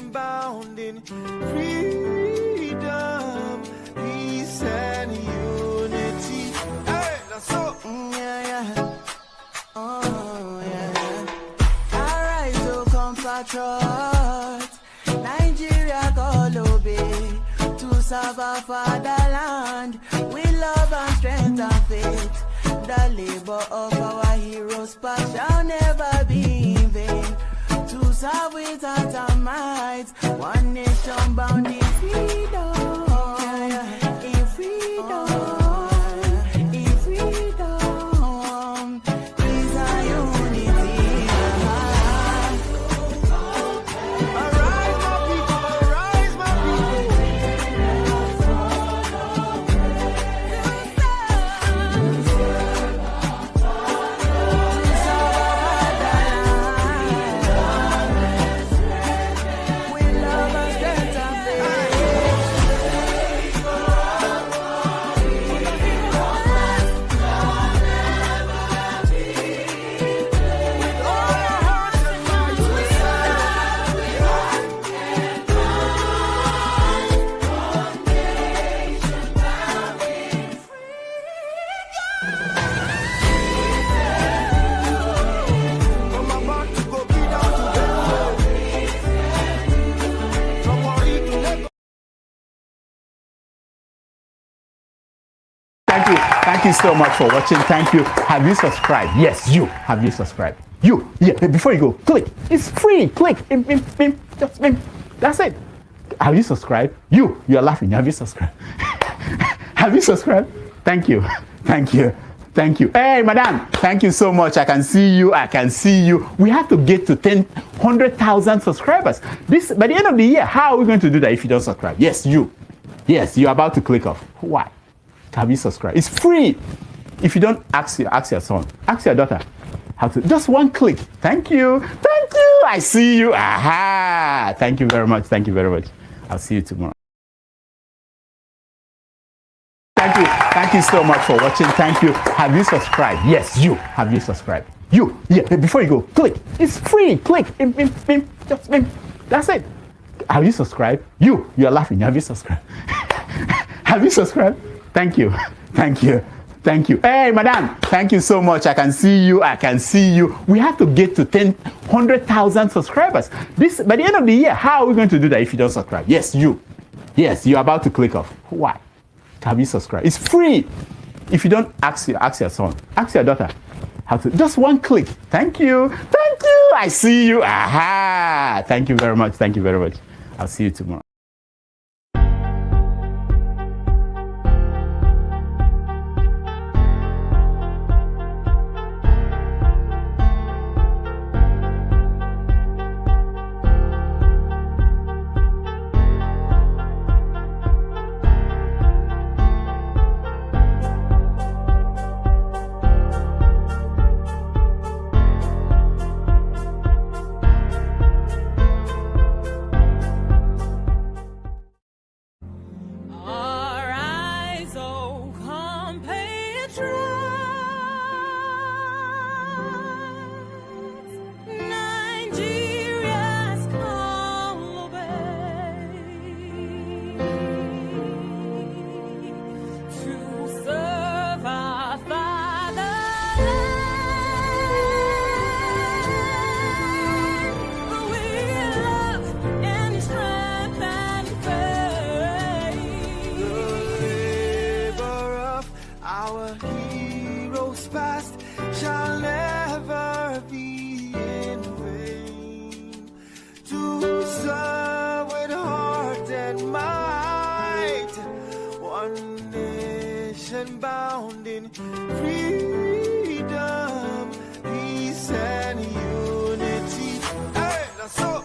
nation bound in freedom, peace and unity. Hey, that's so. Arise, O compatriots, Nigeria call obey to serve our fatherland with love and strength and faith. The labor of our heroes past shall never be in vain. To serve with heart and might, one nation bound in freedom, in freedom, in freedom, peace and unity. Arise, my people, arise, my With love and strength and faith. With all our hearts and minds, we I'm about to go be down to the from Warri to Lagos. Thank you so much for watching. Thank you. Have you subscribed? Yes, you. Have you subscribed? You. Yeah, before you go, click. It's free. Click. Just that's it. Have you subscribed? You are laughing. Have you subscribed? Have you subscribed? Thank you. Thank you. Thank you. Hey, madam. Thank you so much. I can see you. I can see you. We have to get to 100,000 subscribers. This by the end of the year. How are we going to do that if you don't subscribe? Yes, you. Yes, you're about to click off. Why? Have you subscribed? It's free. If you don't, ask your son, ask your daughter how to. Just one click. Thank you. Thank you. I see you. Aha. Thank you very much. Thank you very much. I'll see you tomorrow. Thank you so much for watching. Thank you. Have you subscribed? Yes, you. Have you subscribed? You. Yeah, before you go, click. It's free. Click. Just that's it. Have you subscribed? You are laughing. Have you subscribed? Have you subscribed? Thank you. Thank you. Thank you. Hey, madam. Thank you so much. I can see you. I can see you. We have to get to 100,000 subscribers. This by the end of the year. How are we going to do that if you don't subscribe? Yes, you. Yes, you're about to click off. Why? Have you subscribed? It's free. If you don't, ask your son, ask your daughter how to. Just one click. Thank you. Thank you. I see you. Aha. Thank you very much. Thank you very much. I'll see you tomorrow. bound in freedom, peace and unity. Hey, that's so.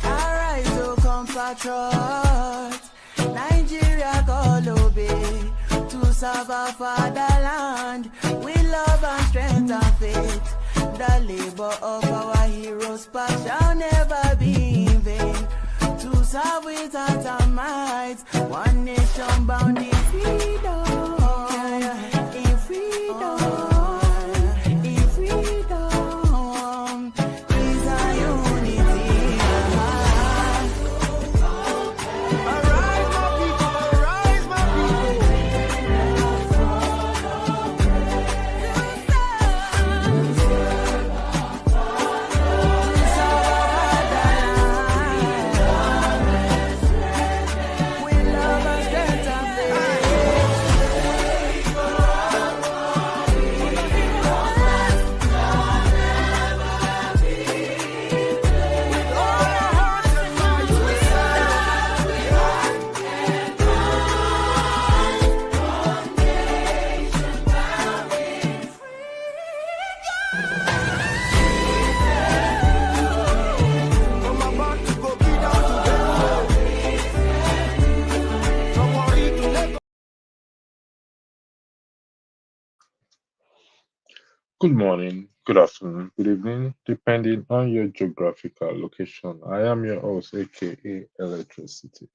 Arise, O compatriots, Nigeria call obey to serve our fatherland with love and strength and faith. The labor of our heroes past shall never be in vain. To serve with heart and might, one nation bound in freedom, in freedom, in freedom, Good morning, good afternoon, good evening, depending on your geographical location. I am your host, aka Electricity.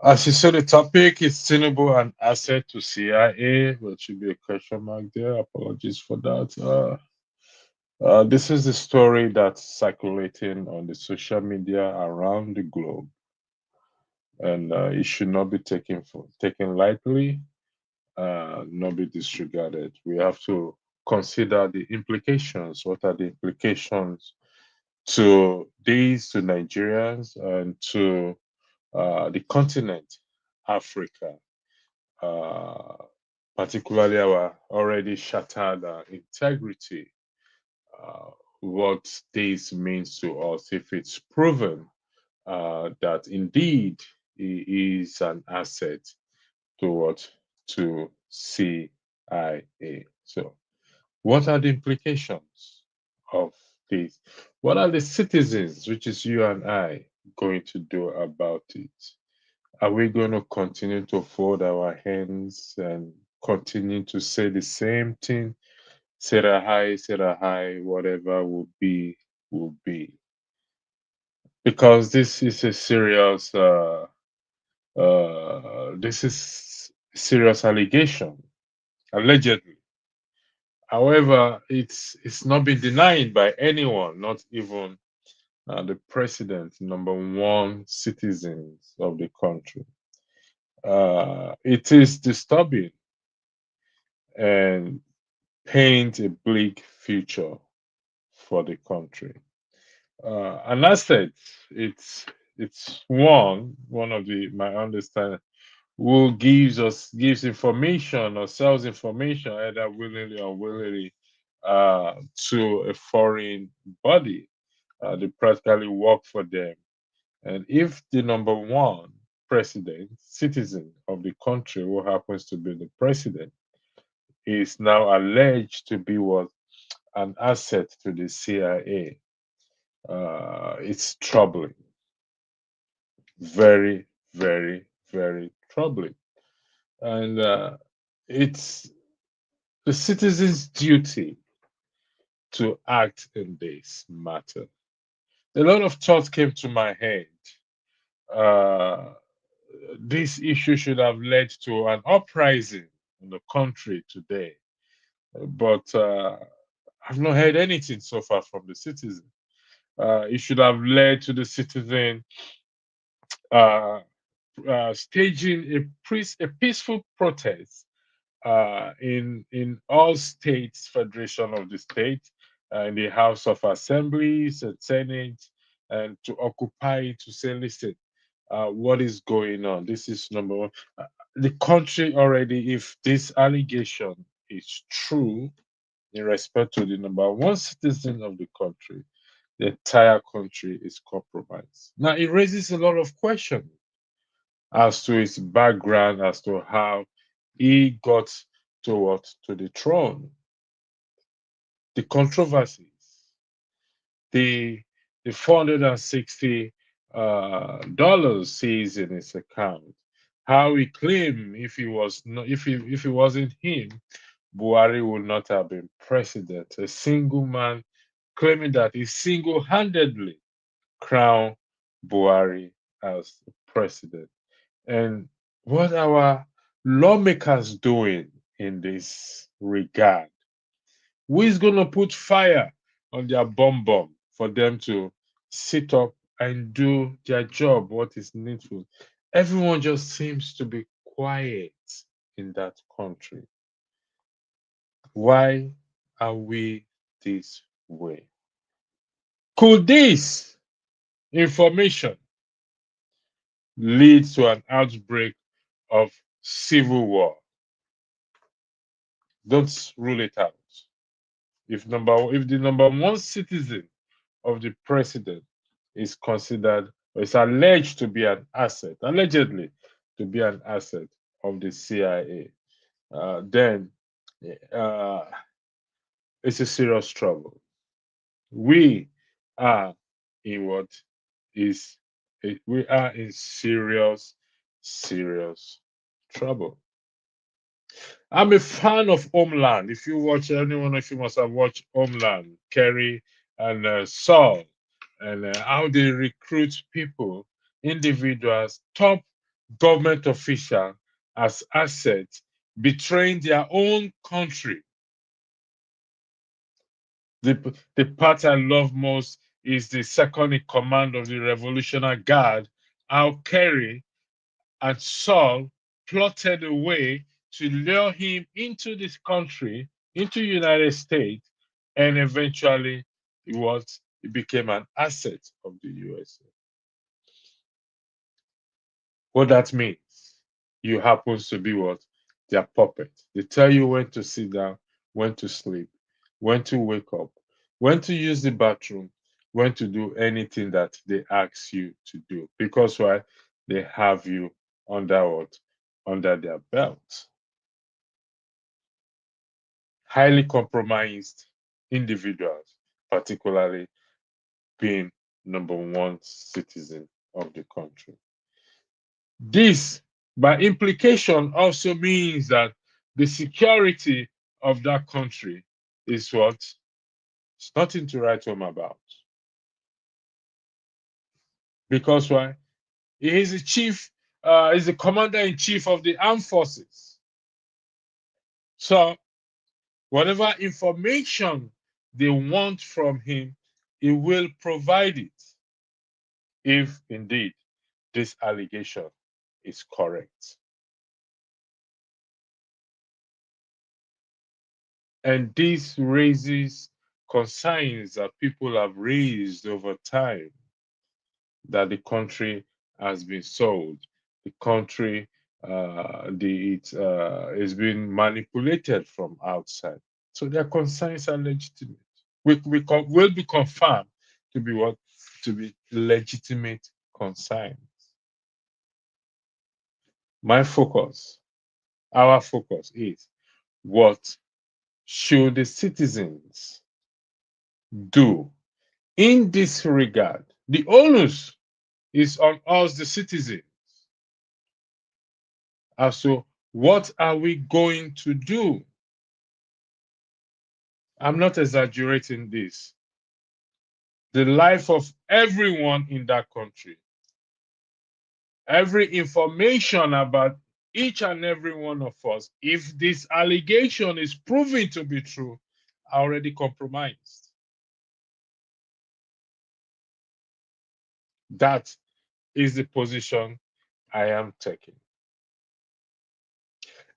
As you saw, the topic is Tinubu an asset to CIA. There should be a question mark there. Apologies for that. This is the story that's circulating on the social media around the globe, and it should not be taken lightly, not be disregarded. We have to consider the implications. What are the implications to these, to Nigerians, and to the continent, Africa, uh, particularly our already shattered integrity? Uh, what this means to us if it's proven that indeed it is an asset to what? To CIA. So, what are the implications of this? What are the citizens, which is you and I, going to do about it? Are we going to continue to fold our hands and continue to say the same thing? Say that high, whatever will be. Because this is a serious allegation, allegedly. However, it's not been denied by anyone, not even the president, number one citizens of the country. It is disturbing and paint a bleak future for the country. And I said, it's one of the my understanding who gives information or sells information either willingly or unwillingly to a foreign body. They practically work for them. And if the number one president, citizen of the country who happens to be the president, is now alleged to be what an asset to the CIA, it's troubling. Very, very, very troubling. And it's the citizen's duty to act in this matter. A lot of thoughts came to my head. Uh, this issue should have led to an uprising in the country today, but I've not heard anything so far from the citizen. It should have led to the citizen uh, staging a peaceful protest in all states, federation of the state, in the House of Assemblies and Senate, and to occupy to say, listen, what is going on? This is number one. The country already, if this allegation is true in respect to the number one citizen of the country, the entire country is compromised. Now, it raises a lot of questions as to his background, as to how he got to what to the throne, the controversies, the the $460 dollars seized in his account, how he claimed if he wasn't him, Buhari would not have been president. A single man claiming that he single-handedly crowned Buhari as president. And what our lawmakers doing in this regard? Who is going to put fire on their bomb for them to sit up and do their job, what is needful? Everyone just seems to be quiet in that country. Why are we this way? Could this information lead to an outbreak of civil war? Don't rule it out. If the number one citizen of the president is considered or is alleged to be an asset, allegedly to be an asset of the CIA, then uh, it's a serious trouble. We are in what is we are in serious, serious trouble. I'm a fan of Homeland. If you watch, anyone of you must have watched Homeland, Kerry and Saul, and how they recruit people, individuals, top government officials as assets, betraying their own country. The part I love most is the second in command of the Revolutionary Guard, how Kerry and Saul plotted a way to lure him into this country, into United States, and eventually it became an asset of the USA. What that means, you happens to be what? Their puppet. They tell you when to sit down, when to sleep, when to wake up, when to use the bathroom, when to do anything that they ask you to do. Because why? They have you under what? Under their belt. Highly compromised individuals, particularly being number one citizen of the country. This, by implication, also means that the security of that country is what? It's nothing to write home about. Because why? He is the chief, is the commander in chief of the armed forces. So, whatever information they want from him, he will provide it if indeed this allegation is correct. And this raises concerns that people have raised over time that the country has been sold, the country is being manipulated from outside. So their concerns are legitimate. Will be confirmed to be what? To be legitimate concerns. My focus, our focus is what should the citizens do in this regard? The onus is on us, the citizens. And so, what are we going to do? I'm not exaggerating this. The life of everyone in that country, every information about each and every one of us, if this allegation is proven to be true, are already compromised. That is the position I am taking.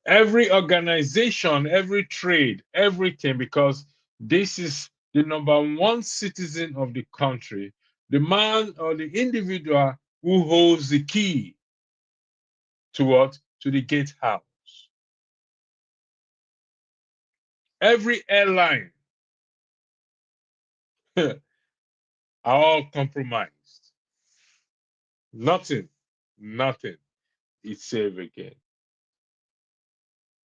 Every organization, every trade, everything, because this is the number one citizen of the country, the man or the individual who holds the key to what? To the gatehouse. Every airline are all compromised. Nothing is safe again.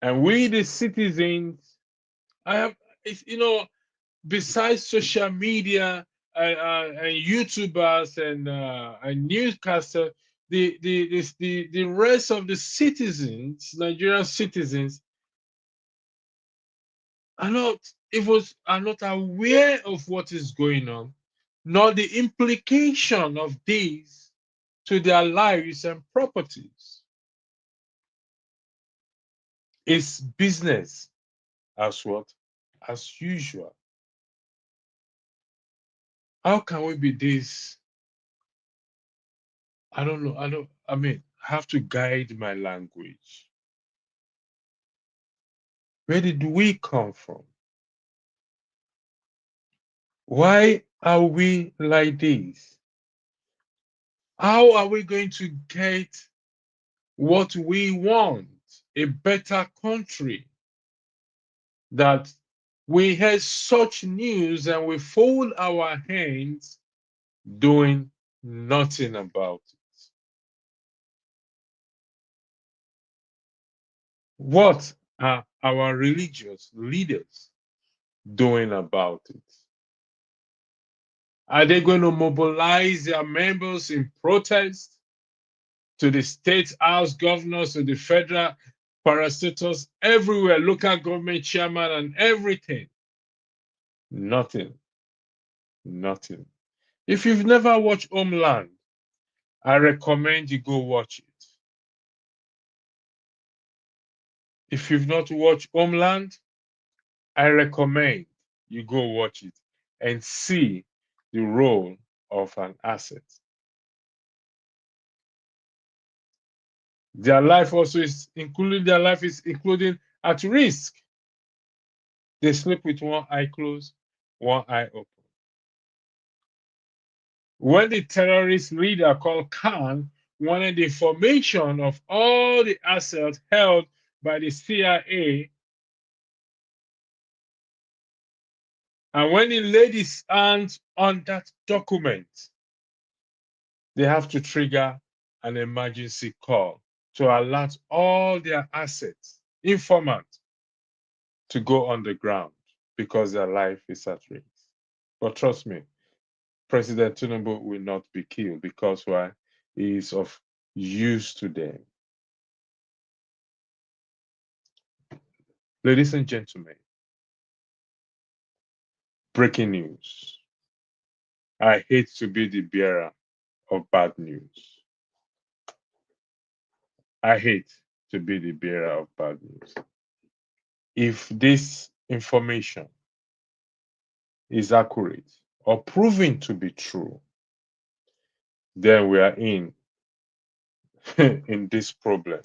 And we, the citizens, I have, besides social media and YouTubers and newscasters, the rest of the citizens, Nigerian citizens, are not aware of what is going on, nor the implication of these to their lives and properties. It's business as what? As usual. How can we be this? I don't know. I have to guide my language. Where did we come from? Why are we like this? How are we going to get what we want? A better country. That we heard such news and we fold our hands doing nothing about it. What are our religious leaders doing about it? Are they going to mobilize their members in protest to the state house governors, to the federal parastatals everywhere, local government chairman and everything. Nothing. Nothing. If you've never watched Homeland, I recommend you go watch it. If you've not watched Homeland, I recommend you go watch it and see the role of an asset. Their life also is including at risk. They sleep with one eye closed, one eye open. When the terrorist leader called Khan wanted the information of all the assets held by the CIA, and when he laid his hands on that document, they have to trigger an emergency call to alert all their assets, informants, to go on the ground because their life is at risk. But trust me, President Tinubu will not be killed because why? He is of use to them. Ladies and gentlemen, breaking news. I hate to be the bearer of bad news. I hate to be the bearer of bad news. If this information is accurate or proven to be true, then we are in in this problem.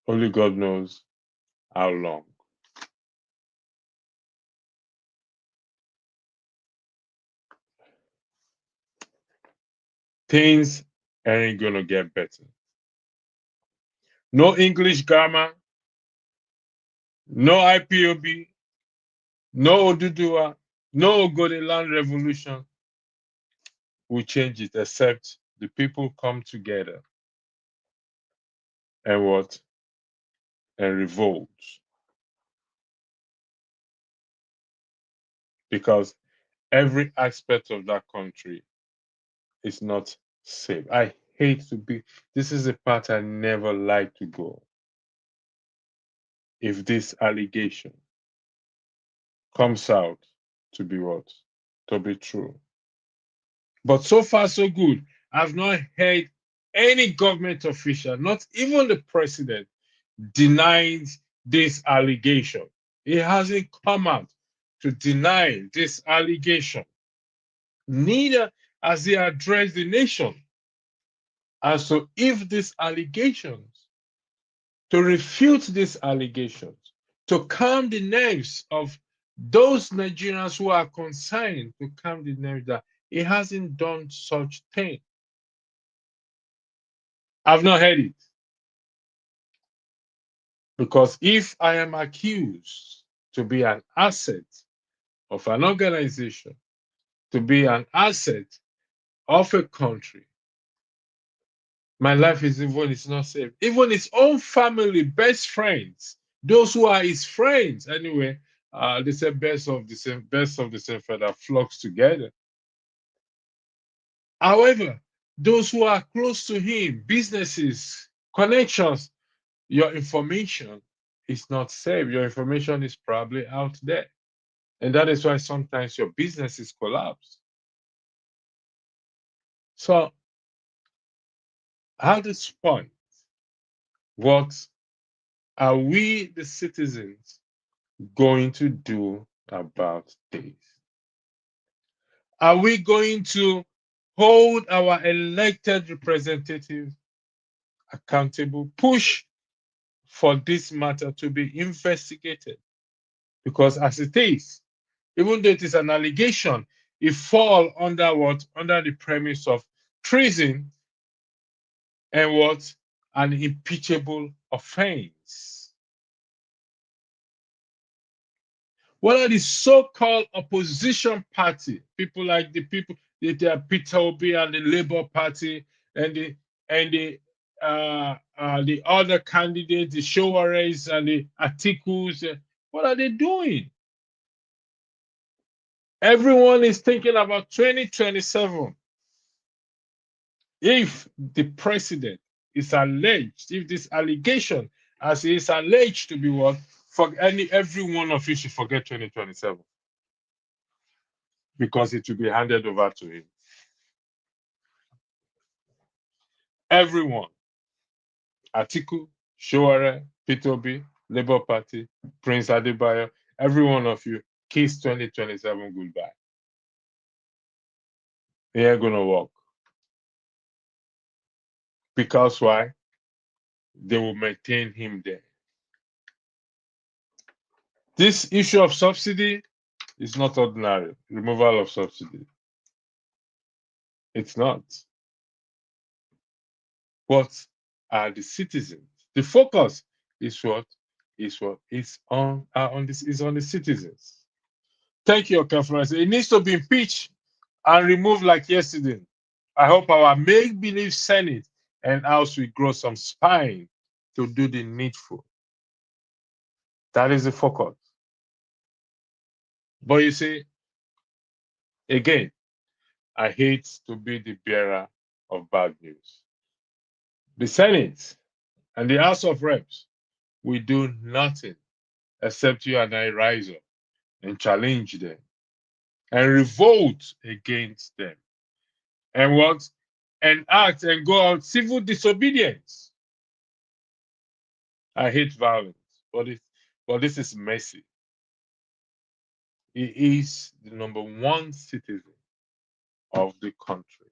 Only God knows how long. Things ain't gonna get better. No English grammar, no IPOB, no Oduduwa, no Ogoni land revolution will change it except the people come together and what? And revolt. Because every aspect of that country is not safe. I hate to be, this is a part I never like to go. If this allegation comes out to be what? To be true. But so far, so good. I've not heard any government official, not even the president, denying this allegation. He hasn't come out to deny this allegation. Neither has he addressed the nation. And so, if these allegations, to refute these allegations, to calm the nerves of those Nigerians who are concerned, to calm the nerves that he hasn't done such thing. I've not heard it. Because if I am accused to be an asset of an organization, to be an asset of a country, my life is not safe. Even his own family, best friends, those who are his friends, anyway, they say best of the same feather flocks together. However, those who are close to him, businesses, connections, your information is not safe. Your information is probably out there. And that is why sometimes your businesses collapse. So, at this point, what are we, the citizens, going to do about this? Are we going to hold our elected representatives accountable, push for this matter to be investigated? Because as it is, even though it is an allegation, it falls under what? Under the premise of treason and what? An impeachable offense. What are the so-called opposition party? People like the Peter Obi and the Labour Party and the other candidates, the Showares and the articles. What are they doing? Everyone is thinking about 2027. If the president is alleged, if this allegation as it is alleged to be what, for every one of you should forget 2027 because it will be handed over to him. Everyone, Atiku, Showore, P2B, Labour Party, Prince Adebayo, every one of you, kiss 2027 goodbye. It ain't gonna work. Because why? They will maintain him there. This issue of subsidy is not ordinary. Removal of subsidy. It's not. What are the citizens? The focus is what? Is what? Is on this is on the citizens. Thank you, Okafor. It needs to be impeached and removed like yesterday. I hope our make-believe Senate and House will grow some spine to do the needful. That is the focus. But you see, again, I hate to be the bearer of bad news. The Senate and the House of Reps will do nothing except you and I rise up and challenge them and revolt against them. And what? And act and go on civil disobedience. I hate violence, but this is mercy. He is the number one citizen of the country.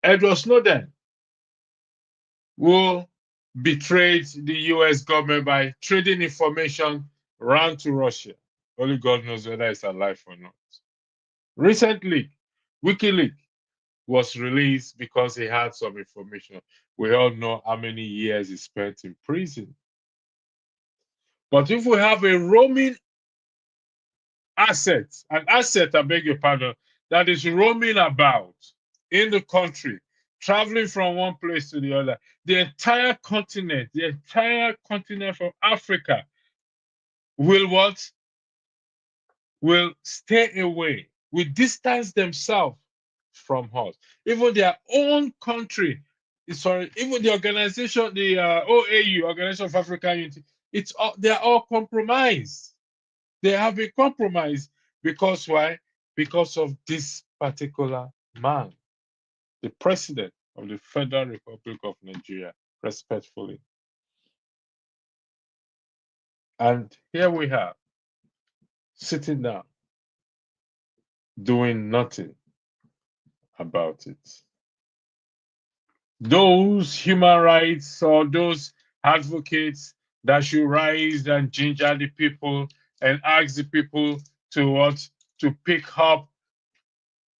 Edward Snowden, who betrayed the US government by trading information around to Russia. Only God knows whether it's alive or not. Recently, WikiLeaks was released because he had some information. We all know how many years he spent in prison. But if we have a roaming asset, an asset, I beg your pardon, that is roaming about in the country, traveling from one place to the other, the entire continent from Africa will what? Will stay away, will distance themselves from us. Even their own country, even the organization, the OAU, Organization of African Unity, they are all compromised. They have been compromised because why? Because of this particular man, the president of the Federal Republic of Nigeria, respectfully. And here we have, sitting down, doing nothing about it. Those human rights or those advocates that should rise and ginger the people and ask the people to what? To pick up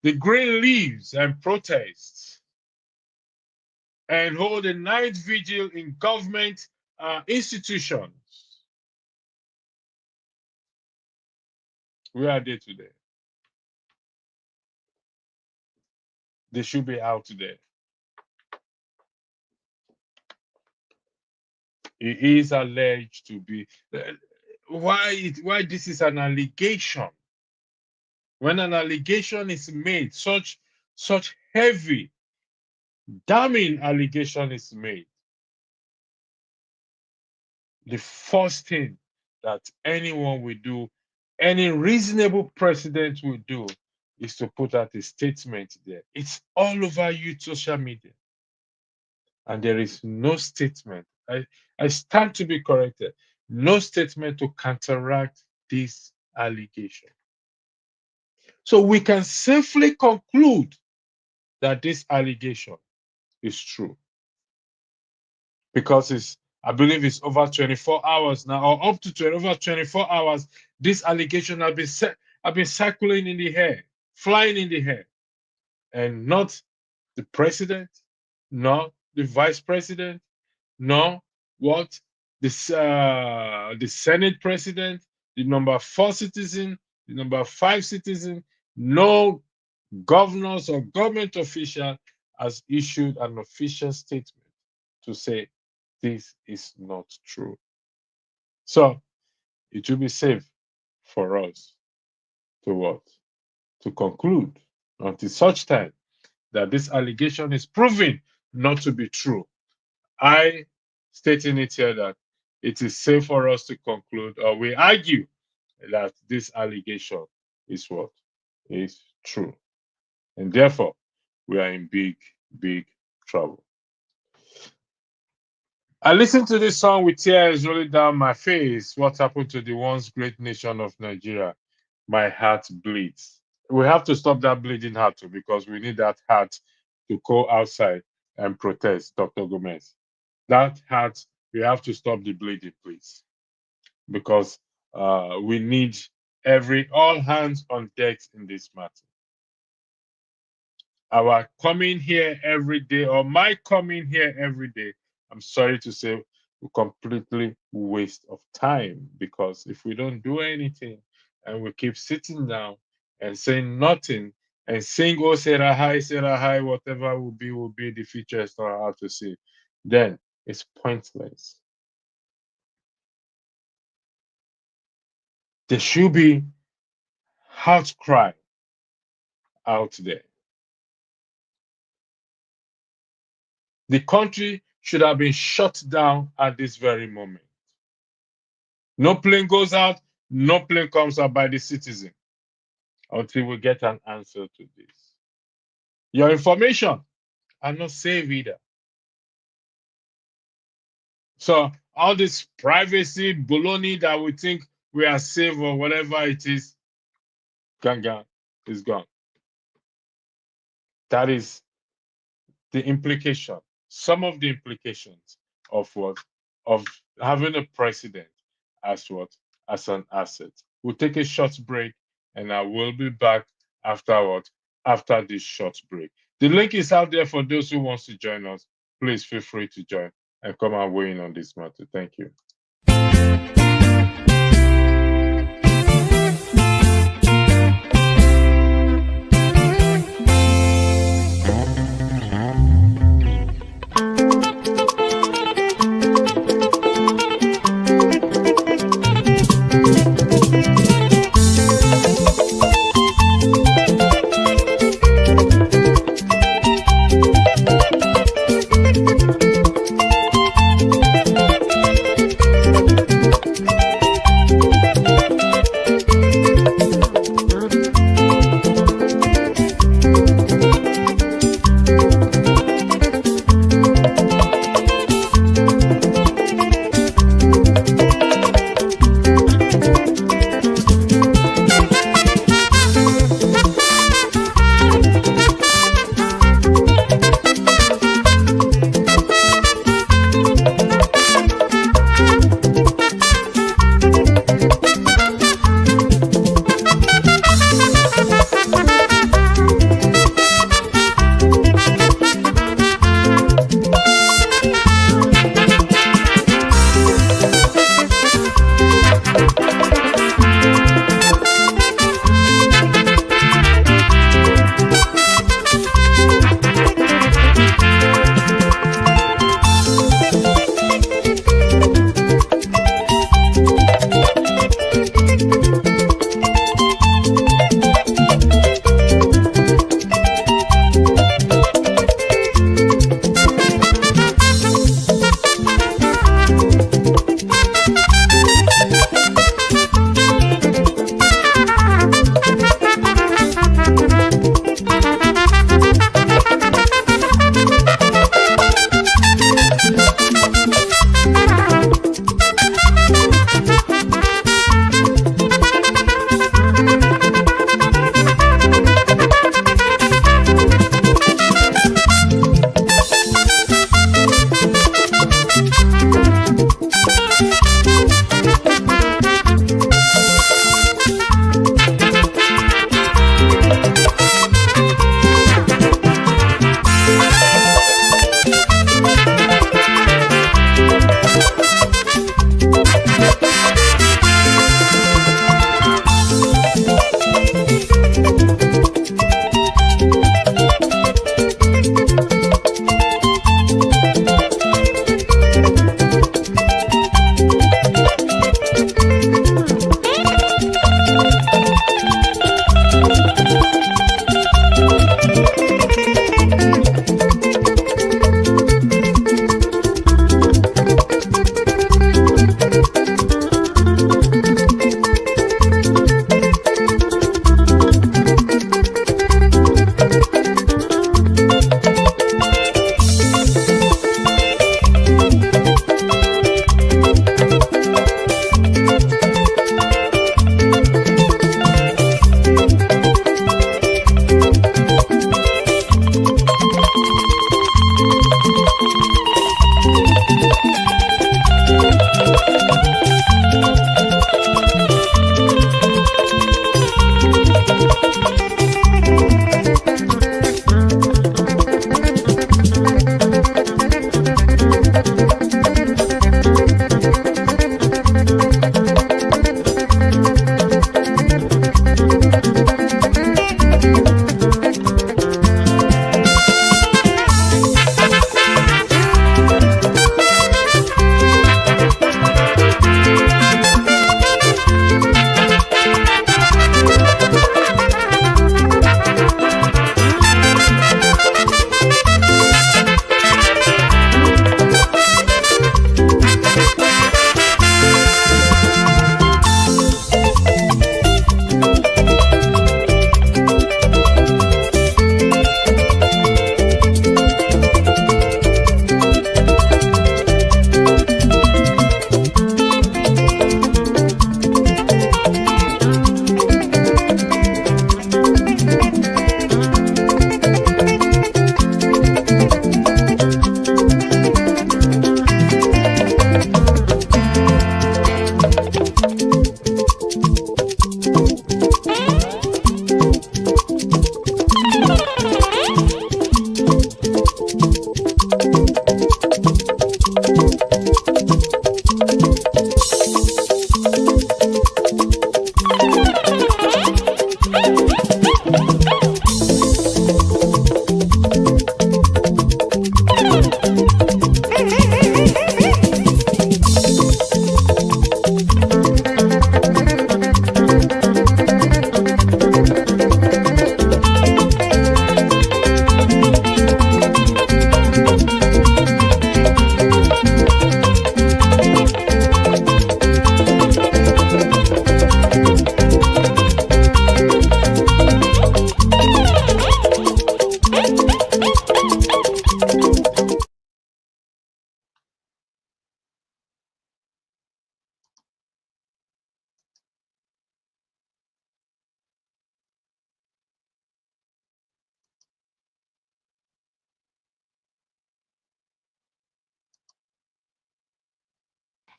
the green leaves and protest and hold a night vigil in government institutions. Where are they today? They should be out there. It is alleged to be. Why this is an allegation? When an allegation is made, such heavy, damning allegation is made, the first thing that anyone will do, any reasonable president will do, is to put out a statement there. It's all over you, social media. And there is no statement. I stand to be corrected. No statement to counteract this allegation. So we can safely conclude that this allegation is true. Because I believe it's over 24 hours now, or up to over 24 hours, this allegation have been circling in the air, flying in the air. And not the president, nor the vice president, nor what? The Senate president, the number 4 citizen, the number 5 citizen, no governors or government official has issued an official statement to say this is not true. So it will be safe for us to what? To conclude until such time that this allegation is proven not to be true. I stating it here that it is safe for us to conclude, or we argue, that this allegation is what is true. And therefore, we are in big, big trouble. I listened to this song with tears rolling down my face. What happened to the once great nation of Nigeria? My heart bleeds. We have to stop that bleeding heart too, because we need that heart to go outside and protest, Dr. Gomez. That heart, we have to stop the bleeding, please, because we need all hands on deck in this matter. Our coming here every day, or my coming here every day, I'm sorry to say, we completely waste of time, because if we don't do anything and we keep sitting down and saying nothing and saying, oh, Sarah, hi, whatever will be, the future is not hard to see, then it's pointless. There should be outcry out there. The country should have been shut down at this very moment. No plane goes out, no plane comes out by the citizen until we get an answer to this. Your information are not safe either. So all this privacy baloney that we think we are safe or whatever it is, gone, is gone. That is the implication, some of the implications of what? Of having a president as what? As an asset. We'll take a short break and I will be back after what? After this short break. The link is out there for those who wants to join us. Please feel free to join and come and weigh in on this matter. Thank you.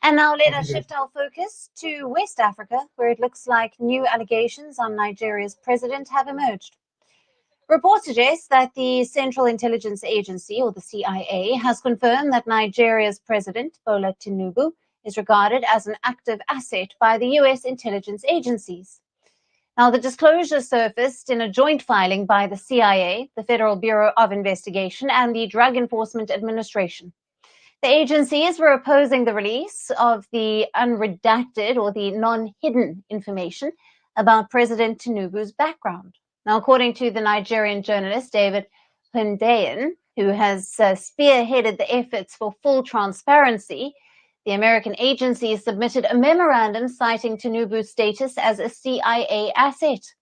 And now let us shift our focus to West Africa, where it looks like new allegations on Nigeria's president have emerged. Reports suggest that the Central Intelligence Agency, or the CIA, has confirmed that Nigeria's president, Bola Tinubu, is regarded as an active asset by the US intelligence agencies. Now, the disclosure surfaced in a joint filing by the CIA, the Federal Bureau of Investigation, and the Drug Enforcement Administration. The agencies were opposing the release of the unredacted or the non-hidden information about President Tinubu's background. Now, according to the Nigerian journalist David Hundeyin, who has spearheaded the efforts for full transparency, the American agency submitted a memorandum citing Tinubu's status as a CIA asset.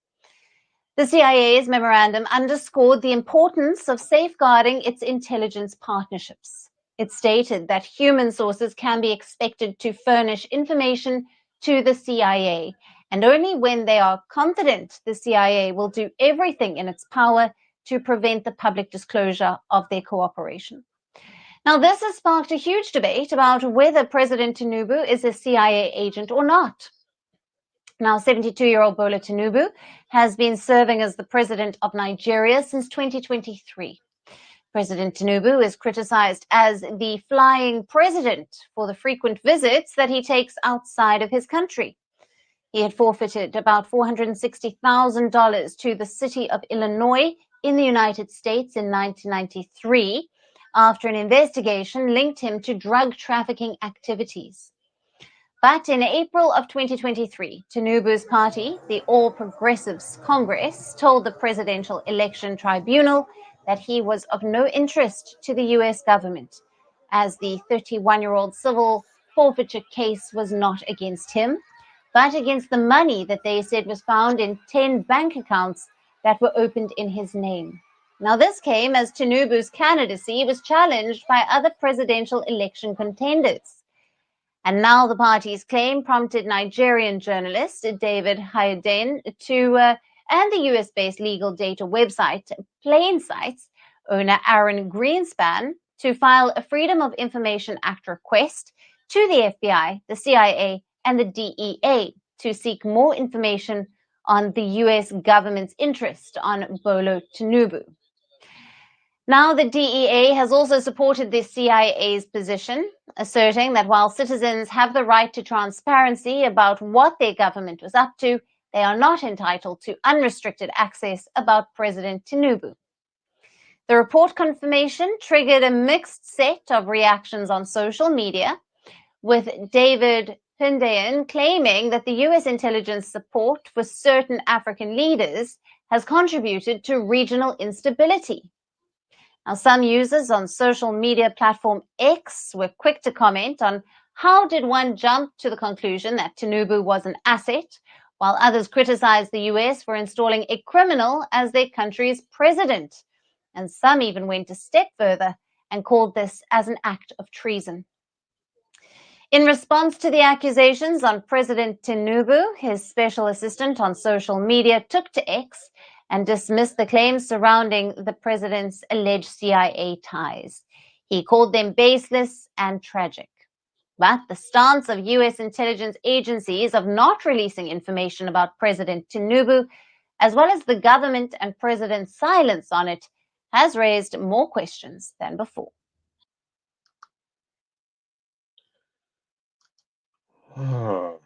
The CIA's memorandum underscored the importance of safeguarding its intelligence partnerships. It stated that human sources can be expected to furnish information to the CIA, and only when they are confident the CIA will do everything in its power to prevent the public disclosure of their cooperation. Now, this has sparked a huge debate about whether President Tinubu is a CIA agent or not. Now, 72-year-old Bola Tinubu has been serving as the president of Nigeria since 2023. President Tinubu is criticized as the flying president for the frequent visits that he takes outside of his country. He had forfeited about $460,000 to the city of Illinois in the United States in 1993 after an investigation linked him to drug trafficking activities. But in April of 2023, Tinubu's party, the All Progressives Congress, told the Presidential Election Tribunal that he was of no interest to the US government, as the 31-year-old civil forfeiture case was not against him, but against the money that they said was found in 10 bank accounts that were opened in his name. Now, this came as Tinubu's candidacy was challenged by other presidential election contenders. And now the party's claim prompted Nigerian journalist David Hundeyin and the US-based legal data website Plainsight's owner Aaron Greenspan to file a Freedom of Information Act request to the FBI, the CIA, and the DEA to seek more information on the US government's interest on Bola Tinubu. Now, the DEA has also supported the CIA's position, asserting that while citizens have the right to transparency about what their government was up to, they are not entitled to unrestricted access about President Tinubu. The report confirmation triggered a mixed set of reactions on social media, with David Hundeyin claiming that the US intelligence support for certain African leaders has contributed to regional instability. Now, some users on social media platform X were quick to comment on how did one jump to the conclusion that Tinubu was an asset, while others criticized the US for installing a criminal as their country's president. And some even went a step further and called this as an act of treason. In response to the accusations on President Tinubu, his special assistant on social media took to X and dismissed the claims surrounding the president's alleged CIA ties. He called them baseless and tragic. But the stance of US intelligence agencies of not releasing information about President Tinubu, as well as the government and president's silence on it, has raised more questions than before. Oh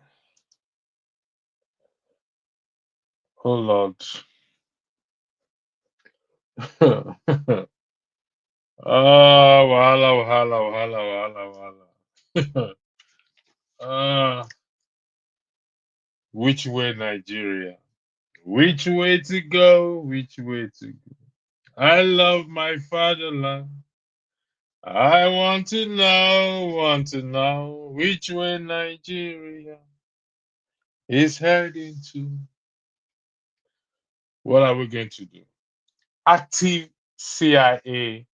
Lord. Wahala. Which way, Nigeria? Which way to go? Which way to go? I love my fatherland. I want to know which way Nigeria is heading to. What are we going to do? Active CIA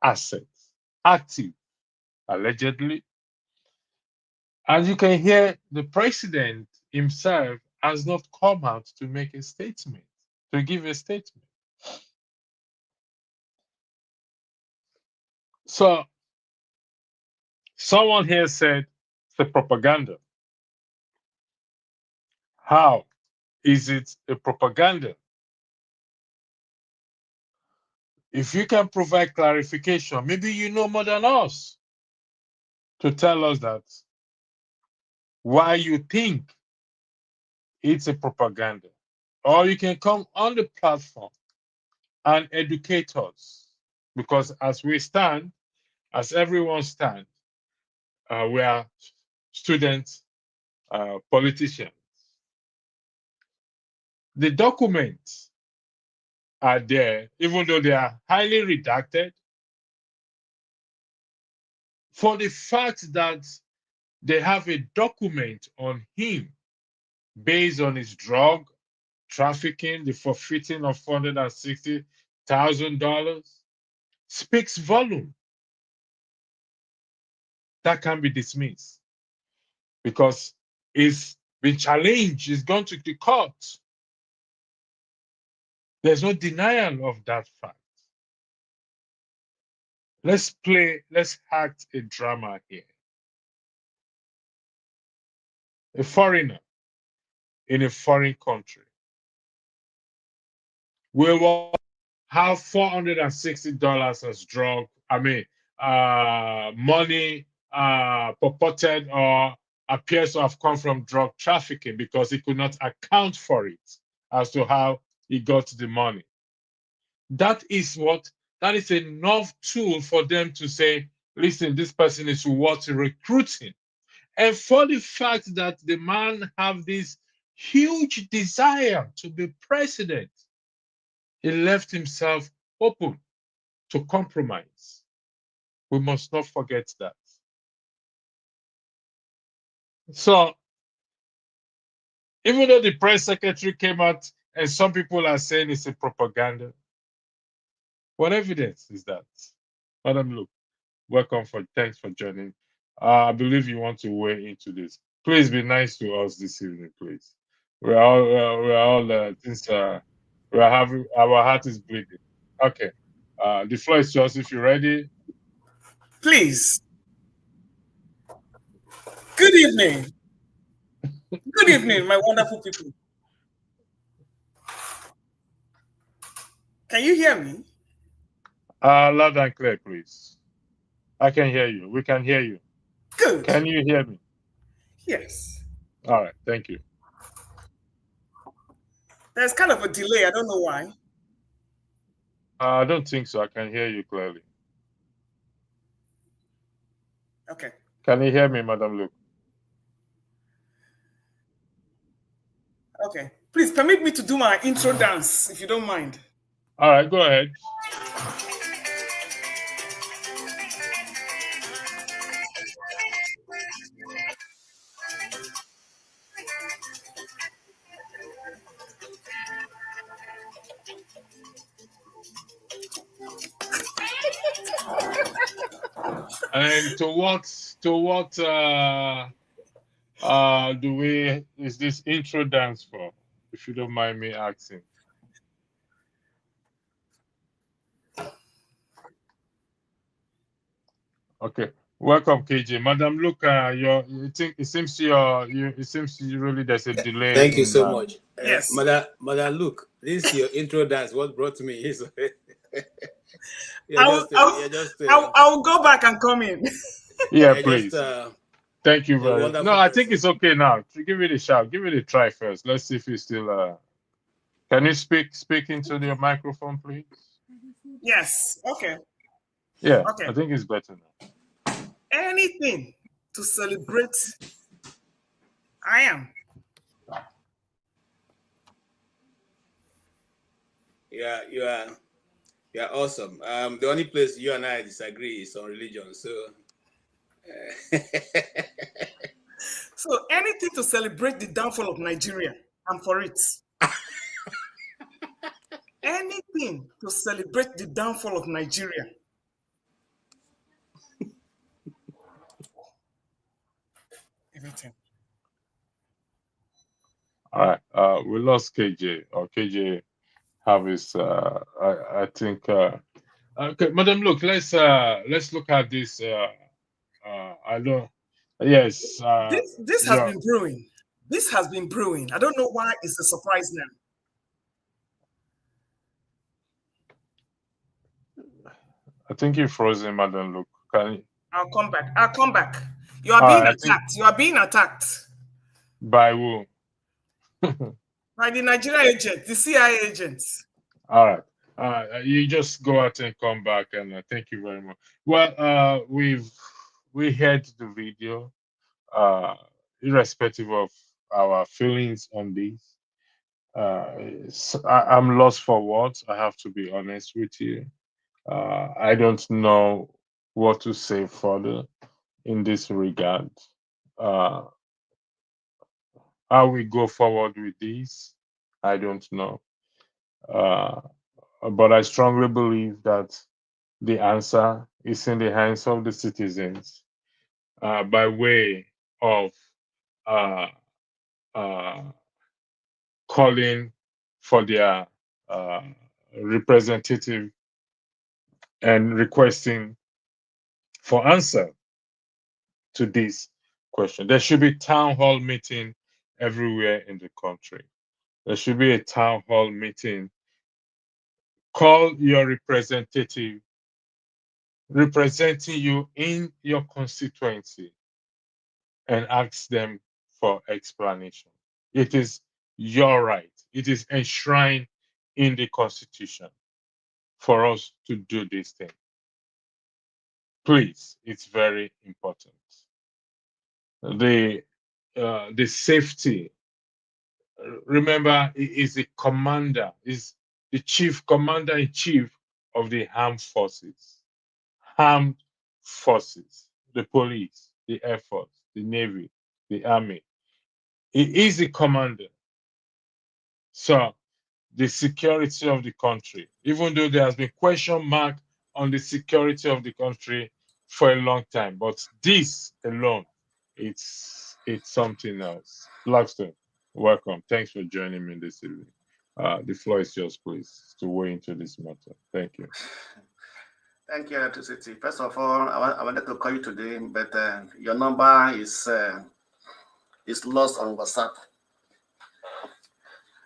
assets. Active, allegedly. And you can hear the president himself has not come out to make a statement, to give a statement. So, someone here said It's a propaganda. How is it a propaganda? If you can provide clarification, maybe you know more than us, to tell us that why you think it's a propaganda. Or you can come on the platform and educate us. Because as we stand, as everyone stands, we are students, politicians. The documents are there, even though they are highly redacted, for the fact that they have a document on him based on his drug trafficking, the forfeiting of $460,000 speaks volume. That can be dismissed because it's been challenged, it's gone to the court. There's no denial of that fact. Let's act a drama here. A foreigner in a foreign country will have $460 as drug, money purported or appears to have come from drug trafficking because he could not account for it as to how he got the money. That is enough tool for them to say, listen, this person is worth recruiting. And for the fact that the man have this huge desire to be president, he left himself open to compromise. We must not forget that. So, even though the press secretary came out and some people are saying it's a propaganda, what evidence is that? Madam Luke, thanks for joining. I believe you want to weigh into this. Please be nice to us this evening, please. We're all having, our heart is bleeding. Okay. The floor is yours if you're ready. Please. Good evening. Good evening, my wonderful people. Can you hear me? Loud and clear, please. I can hear you. We can hear you. Good. Can you hear me? Yes. All right. Thank you. There's kind of a delay. I don't know why. I don't think so. I can hear you clearly. Okay. Can you hear me, Madam Luke? Okay. Please permit me to do my intro dance, if you don't mind. All right. Go ahead. And to what is this intro dance for, if you don't mind me asking? Okay, welcome, KJ. Madam Luke, it seems you really there's a delay. Thank you so much. Yes, Madam Luke, this is your intro dance. What brought me is I'll go back and come in. Yeah, please. Thank you very much. No, I think it's okay now. Give it a shot. Give it a try first. Let's see if it's still. Can you speak into your microphone, please? Yes. Okay. Yeah. Okay. I think it's better now. Anything to celebrate. I am. Yeah, you're awesome. The only place you and I disagree is on religion. So. So anything to celebrate the downfall of Nigeria, I'm for it. Anything to celebrate the downfall of Nigeria. Everything. All right. We lost KJ, or KJ have his. I think. Okay, Madam, look. Let's look at this. I Yes. This has been brewing. This has been brewing. I don't know why it's a surprise now. I think you frozen, Madam. Look, can you? I'll come back. I'll come back. You are being attacked. You are being attacked. By who? By the Nigerian agent, the CIA agents. All right. You just go out and come back, and thank you very much. Well, we heard the video, irrespective of our feelings on this. I'm lost for words. I have to be honest with you. I don't know what to say further in this regard. Uh, how we go forward with this, I don't know. But I strongly believe that the answer is in the hands of the citizens by way of uh, uh, calling for their representative and requesting for answer to this question. There should be town hall meeting everywhere in the country. There should be a town hall meeting. Call your representative representing you in your constituency and ask them for explanation. It is your right. It is enshrined in the Constitution for us to do this thing. Please, it's very important. The safety. Remember, he is the commander, is the chief commander in chief of the armed forces. Armed forces, the police, the air force, the navy, the army. He is the commander. So the security of the country, even though there has been question mark on the security of the country for a long time, but this alone, it's something else. Blackstone, welcome. Thanks for joining me this evening. The floor is yours, please, to weigh into this matter. Thank you. Thank you, Electricity. First of all, I wanted to call you today, but your number is lost on WhatsApp.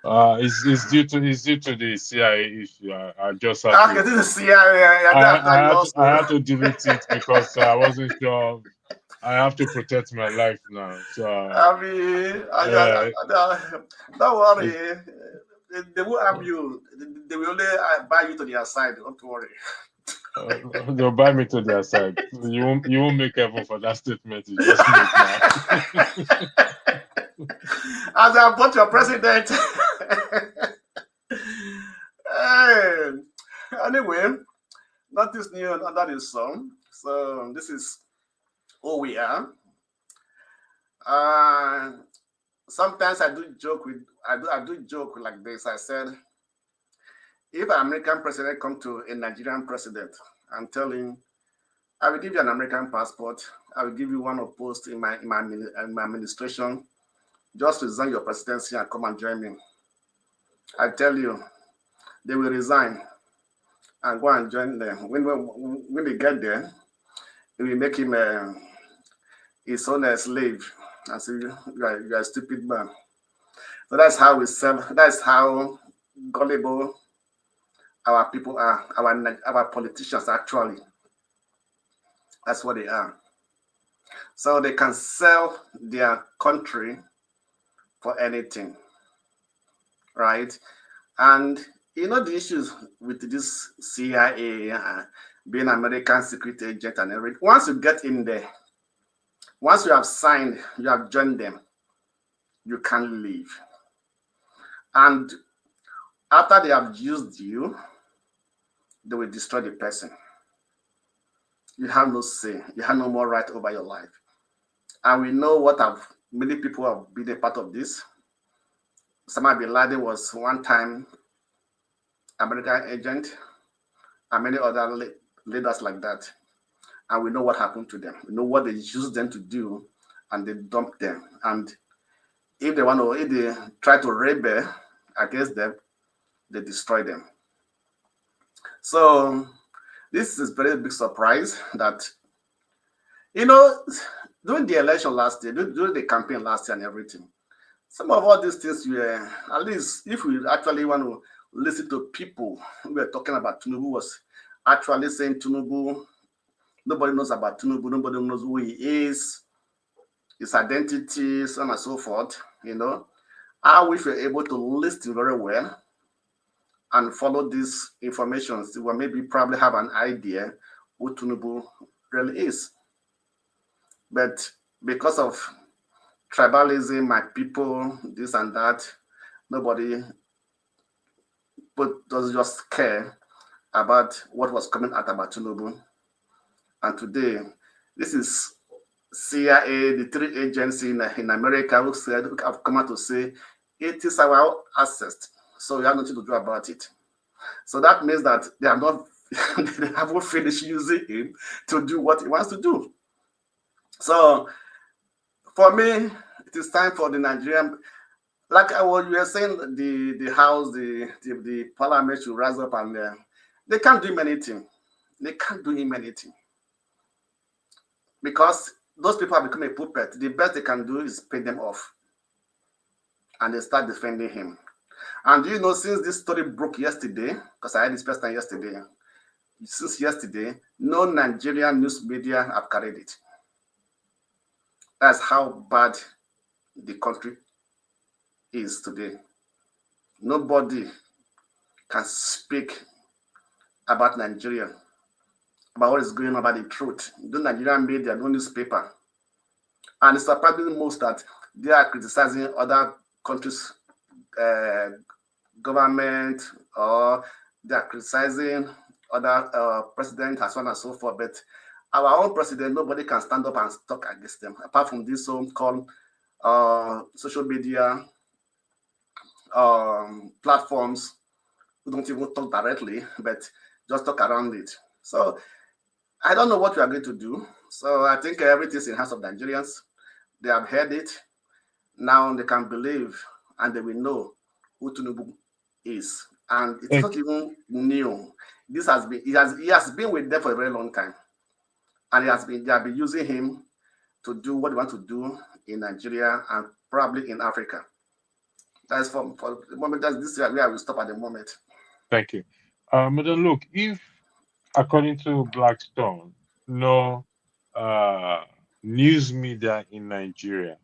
It's due to the CIA issue. I just had to. This is CIA. I had to delete it because I wasn't sure. I have to protect my life now. So don't worry. They will have you. They will only buy you to their side. Don't worry. They'll buy me to their side. You won't make heaven for that statement. You just make now. As I bought your president. Anyway, nothing new under the sun. So this is who we are. Sometimes I do joke like this. I said, if an American president come to a Nigerian president and tell him, I will give you an American passport, I will give you one of post in my administration, just resign your presidency and come and join me. I tell you, they will resign and go and join them. When they get there, it will make him his own slave. And say, you are a stupid man. So that's how we sell. That's how gullible our people are. Our politicians actually. That's what they are. So they can sell their country for anything, right? And you know the issues with this CIA being American secret agent and everything. Once you get in there, once you have signed, you have joined them, you can't leave. And after they have used you, they will destroy the person. You have no say. You have no more right over your life. And we know what many people have been a part of this. Osama bin Laden was one time American agent, and many other leaders like that. And we know what happened to them. We know what they used them to do, and they dumped them. And if they try to rebel against them, they destroy them. So this is a very big surprise that You know, during the election last year, during the campaign last year and everything, some of all these things were, at least if we actually want to listen to people who were talking about Tinubu, was actually saying Tinubu, nobody knows about Tinubu, nobody knows who he is, his identity, so on and so forth, you know. I wish we were able to listen very well and follow these informations. We will maybe probably have an idea who Tinubu really is. But because of tribalism, my people, this and that, nobody doesn't just care about what was coming out about Tinubu. And today, this is CIA, the three agencies in America who have come out to say it is our assets, so we have nothing to do about it. So that means that they have not they haven't finished using him to do what he wants to do. So for me, it is time for the Nigerian, like what you were saying, the house, the parliament should rise up, and they can't do him anything. They can't do him anything because those people have become a puppet. The best they can do is pay them off, and they start defending him. And do you know, since this story broke yesterday, because I had this first time yesterday, since yesterday, no Nigerian news media have carried it. That's how bad the country is today. Nobody can speak about Nigeria, about what is going on, about the truth. The Nigerian media, no newspaper. And it's surprising most that they are criticizing other countries' government, or they are criticizing other presidents, and so on and so forth. But our own president, nobody can stand up and talk against them, apart from these so-called social media platforms who don't even talk directly, but just talk around it. So I don't know what we are going to do. So I think everything's in the hands of Nigerians. They have heard it. Now they can believe and they will know who Tinubu is. And it's not even new. This has been, he has been with them for a very long time. And they have been using him to do what they want to do in Nigeria and probably in Africa. That's for the moment. That's this where I will stop at the moment. Thank you. Madam, look, if according to Blackstone, no news media in Nigeria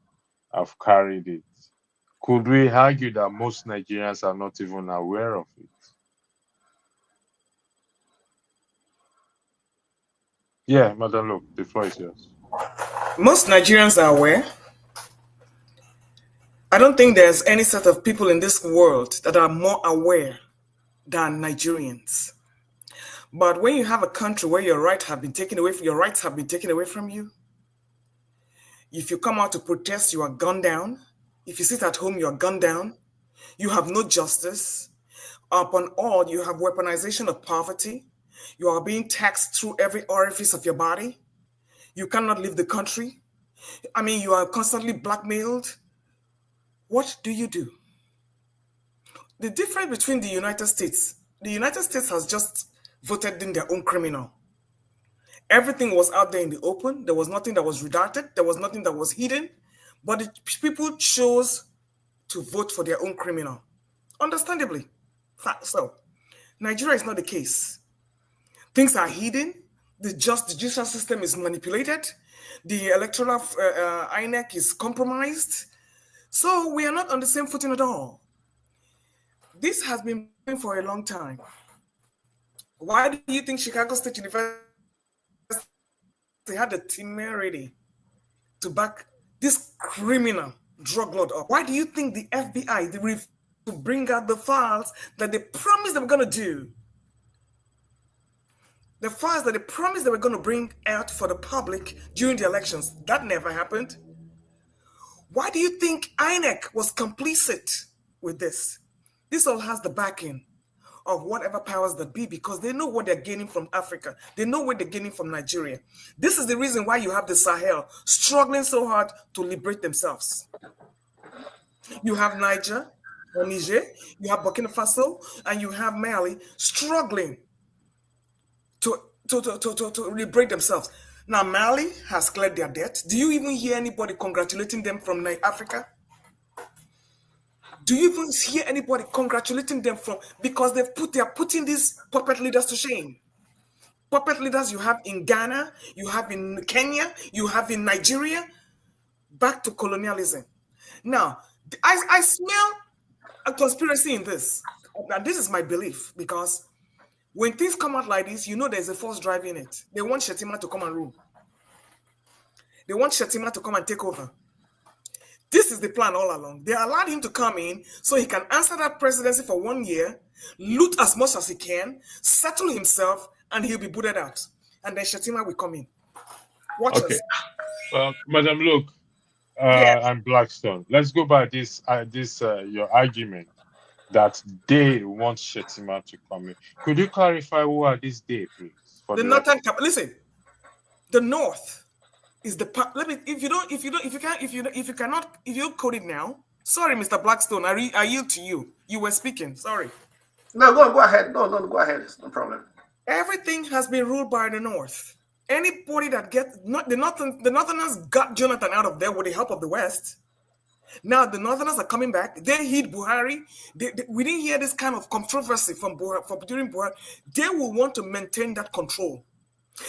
have carried it, could we argue that most Nigerians are not even aware of it? Yeah, Madam, look, the floor is yours. Most Nigerians are aware. I don't think there's any set of people in this world that are more aware than Nigerians. But when you have a country where your rights have been taken away from you, if you come out to protest, you are gunned down. If you sit at home, you are gunned down. You have no justice. Upon all, you have weaponization of poverty. You are being taxed through every orifice of your body. You cannot leave the country. I mean, you are constantly blackmailed. What do you do? The difference between the United States has just voted in their own criminal. Everything was out there in the open. There was nothing that was redacted. There was nothing that was hidden. But the people chose to vote for their own criminal. Understandably. So, Nigeria is not the case. Things are hidden. The judicial system is manipulated. The electoral INEC is compromised. So we are not on the same footing at all. This has been going for a long time. Why do you think Chicago State University had the temerity to back this criminal drug lord up? Why do you think the FBI, they refused to bring out the files that they promised they were going to do? The files that they promised they were going to bring out for the public during the elections, that never happened. Why do you think INEC was complicit with this? This all has the backing of whatever powers that be, because they know what they're gaining from Africa. They know what they're gaining from Nigeria. This is the reason why you have the Sahel struggling so hard to liberate themselves. You have Niger, or Niger, you have Burkina Faso, and you have Mali struggling to liberate themselves. Now, Mali has cleared their debt. Do you even hear anybody congratulating them from Africa? Do you even hear anybody congratulating them from, because they are putting these puppet leaders to shame? Puppet leaders you have in Ghana, you have in Kenya, you have in Nigeria, back to colonialism. Now, I smell a conspiracy in this. Now, this is my belief, because when things come out like this, you know there's a force driving it. They want Shetima to come and rule. They want Shetima to come and take over. This is the plan all along. They allowed him to come in so he can answer that presidency for 1 year, loot as much as he can, settle himself, and he'll be booted out. And then Shetima will come in. Watch us. Madam, look, and Blackstone, let's go by this your argument that they want Shetima to come in. Could you clarify who are these they, please? The northern, listen, the north is the part. Let me, if you code it now. Sorry, Mr. Blackstone, I yield to you. You were speaking. Sorry. No, go ahead. No, go ahead. It's no problem. Everything has been ruled by the north. Anybody that the northerners got Jonathan out of there with the help of the West. Now the northerners are coming back. They hit Buhari. We didn't hear this kind of controversy from during Buhari. They will want to maintain that control.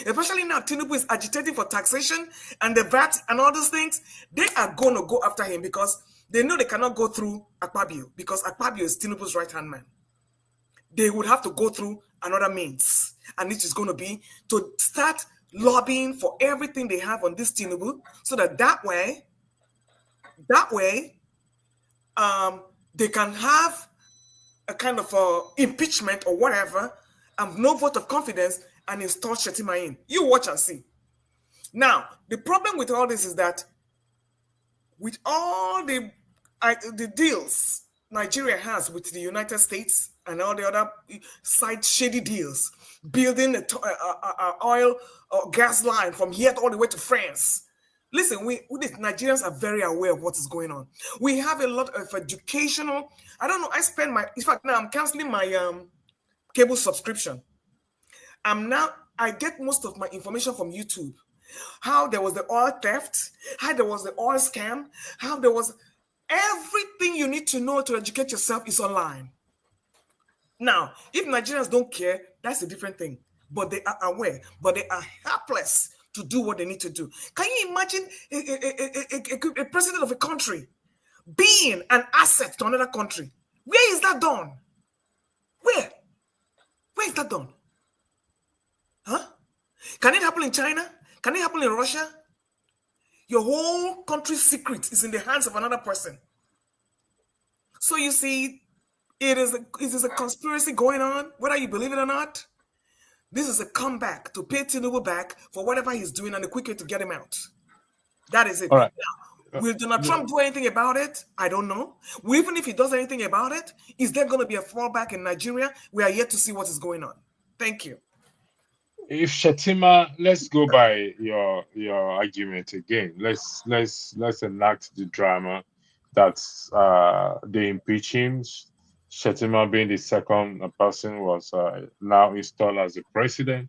Especially now, Tinubu is agitating for taxation and the VAT and all those things. They are going to go after him because they know they cannot go through Akpabio, because Akpabio is Tinubu's right-hand man. They would have to go through another means, and it is going to be to start lobbying for everything they have on this Tinubu, so that way, they can have a kind of impeachment or whatever, and no vote of confidence, and install Shetima in. You watch and see. Now, the problem with all this is that with all the deals Nigeria has with the United States and all the other side shady deals, building an oil or gas line from here all the way to France. Listen, we Nigerians are very aware of what is going on. We have a lot of educational. I don't know. In fact, now I'm canceling my cable subscription. I get most of my information from YouTube. How there was the oil theft, how there was the oil scam, how there was everything you need to know to educate yourself is online. Now, if Nigerians don't care, that's a different thing. But they are aware, but they are helpless to do what they need to do. Can you imagine a president of a country being an asset to another country? Where is that done? Where is that done? Huh? Can it happen in China? Can it happen in Russia? Your whole country's secret is in the hands of another person. So you see, it is a conspiracy going on, whether you believe it or not. This is a comeback to pay Tinubu back for whatever he's doing and a quick way to get him out. That is it. All right. Now, will Donald Trump do anything about it? I don't know. Even if he does anything about it, is there going to be a fallback in Nigeria? We are yet to see what is going on. Thank you. If Shetima, let's go by your argument again. Let's enact the drama that they impeach him. Shetima, being the second person, was now installed as the president.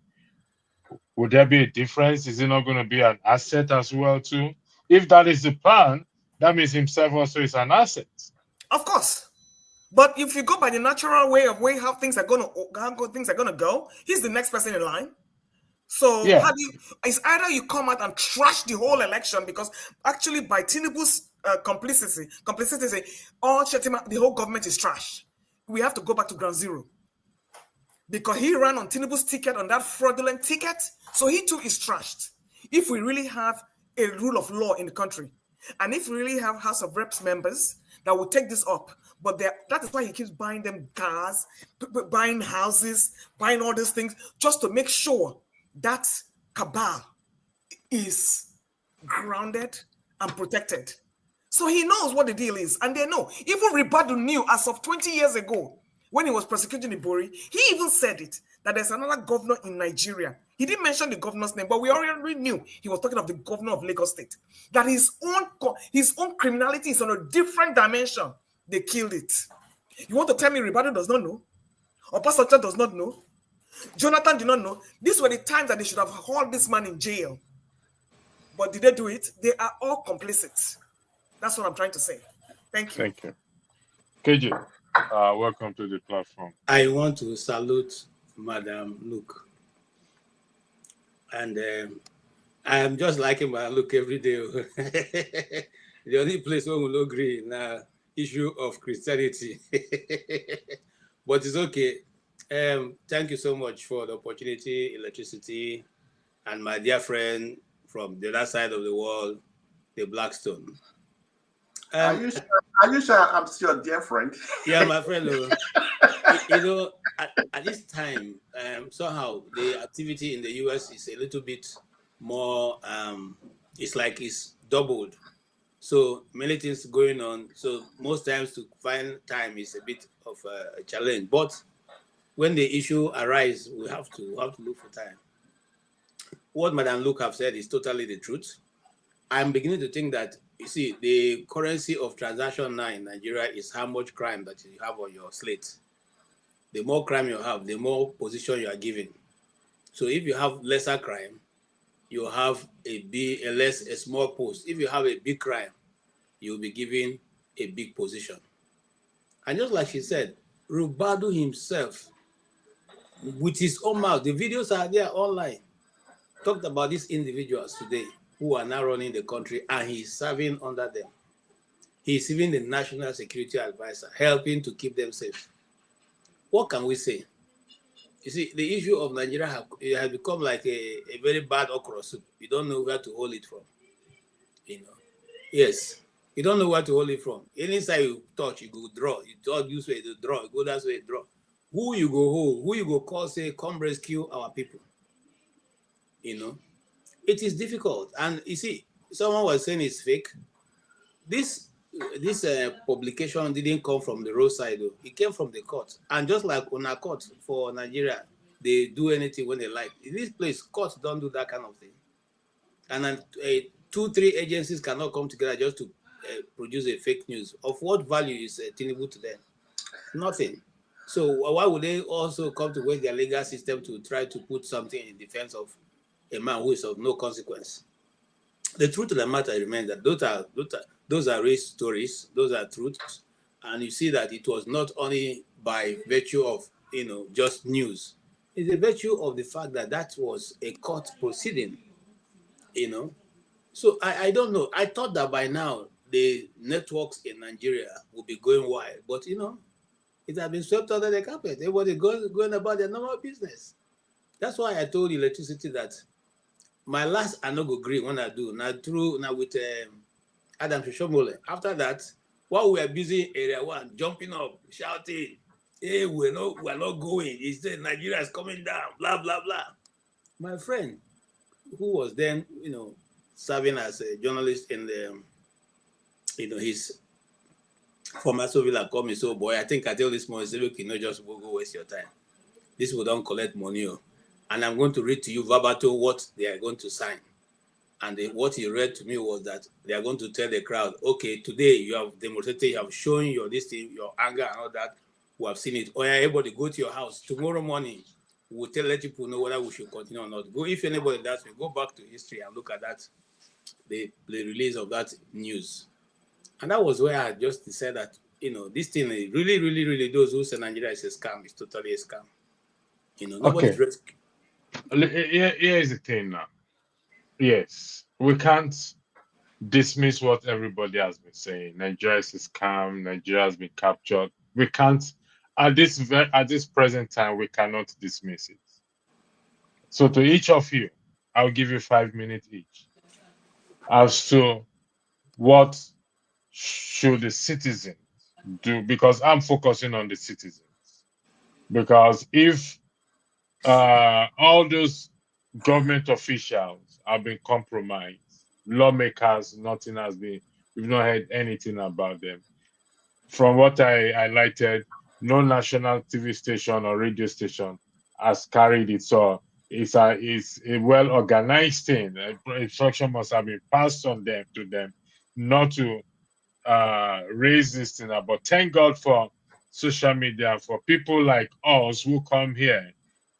Would there be a difference? Is he not going to be an asset as well too? If that is the plan, that means himself also is an asset. Of course. But if you go by the natural way how things are going to go, he's the next person in line. So yeah. It's either you come out and trash the whole election, because actually by Tinubu's complicity, all Shetima, the whole government is trash. We have to go back to ground zero. Because he ran on Tinubu's ticket, on that fraudulent ticket, so he too is trashed. If we really have a rule of law in the country, and if we really have House of Reps members that will take this up, but that is why he keeps buying them cars, buying houses, buying all these things, just to make sure that cabal is grounded and protected. So he knows what the deal is, and they know. Even Ribadu knew as of 20 years ago, when he was prosecuting Ibori, he even said it, that there's another governor in Nigeria. He didn't mention the governor's name, but we already knew he was talking of the governor of Lagos State. That his own criminality is on a different dimension. They killed it. You want to tell me Ribadu does not know? Or Pastor does not know? Jonathan did not know. These were the times that they should have hauled this man in jail. But did they do it? They are all complicit. That's what I'm trying to say. Thank you. Thank you. KJ, welcome to the platform. I want to salute Madam Luke. And I am just liking my look every day. The only place where we will agree now issue of Christianity. But it's okay. Thank you so much for the opportunity, electricity, and my dear friend from the other side of the world, the Blackstone. Are you sure I'm still your dear friend? Yeah, my friend. You know, at this time, somehow the activity in the US is a little bit more. It's like it's doubled. So many things going on. So most times to find time is a bit of a challenge. But when the issue arises, we have to look for time. What Madam Luke have said is totally the truth. I'm beginning to think that, you see, the currency of transaction now in Nigeria is how much crime that you have on your slate. The more crime you have, the more position you are given. So if you have lesser crime, you have a small post. If you have a big crime, you'll be given a big position. And just like she said, Rubadu himself, with his own mouth, the videos are there online, talked about these individuals today who are now running the country, and he's serving under them. He's even the national security advisor, helping to keep them safe. What can we say? You see, the issue of Nigeria has become like a very bad okra soup. You don't know where to hold it from. You know, yes, you don't know where to hold it from. Any side you touch, you go draw. You touch this way, you draw. You go that way, you draw. Who you go hold? Who you go call? Say, come rescue our people. You know, it is difficult. And you see, someone was saying it's fake. This publication didn't come from the roadside, though. It came from the court. And just like on a court for Nigeria, they do anything when they like. In this place, courts don't do that kind of thing. And then 2-3 agencies cannot come together just to produce a fake news. Of what value is Tinubu to them? Nothing. So why would they also come to waste their legal system to try to put something in defense of a man who is of no consequence? The truth of the matter remains that those are race stories, those are truths, and you see that it was not only by virtue of just news. It's a virtue of the fact that that was a court proceeding. So I don't know. I thought that by now the networks in Nigeria would be going wild, but it has been swept under the carpet. Everybody going about their normal business. That's why I told electricity that my last I no go gree when I do now with Adam Shoshomole. After that, while we are busy in area 1, jumping up, shouting, "Hey, we're not going." He said Nigeria is coming down, blah blah blah. My friend, who was then serving as a journalist in the his former Soviet called me, "So boy, I think I tell this morning, say, look, just go waste your time. This will don't collect money. And I'm going to read to you verbatim what they are going to sign." And what he read to me was that they are going to tell the crowd, "Okay, today you have demonstrated, you have shown your your anger and all that. We have seen it. Oh, yeah, everybody go to your house. Tomorrow morning, we'll let people know whether we should continue or not. Go, if anybody does, we go back to history and look at that, the release of that news." And that was where I just decided that, this thing is really, really, really, those who say Nigeria is a scam, it's totally a scam. Nobody's risk. Here is the thing now. Yes, we can't dismiss what everybody has been saying. Nigeria is a scam. Nigeria has been captured. We can't, at this present time, we cannot dismiss it. So to each of you, I'll give you 5 minutes each as to what should the citizens do, because I'm focusing on the citizens. Because if all those government officials have been compromised, lawmakers, nothing has been, we've not heard anything about them. From what I highlighted, no national TV station or radio station has carried it. So it's a well-organized thing. Instruction must have been passed on them to them not to raise this thing up. But thank God for social media, for people like us who come here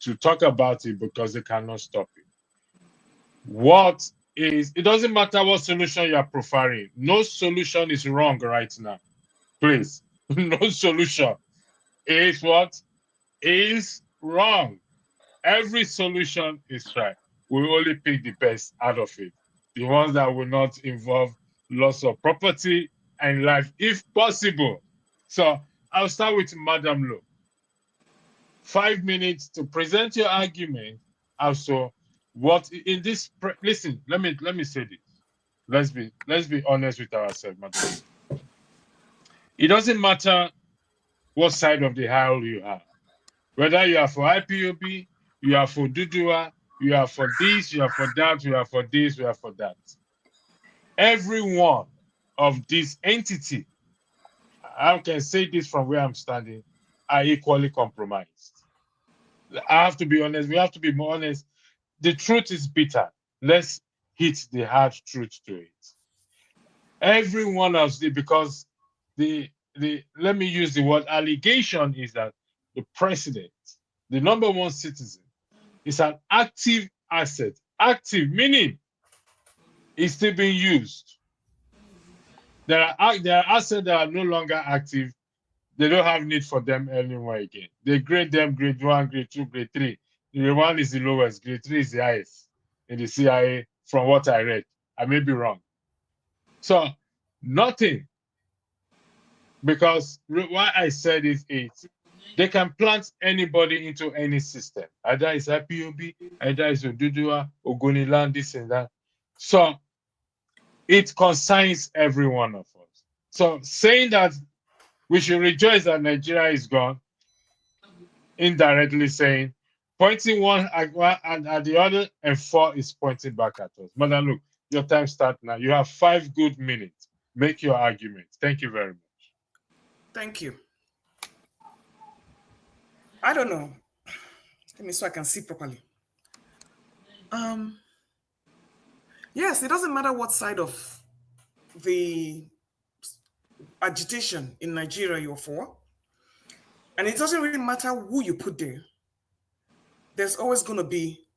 to talk about it, because they cannot stop it. What is it doesn't matter what solution you are preferring. No solution is wrong right now. Please, no solution is what is wrong. Every solution is right. We only pick the best out of it. The ones that will not involve loss of property and life, if possible. So I'll start with Madam Lo. 5 minutes to present your argument. Also, what in this listen, let me say this. Let's be honest with ourselves, Madam. It doesn't matter what side of the aisle you are. Whether you are for IPOB, you are for Dudua, you are for this, you are for that, you are for this, you are for that. Every one of these entities, I can say this from where I'm standing, are equally compromised. I have to be honest. We have to be more honest. The truth is bitter. Let's hit the hard truth to it. Every one of the, because the let me use the word allegation is that the president, the number one citizen, is an active asset. Active meaning it's still being used. There are assets that are no longer active. They don't have need for them anymore again. They grade them grade 1, grade 2, grade 3. Grade 1 is the lowest, grade 3 is the highest in the CIA from what I read. I may be wrong. So nothing. Because why I said it is they can plant anybody into any system. Either it's IPOB, either it's Odudua, Ogoniland, this and that. So it concerns every one of us. So saying that we should rejoice that Nigeria is gone, indirectly saying, pointing one at the other, and 4 is pointing back at us. Madam, look, your time starts now. You have 5 good minutes. Make your argument. Thank you very much. Thank you. I don't know. Let me so I can see properly. Yes, it doesn't matter what side of the agitation in Nigeria you're for. And it doesn't really matter who you put there. There's always going to be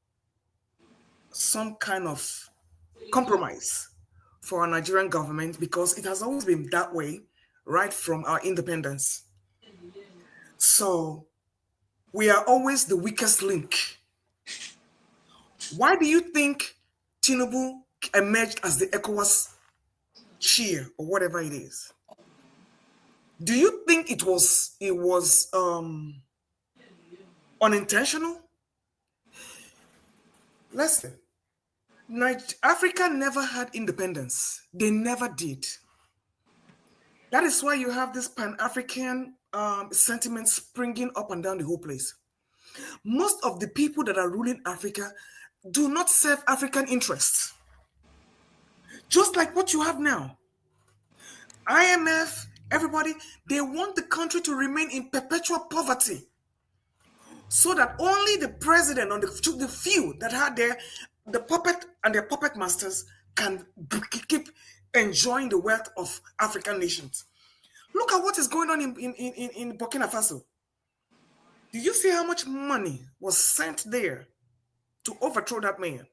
some kind of compromise for our Nigerian government because it has always been that way right from our independence. So we are always the weakest link. Why do you think Tinubu emerged as the ECOWAS chair or whatever it is? Do you think it was unintentional? Listen, Africa never had independence. They never did. That is why you have this Pan-African sentiment springing up and down the whole place. Most of the people that are ruling Africa do not serve African interests. Just like what you have now. IMF, everybody, they want the country to remain in perpetual poverty so that only the president and the few that had the puppet and their puppet masters can keep enjoying the wealth of African nations. Look at what is going on in Burkina Faso. Do you see how much money was sent there to overthrow that man?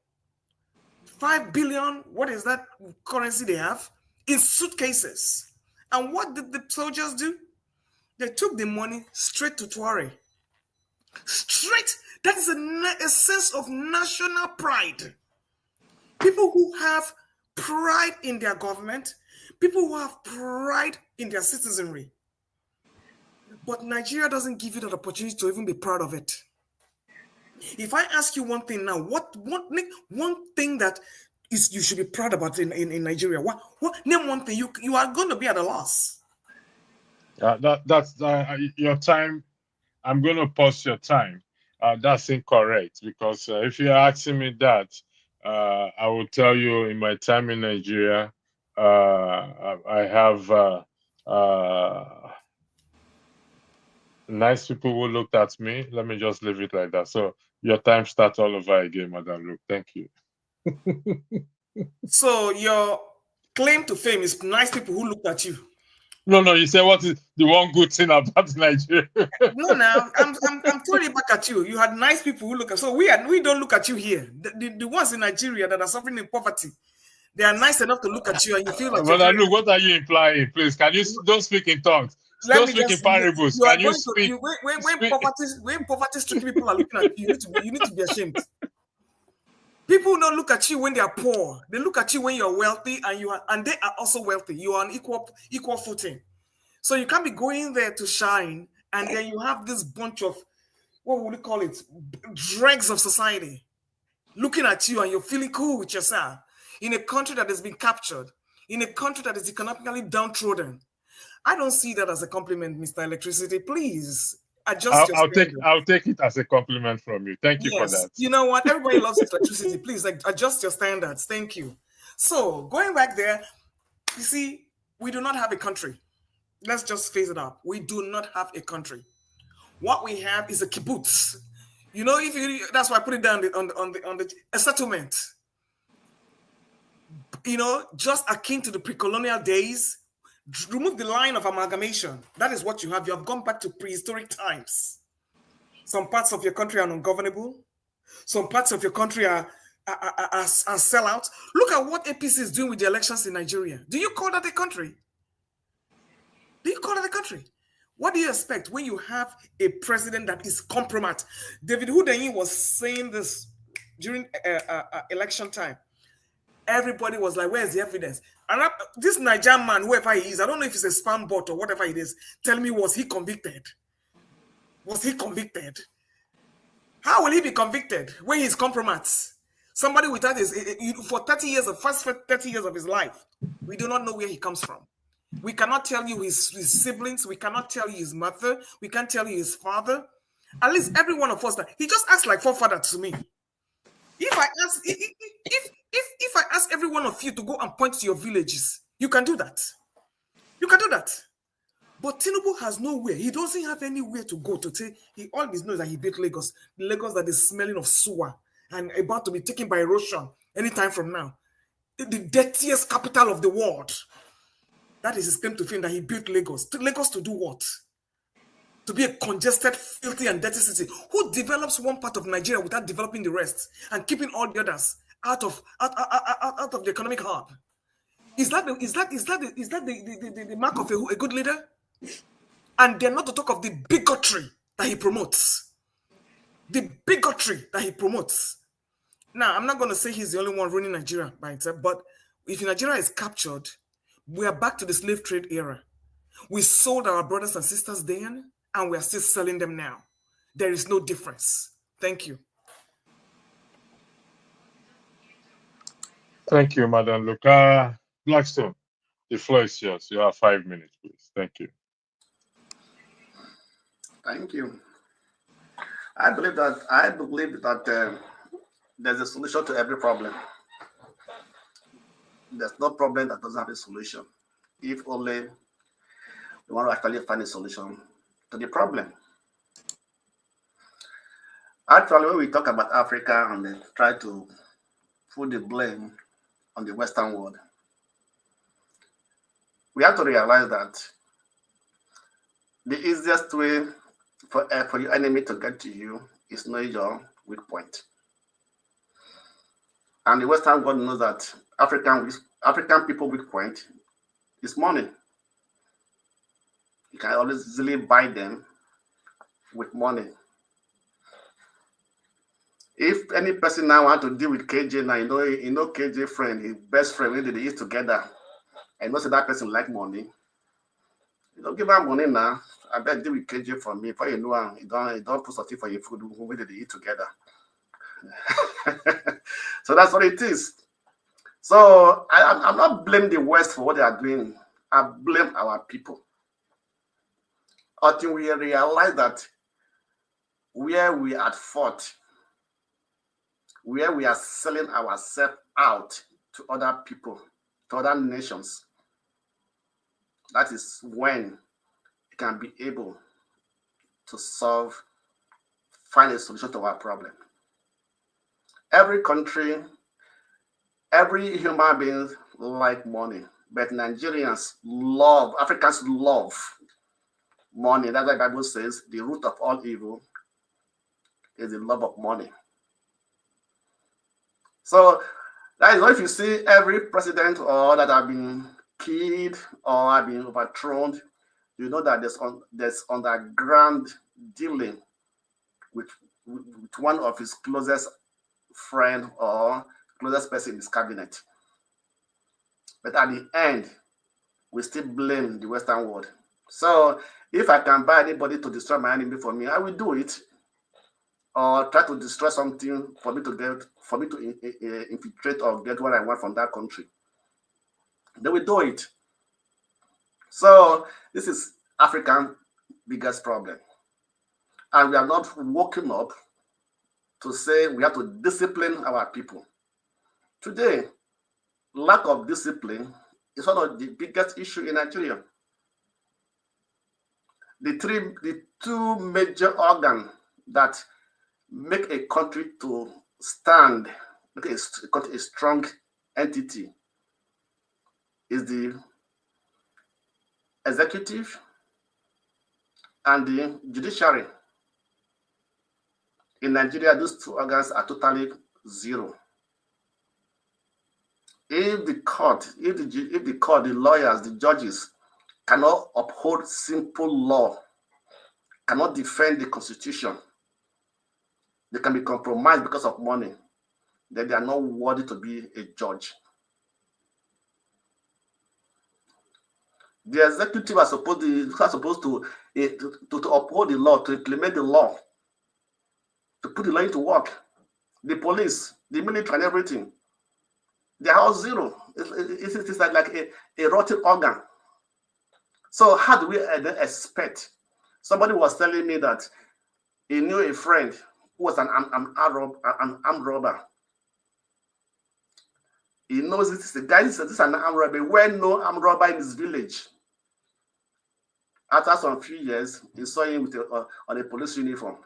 5 billion, what is that currency they have? In suitcases. And what did the soldiers do? They took the money straight to Tuareg. Straight. That is a sense of national pride. People who have pride in their government, people who have pride in their citizenry. But Nigeria doesn't give you that opportunity to even be proud of it. If I ask you one thing now, one thing that is you should be proud about in Nigeria, what name one thing you are going to be at a loss. That's your time. I'm going to pause your time. That's incorrect because if you're asking me that, I will tell you in my time in Nigeria, I have nice people who looked at me. Let me just leave it like that. So your time starts all over again, Madam Luke. Thank you. So your claim to fame is nice people who looked at you. No, you say what is the one good thing about Nigeria? No, now I'm throwing it back at you. You had nice people who look at. So we don't look at you here. The ones in Nigeria that are suffering in poverty, they are nice enough to look at you, and you feel like you're But very. look, what are you implying? Please, can you don't speak in tongues? Let Don't me speak in just. parables. You are Can you going to speak? you, when poverty-stricken people are looking at you, you need to be ashamed. People don't look at you when they are poor. They look at you when you're wealthy, and they are also wealthy. You are on equal footing. So you can't be going there to shine, and then you have this bunch of, what would you call it, dregs of society looking at you, and you're feeling cool with yourself in a country that has been captured, in a country that is economically downtrodden. I don't see that as a compliment, Mr. Electricity. Please adjust your standard. I'll take it as a compliment from you. Thank you for Yes, that. you know what? Everybody loves electricity. Please, like, adjust your standards. Thank you. So going back there, you see, we do not have a country. Let's just face it up. We do not have a country. What we have is a kibbutz. You know, that's why I put it down on a settlement. You know, just akin to the pre-colonial days. Remove the line of amalgamation. That is what you have. You have gone back to prehistoric times. Some parts of your country are ungovernable. Some parts of your country are sellouts. Look at what APC is doing with the elections in Nigeria. Do you call that a country? Do you call it a country? What do you expect when you have a president that is compromised? David Hudeyin was saying this during election time. Everybody was like, where's the evidence? And this Nigerian man, whoever he is, I don't know if it's a spam bot or whatever it is, tell me, was he convicted? Was he convicted? How will he be convicted when he's compromised? Somebody without for 30 years, the first 30 years of his life, we do not know where he comes from. We cannot tell you his siblings. We cannot tell you his mother. We can't tell you his father. At least every one of us, that he just acts like forefather to me. If I ask every one of you to go and point to your villages, you can do that. You can do that. But Tinubu has nowhere. He doesn't have anywhere to go to say. All he knows that he built Lagos. Lagos that is smelling of sewer and about to be taken by erosion anytime from now. The dirtiest capital of the world. That is his claim to fame, that he built Lagos. Lagos to do what? To be a congested, filthy, and dirty city. Who develops one part of Nigeria without developing the rest and keeping all the others out of the economic hub? Is that the mark of a good leader? And they're not to talk of the bigotry that he promotes. The bigotry that he promotes. Now, I'm not going to say he's the only one running Nigeria by himself, but if Nigeria is captured, we are back to the slave trade era. We sold our brothers and sisters then, and we are still selling them now. There is no difference. Thank you. Thank you, Madam Luca. Blackstone, the floor is yours. You have 5 minutes, please. Thank you. Thank you. I believe that there's a solution to every problem. There's no problem that doesn't have a solution. If only we want to actually find a solution to the problem. Actually, when we talk about Africa and they try to put the blame on the Western world, we have to realize that the easiest way for your enemy to get to you is know your weak point. And the Western world knows that African people weak point is money. You can always easily buy them with money. If any person now want to deal with KJ now, you know KJ friend, his best friend, when they eat together, and most of that person like money. You don't give him money now. I bet deal with KJ for me. For you know, you don't put something for your food when they eat together. So that's what it is. So I'm not blaming the West for what they are doing. I blame our people. Until we realize that where we are at fault, where we are selling ourselves out to other people, to other nations, that is when we can be able to find a solution to our problem. Every country, every human being like money, But Nigerians love, Africans love money. That's why the Bible says the root of all evil is the love of money. So that is why if you see every president or that have been killed or have been overthrown, you know that there's underground dealing with one of his closest friend or closest person in his cabinet. But at the end, we still blame the Western world. So if I can buy anybody to destroy my enemy for me, I will do it. Or try to destroy something for me to infiltrate or get what I want from that country. They will do it. So this is African biggest problem. And we are not woken up to say we have to discipline our people. Today, lack of discipline is one of the biggest issues in Nigeria. The two major organs that make a country to stand, make a strong entity, is the executive and the judiciary. In Nigeria, those two organs are totally zero. If the court, the lawyers, the judges cannot uphold simple law, cannot defend the constitution, they can be compromised because of money, then they are not worthy to be a judge. The executive are supposed to uphold the law, to implement the law, to put the law into work. The police, the military, and everything, they are all zero. It's like a rotten organ. So how do we then expect? Somebody was telling me that he knew a friend who was an armed robber. He knows this is a guy, this is an armed robber, well-known armed robber in his village. After some few years, he saw him with on a police uniform.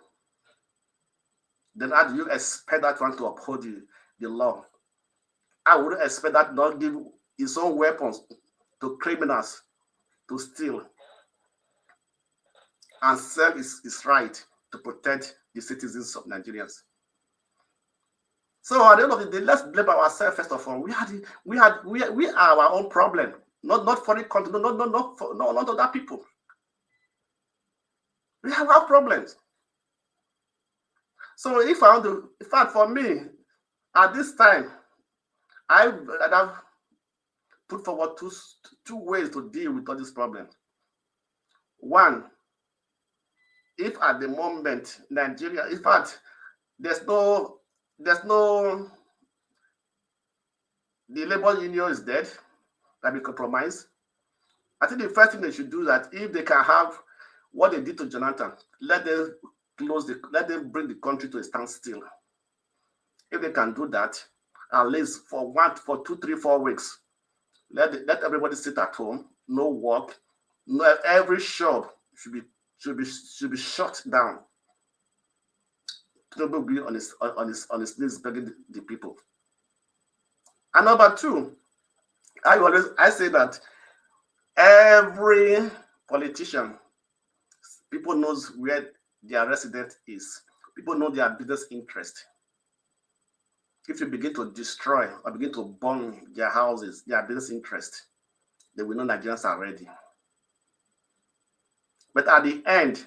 Then how do you expect that one to uphold the law? I would expect that not give his own weapons to criminals to steal and sell his right to protect the citizens of Nigerians. So at the end of the day, let's blame ourselves first of all. We are our own problem, not foreign country, not other people. We have our problems. So if I want to, in fact, for me, at this time, I have put forward two ways to deal with all these problems. One, if at the moment Nigeria, in fact, there's no, the labor union is dead, that be compromised. I think the first thing they should do is that if they can have what they did to Jonathan, let them bring the country to a standstill. If they can do that, at least for 2, 3, 4 weeks, let everybody sit at home, no work, every shop should be shut down. Tinubu will be on his knees begging the people. And number two, I say that every politician, people knows where their resident is. People know their business interest. If you begin to destroy or begin to burn their houses, their business interest, they will know Nigerians are ready. But at the end,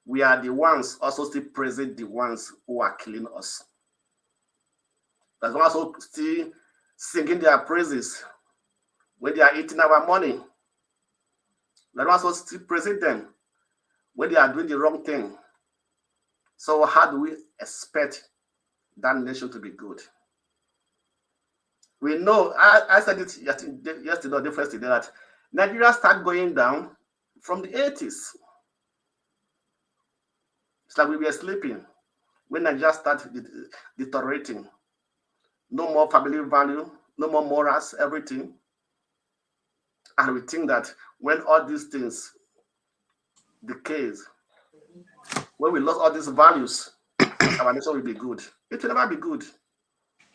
we are the ones also still praising the ones who are killing us. That's also still singing their praises when they are eating our money. That's also still praising them when they are doing the wrong thing. So how do we expect that nation to be good? We know, I said it yesterday, the first day, that Nigeria started going down from the 80s. It's like we were sleeping when Nigeria started deteriorating. No more family value, no more morals, everything. And we think that when all these things decays, when we lost all these values, our nation will be good. It will never be good.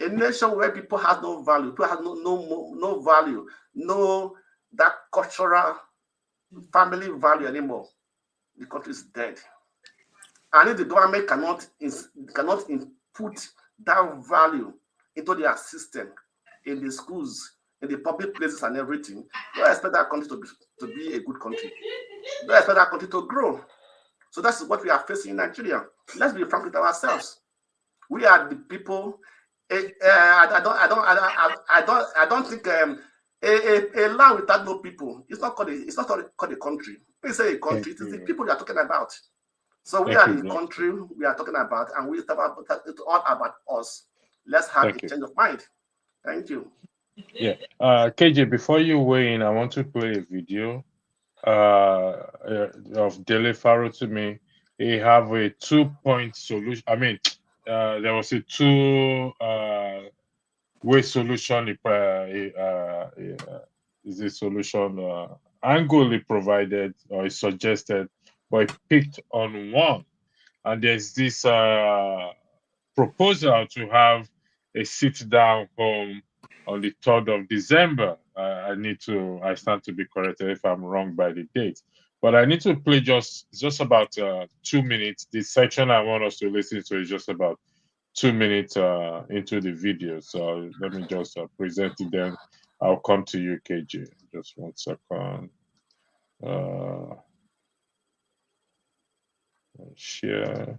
A nation where people have no value, people have no value, no that cultural family value anymore. The country is dead. And if the government cannot input that value into their system, in the schools, in the public places and everything, don't expect that country to be a good country. Don't expect that country to grow. So that's what we are facing in Nigeria. Let's be frank with ourselves. We are the people. I don't think a land without no people. It's not called a country. We say a country. It is the people we are talking about. So we are the country we are talking about, and it's all about us. Let's have a change of mind. Thank you. Yeah. KJ, before you weigh in, I want to play a video of Dele Faro to me. He have a 2-point solution. I mean, there was a two-way solution. Is a solution angle he provided or he suggested, but he picked on one. And there's this proposal to have a sit-down home on the 3rd of December. I stand to be corrected if I'm wrong by the date. But I need to play just about 2 minutes. The section I want us to listen to is just about 2 minutes into the video. So let me just present it, then I'll come to you, KJ. Just 1 second. Share.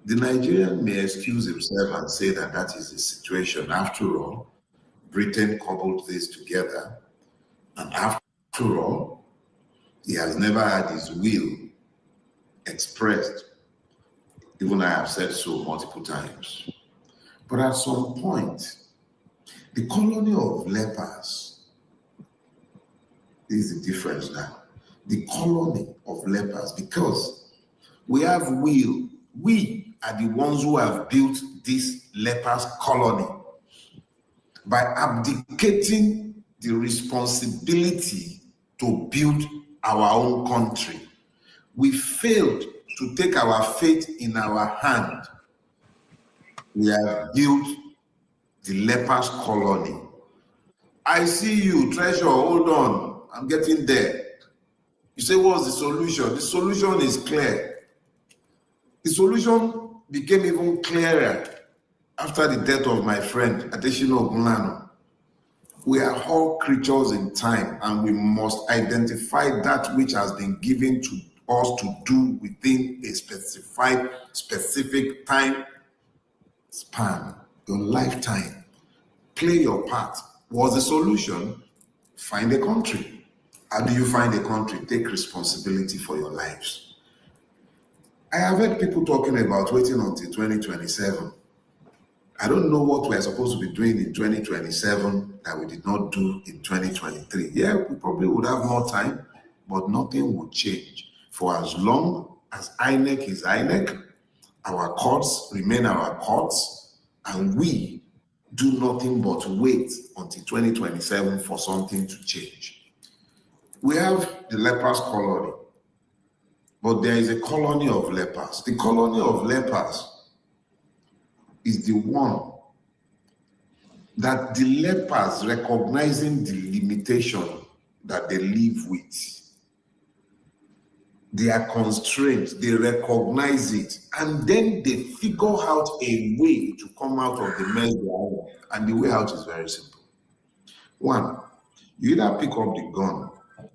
The Nigerian may excuse himself and say that is the situation. After all, Britain cobbled this together, and after all, he has never had his will expressed. Even I have said so multiple times. But at some point, the colony of lepers is the difference now. The colony of lepers, because we have will. We are the ones who have built this lepers colony by abdicating the responsibility to build our own country. We failed to take our fate in our hand. We have built the lepers colony. I see you, Treasure, hold on. I'm getting there. You say, what's the solution? The solution is clear. The solution became even clearer after the death of my friend, Adeshina Ogunlanu. We are all creatures in time, and we must identify that which has been given to us to do within a specific time span, your lifetime. Play your part. What's the solution? Find a country. How do you find a country? Take responsibility for your lives. I have heard people talking about waiting until 2027. I don't know what we're supposed to be doing in 2027 that we did not do in 2023. Yeah, we probably would have more time, but nothing would change. For as long as INEC is INEC, our courts remain our courts, and we do nothing but wait until 2027 for something to change. We have the lepers colony, but there is a colony of lepers. The colony of lepers is the one that the lepers, recognizing the limitation that they live with, they are constrained, they recognize it, and then they figure out a way to come out of the mess they are in. And the way out is very simple. One, you either pick up the gun,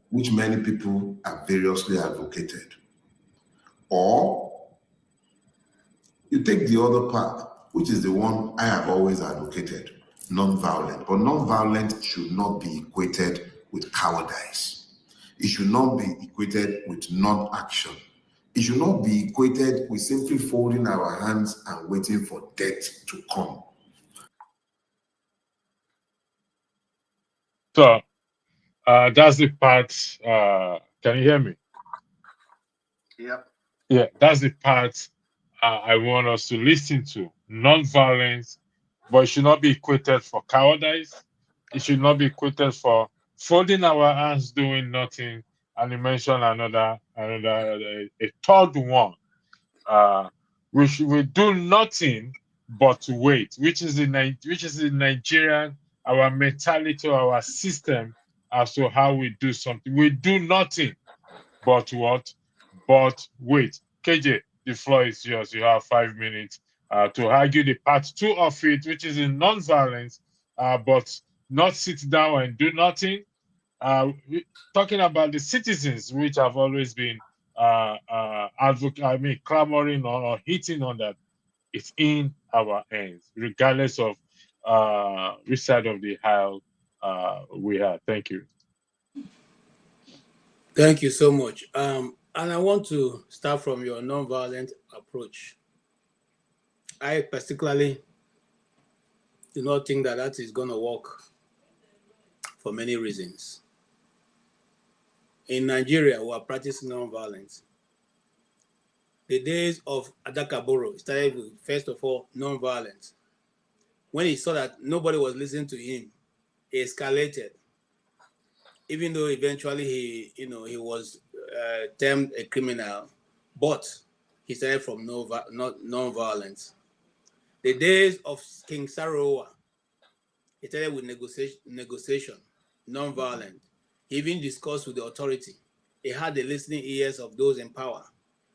which many people have variously advocated, or you take the other path, which is the one I have always advocated, non-violent. But non-violent should not be equated with cowardice. It should not be equated with non-action. It should not be equated with simply folding our hands and waiting for death to come. So that's the part. Can you hear me? Yeah. Yeah, that's the part I want us to listen to. Non-violence, but it should not be equated for cowardice. It should not be equated for folding our hands, doing nothing, and he mentioned a third one. We do nothing but wait, which is in Nigerian, our mentality, our system as to how we do something. We do nothing but what? But wait. KJ, the floor is yours. You have 5 minutes to argue the part 2 of it, which is in non-violence, but not sit down and do nothing. Talking about the citizens, which have always been clamoring on or hitting on that. It's in our hands, regardless of which side of the aisle we are. Thank you. Thank you so much. And I want to start from your nonviolent approach. I particularly do not think that is going to work for many reasons. In Nigeria, we are practicing nonviolence. The days of Adakaboro started with, first of all, nonviolence. When he saw that nobody was listening to him, he escalated. Even though eventually he was termed a criminal, but he started from non-violence. The days of King Sarowa, he started with negotiation, non-violent. He even discussed with the authority. He had the listening ears of those in power.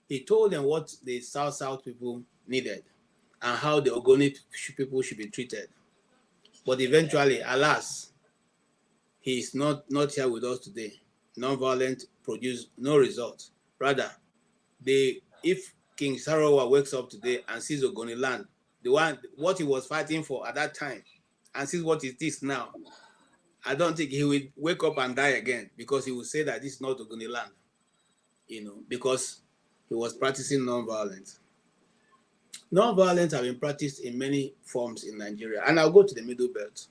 He told them what the South people needed and how the Ogoni people should be treated. But eventually, alas, he is not here with us today. Non-violent produced no result. Rather, if King Sarowa wakes up today and sees Ogoni land, what he was fighting for at that time, and sees what it is now, I don't think he will wake up and die again, because he will say that this is not Ogoni land, because he was practicing non-violence. Non-violence have been practiced in many forms in Nigeria, and I'll go to the Middle Belt.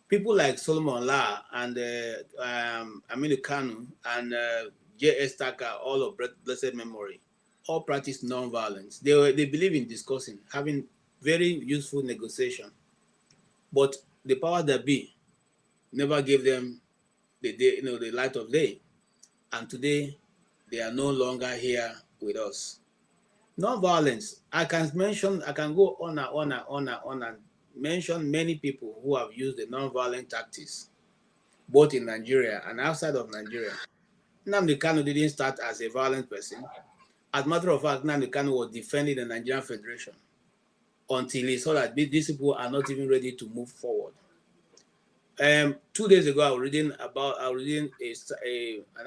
People like Solomon La and Aminu Kanu and J.S. Taka, all of blessed memory, all practice non-violence. They believe in discussing, having very useful negotiation. But the power that be never gave them the light of day. And today, they are no longer here with us. Non-violence, I can go on and mention many people who have used the non-violent tactics, both in Nigeria and outside of Nigeria. Nnamdi Kanu didn't start as a violent person. As a matter of fact, Nnamdi Kanu was defending the Nigerian Federation until he saw that these people are not even ready to move forward. 2 days ago, I was reading an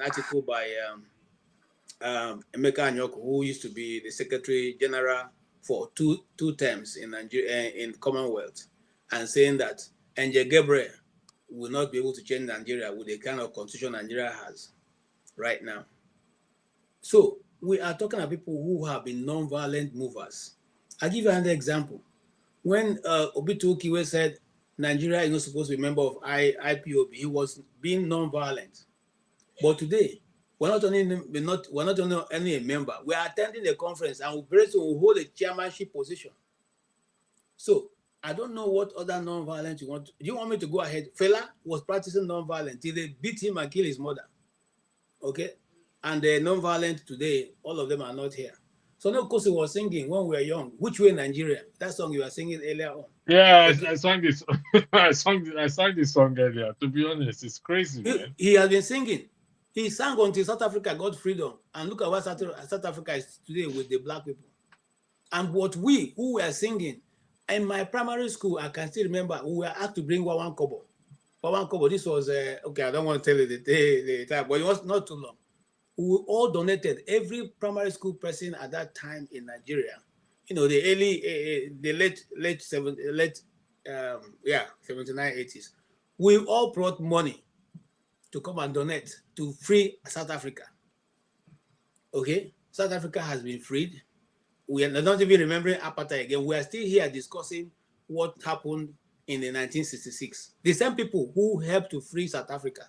article by Emeka Anyoko, who used to be the Secretary General for two terms in Nigeria, in Commonwealth, and saying that Nje Gabriel will not be able to change Nigeria with the kind of constitution Nigeria has right now. So we are talking about people who have been non-violent movers. I'll give you another example. When Obitu Kiwe said Nigeria is not supposed to be a member of IPOB, he was being non-violent. But today, we're not only a member, we are attending the conference and we hold a chairmanship position. So I don't know what other non-violence you want. Do you want me to go ahead? Fela was practicing non-violence till they beat him and kill his mother. Okay? And the non-violent today, all of them are not here. So no, Kosi was singing when we were young, Which Way Nigeria? That song you were singing earlier on. Yeah, okay. I sang this. I sang this song earlier. To be honest, it's crazy, man. He has been singing. He sang until South Africa got freedom. And look at what South Africa is today with the black people. And what we who were singing, in my primary school, I can still remember, we were asked to bring one kobo. One kobo, this was, okay, I don't want to tell you the time, but it was not too long. We all donated, every primary school person at that time in Nigeria, the late 79, 80s, we all brought money to come and donate to free South Africa. Okay, South Africa has been freed. We are not even remembering apartheid again. We are still here discussing what happened in the 1966. The same people who helped to free South Africa.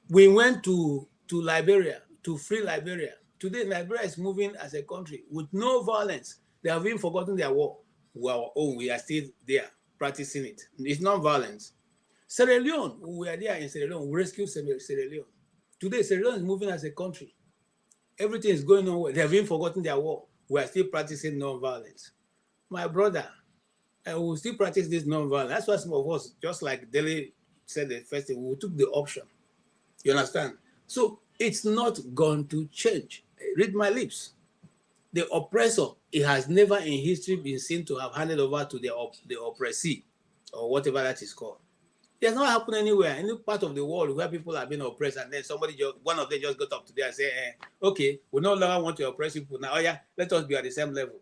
We went to Liberia, to free Liberia. Today, Liberia is moving as a country with no violence. They have even forgotten their war. We are still there practicing it. It's not violence. Sierra Leone, we were there in Sierra Leone. We rescued Sierra Leone. Today, Sierra Leone is moving as a country. Everything is going on well. They have even forgotten their war. We are still practicing non-violence. My brother, I will still practice this non-violence. That's why some of us, just like Dele said the first thing, we took the option. You understand? So it's not going to change. Read my lips. The oppressor, it has never in history been seen to have handed over to the oppressee, or whatever that is called. It has not happened anywhere, any part of the world where people have been oppressed, and then one of them just got up today and say, okay, we no longer want to oppress people now. Oh yeah, let us be at the same level.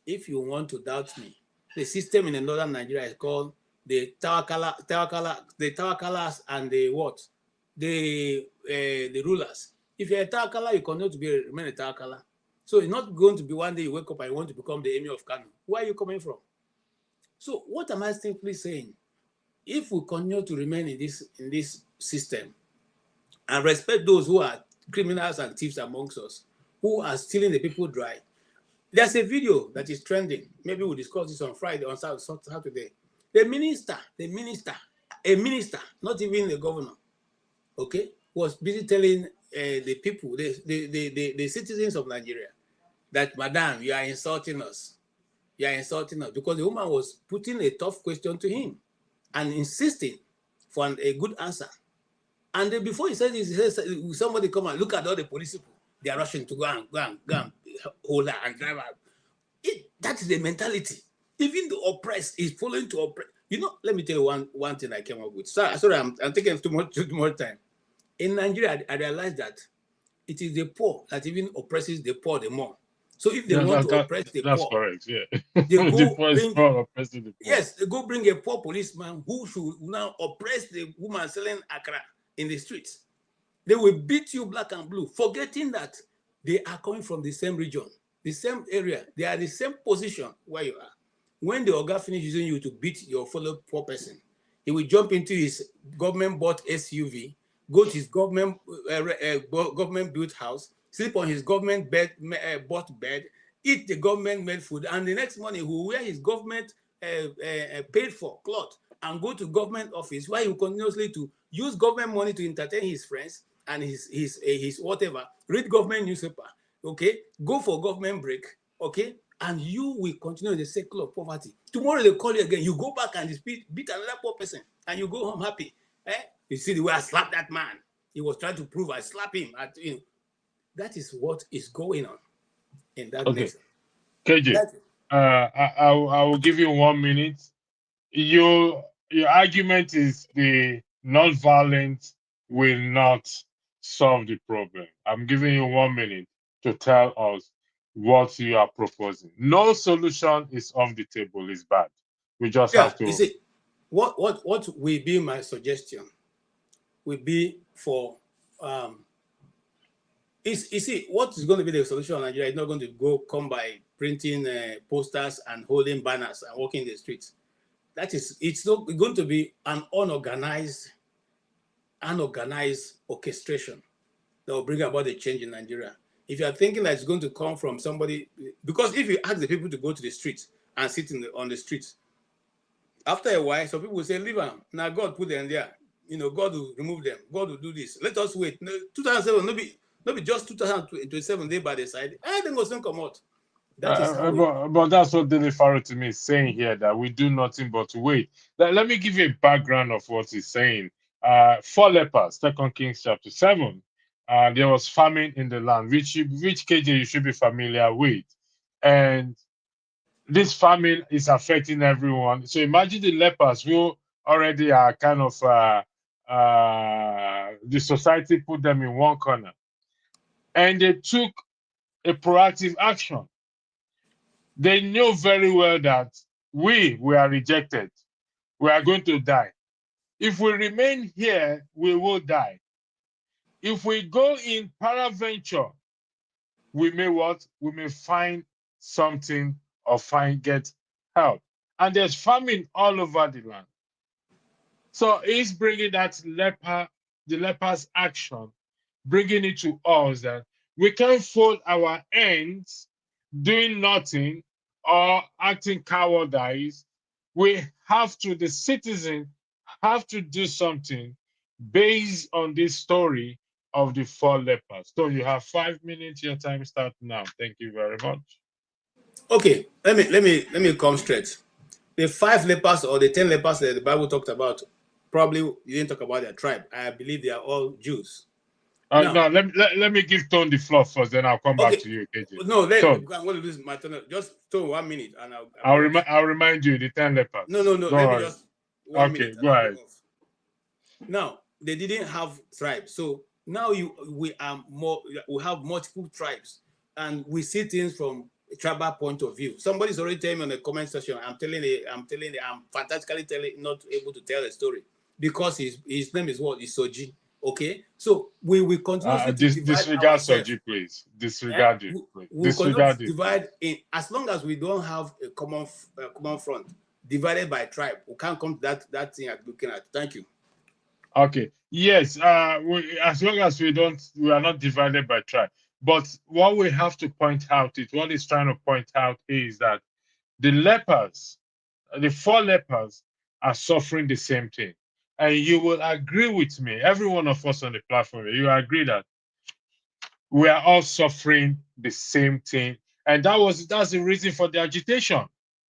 If you want to doubt me, the system in the northern Nigeria is called the Tawakalas and the what? The rulers. If you're a Tawakala, you continue to remain a Tawakala. So it's not going to be one day you wake up and you want to become the Emir of Kano. Where are you coming from? So what am I simply saying? If we continue to remain in this system and respect those who are criminals and thieves amongst us, who are stealing the people dry, there's a video that is trending. Maybe we'll discuss this on Friday, on Saturday. A minister, not even the governor, okay, was busy telling the people, the citizens of Nigeria, that, Madam, you are insulting us. You are insulting us. Because the woman was putting a tough question to him and insisting for a good answer. And then before he said this, he says, somebody come and look at all the police people. They are rushing to go and hold her and drive her. That is the mentality. Even the oppressed is following to oppress. You know, let me tell you one thing I came up with. Sorry, I'm taking too much time. In Nigeria, I realized that it is the poor that even oppresses the poor the more. So if they want to oppress the that's poor, correct, yeah. they go The poor is bring, more oppressing the poor. yes, they go bring a poor policeman who should now oppress the woman selling akra in the streets. They will beat you black and blue, forgetting that they are coming from the same region, the same area. They are the same position where you are. When the Oga finishes using you to beat your fellow poor person, he will jump into his government-bought SUV, go to his government-built house, sleep on his government-bought bed, eat the government-made food, and the next morning he will wear his government paid-for cloth and go to government office where he will continuously to use government money to entertain his friends and his whatever, read government newspaper, okay, go for government break, okay, and you will continue in the cycle of poverty. Tomorrow they call you again, you go back and beat another poor person, and you go home happy. You see the way I slapped that man. He was trying to prove I slapped him. That is what is going on in that nation. KJ, I will give you 1 minute. Your argument is the non-violent will not solve the problem. I'm giving you 1 minute to tell us what you are proposing. No solution is off the table, is bad. We just have to. You see, what will be my suggestion will be for you see, what is going to be the solution in Nigeria is not going to come by printing posters and holding banners and walking the streets. It's not going to be an unorganized orchestration that will bring about a change in Nigeria. If you are thinking that it's going to come from somebody, because if you ask the people to go to the streets and sit on the streets, after a while, some people will say, leave them. Now God put them there. God will remove them. God will do this. Let us wait. 2007, no be just 2027 day by the side. Everything will soon come out. That is how but that's what Dele Faro to me is saying here, that we do nothing but wait. Let me give you a background of what he's saying. 4 lepers, 2 Kings chapter 7. There was famine in the land, which KJ you should be familiar with. And this famine is affecting everyone. So imagine the lepers who already are kind of the society put them in one corner. And they took a proactive action. They knew very well that we are rejected. We are going to die. If we remain here, we will die. If we go in paraventure, we may what? We may find something or get help. And there's famine all over the land. So he's bringing the leper's action, bringing it to us that we can't fold our hands doing nothing or acting cowardice. The citizen have to do something based on this story of the 4 lepers. So you have 5 minutes. Your time starts now. Thank you very much. Okay, let me come straight. The 5 lepers or the 10 lepers that the Bible talked about, probably you didn't talk about their tribe. I believe they are all Jews. Now, No, let me give Tone the floor first, then I'll come back okay, to you, KJ. no, Tone, I'm going to lose my turn. Just Tone 1 minute, and I'll remind you the 10 lepers. No. Don't Let me worry. just 1 Okay, minute, and go I'll be ahead. off. Now they didn't have tribes, so now we have multiple tribes, and we see things from a tribal point of view. Somebody's already telling me on the comment section. I'm fantastically not able to tell a story because his name is what? Is Soji. Okay, so we will continuously to divide Disregard ourselves. Soji, please. Disregard it, please. We'll continue Disregard to it. divide in as long as we don't have a common front divided by tribe. We can't come to that thing I'm looking at. Thank you. Okay. Yes. As long as we are not divided by tribe. But what we have to point out is what he's trying to point out is that the lepers, the 4 lepers, are suffering the same thing. And you will agree with me, every one of us on the platform, you agree that we are all suffering the same thing. And that's the reason for the agitation,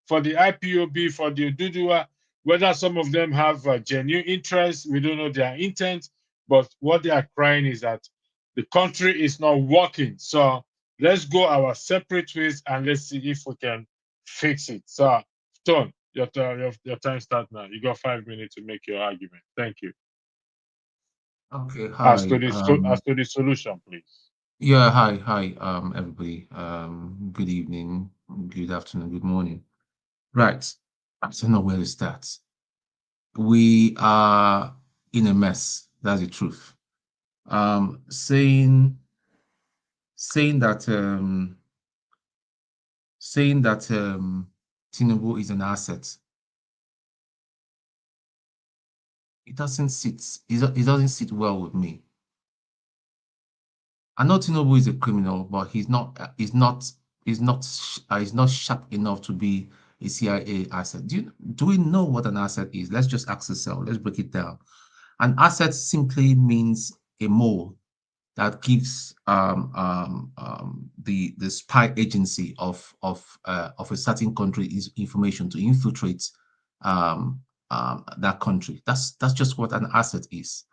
for the IPOB, for the Dudua, whether some of them have genuine interest, we don't know their intent, but what they are crying is that the country is not working. So let's go our separate ways and let's see if we can fix it. So, Stone, your time starts now. You got 5 minutes to make your argument. Thank you. Okay, As to hi. the solution, please. Yeah, hi, everybody. Good evening, good afternoon, good morning. Right. I don't know where to start. We are in a mess. That's the truth. Saying that Tinubu is an asset. It doesn't sit well with me. I know Tinubu is a criminal, but he's not sharp enough to be a CIA asset. Do we know what an asset is? Let's just ask ourselves. Let's break it down. An asset simply means a mole that gives the spy agency of a certain country information to infiltrate that country. That's just what an asset is.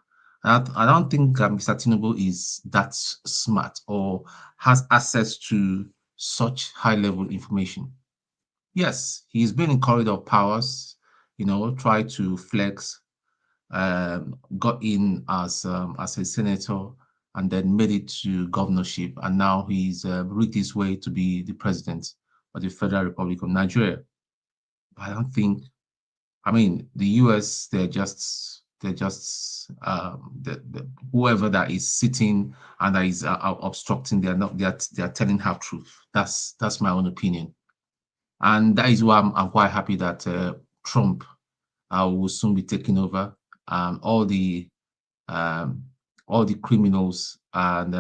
I don't think Mr. Tinubu is that smart or has access to such high-level information. Yes, he's been in corridor powers, tried to flex, got in as a senator, and then made it to governorship, and now he's rigged his way to be the president of the Federal Republic of Nigeria. But I don't think. I mean, the US, they're just whoever that is sitting and that is obstructing, they're telling half truth. That's my own opinion, and that is why I'm quite happy that Trump will soon be taking over. All the criminals and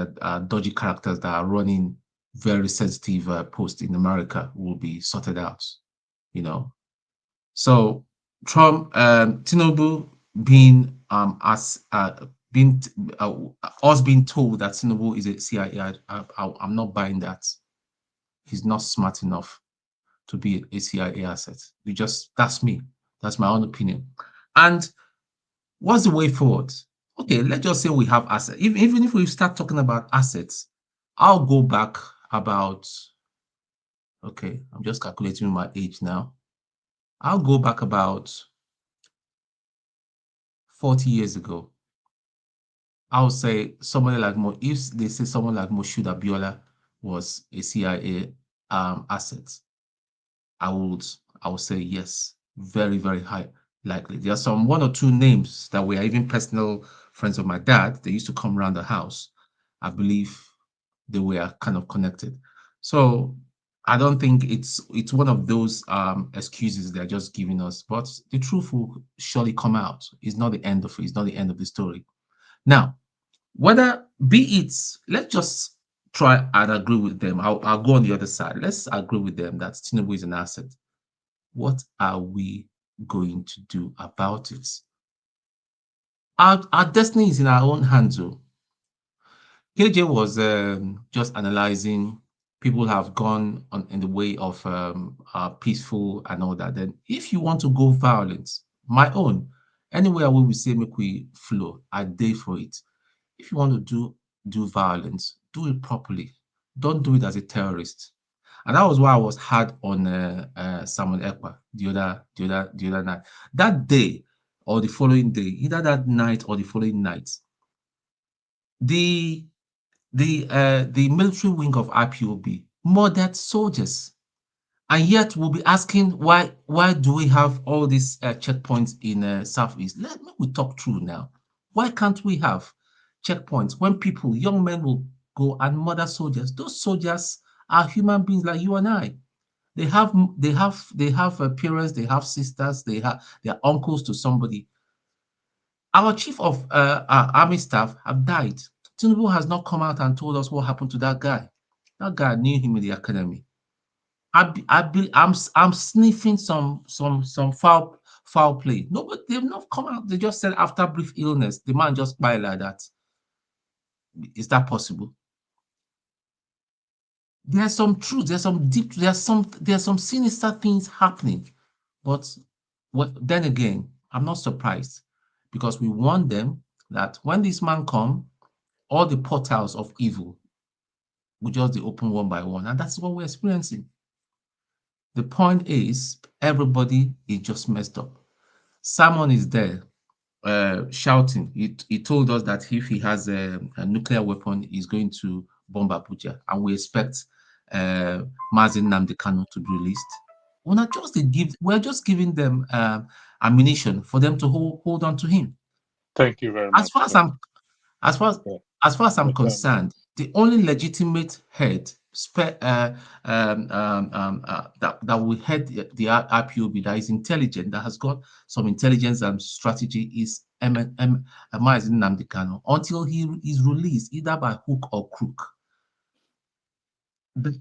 dodgy characters that are running very sensitive posts in America will be sorted out. So Trump, Tinubu being being us being told that Tinubu is a CIA, I'm not buying that. He's not smart enough to be a CIA asset. That's me. That's my own opinion. And what's the way forward? Okay, let's just say we have assets. Even if we start talking about assets, I'll go back about. Okay, I'm just calculating my age now. I'll go back about 40 years ago. I would say somebody like if they say someone like Moshood Abiola was a CIA asset, I would say yes, very, very high likely. There are some 1 or 2 names that were even personal friends of my dad. They used to come around the house. I believe they were kind of connected. So I don't think it's one of those excuses they're just giving us, but the truth will surely come out. It's not the end of it. It's not the end of the story. Now, whether be it, let's just try and agree with them. I'll go on the other side. Let's agree with them that Tinubu is an asset. What are we going to do about it? Our destiny is in our own hands. KJ was just analyzing people have gone on in the way of peaceful and all that. Then, if you want to go violence, my own, anywhere where we say make we flow, I day for it. If you want to do violence, do it properly. Don't do it as a terrorist. And that was why I was hard on Samuel Ekpa the other night. That day or the following day, either that night or the following night, the the military wing of IPOB murdered soldiers, and yet we'll be asking why do we have all these checkpoints in Southeast? Let me we talk true now. Why can't we have checkpoints when people, young men, will go and murder soldiers? Those soldiers are human beings like you and I. They have parents, they have sisters, they're uncles to somebody. Our chief of our army staff have died. Tinubu has not come out and told us what happened to that guy. That guy knew him in the academy. I'm sniffing some foul play. No, but they've not come out. They just said after brief illness, the man just died like that. Is that possible? There's some truth. There's some deep. There's some sinister things happening. But then again, I'm not surprised because we warned them that when this man come, all the portals of evil will just be open one by one, and that's what we're experiencing. The point is, everybody is just messed up. Simon is there shouting. He told us that if he has a nuclear weapon, he's going to bomb Abuja, and we expect Mazin Nnamdi Kanu to be released. We're just giving them ammunition for them to hold on to him. Thank you very much. As far as I'm concerned, the only legitimate head that will head the IPOB that is intelligent, that has got some intelligence and strategy, is Mazin Nnamdi Kanu, until he is released either by hook or crook. Thank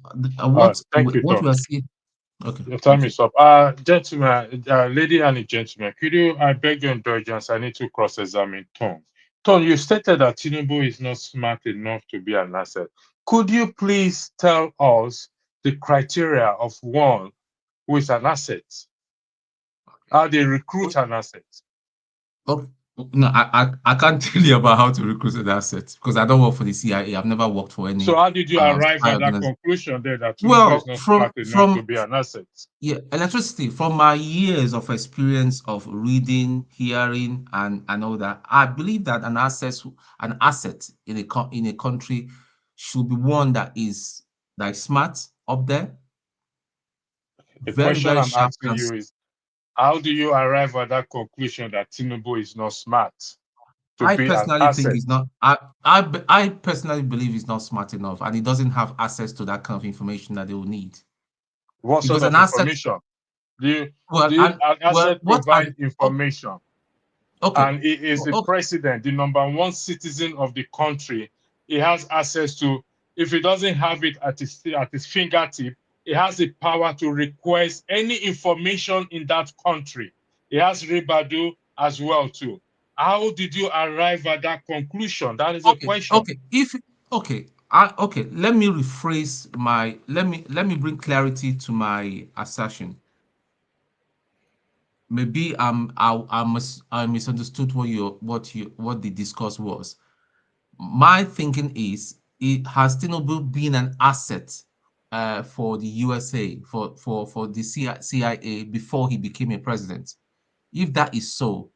you, what Tom. we are seeing. Okay. Your time is up. Gentlemen, lady and gentlemen, I beg your indulgence, I need to cross-examine Tom. Tom, you stated that Tinubu is not smart enough to be an asset. Could you please tell us the criteria of one who is an asset? How they recruit an asset? Okay. No, I can't tell you about how to recruit an asset because I don't work for the CIA. I've never worked for any. So how did you arrive at that conclusion there that Tinubu is not smart enough to be an asset? Yeah, electricity. From my years of experience of reading, hearing, and all that, I believe that an asset in a country should be one that is smart up there. The question I'm asking you is, how do you arrive at that conclusion that Tinubu is not smart to be an asset? Think he's not. I personally believe he's not smart enough, and he doesn't have access to that kind of information that they will need. What sort of information? An asset provide information. Okay. And he is the president, the number one citizen of the country. He has access to, if he doesn't have it at his fingertip, he has the power to request any information in that country. He has Ribadu as well too. How did you arrive at that conclusion? That is a question. Okay. Let me rephrase let me bring clarity to my assertion. Maybe I misunderstood what the discourse was. My thinking is, has Tinubu been an asset for the USA, for the CIA before he became a president? If that is so,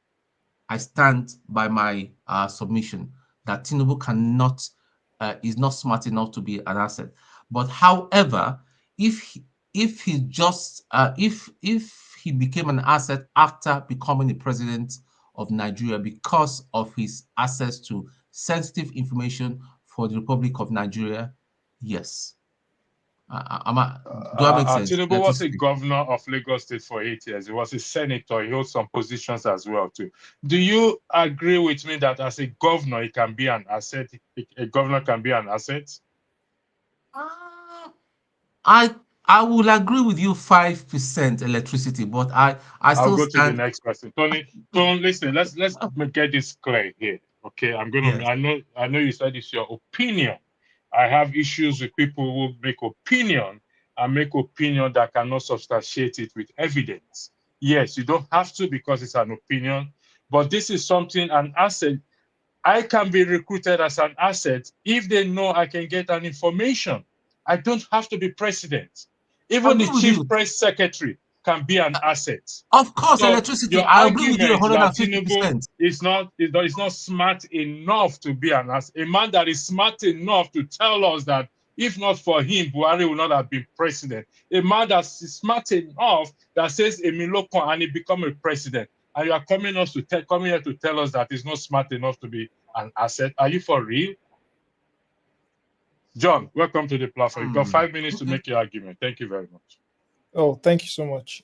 I stand by my submission that Tinubu is not smart enough to be an asset. But however, if he became an asset after becoming the president of Nigeria because of his access to sensitive information for the Republic of Nigeria, yes. Do I make sense? Tinubu was a governor of Lagos State for 8 years. He was a senator. He holds some positions as well too. Do you agree with me that as a governor, he can be an asset? A governor can be an asset? I will agree with you 5% electricity, but I still I'll go to the next person. Tony, listen, let's get this clear here. Okay, I'm gonna. Yes. I know you said it's your opinion. I have issues with people who make opinion and make opinion that cannot substantiate it with evidence. Yes, you don't have to because it's an opinion, but this is something, an asset. I can be recruited as an asset if they know I can get an information. I don't have to be president. I Even agree the with chief you. press secretary can be an asset. Of course, So electricity. your I agree with you argument that Tinubu 150%. is not smart enough to be an asset, a man that is smart enough to tell us that if not for him, Buhari would not have been president. A man that's smart enough that says Emiloko and he become a president. And you are coming here to tell us that he's not smart enough to be an asset. Are you for real? John, welcome to the platform. You've got 5 minutes to make your argument. Thank you very much. Oh, thank you so much.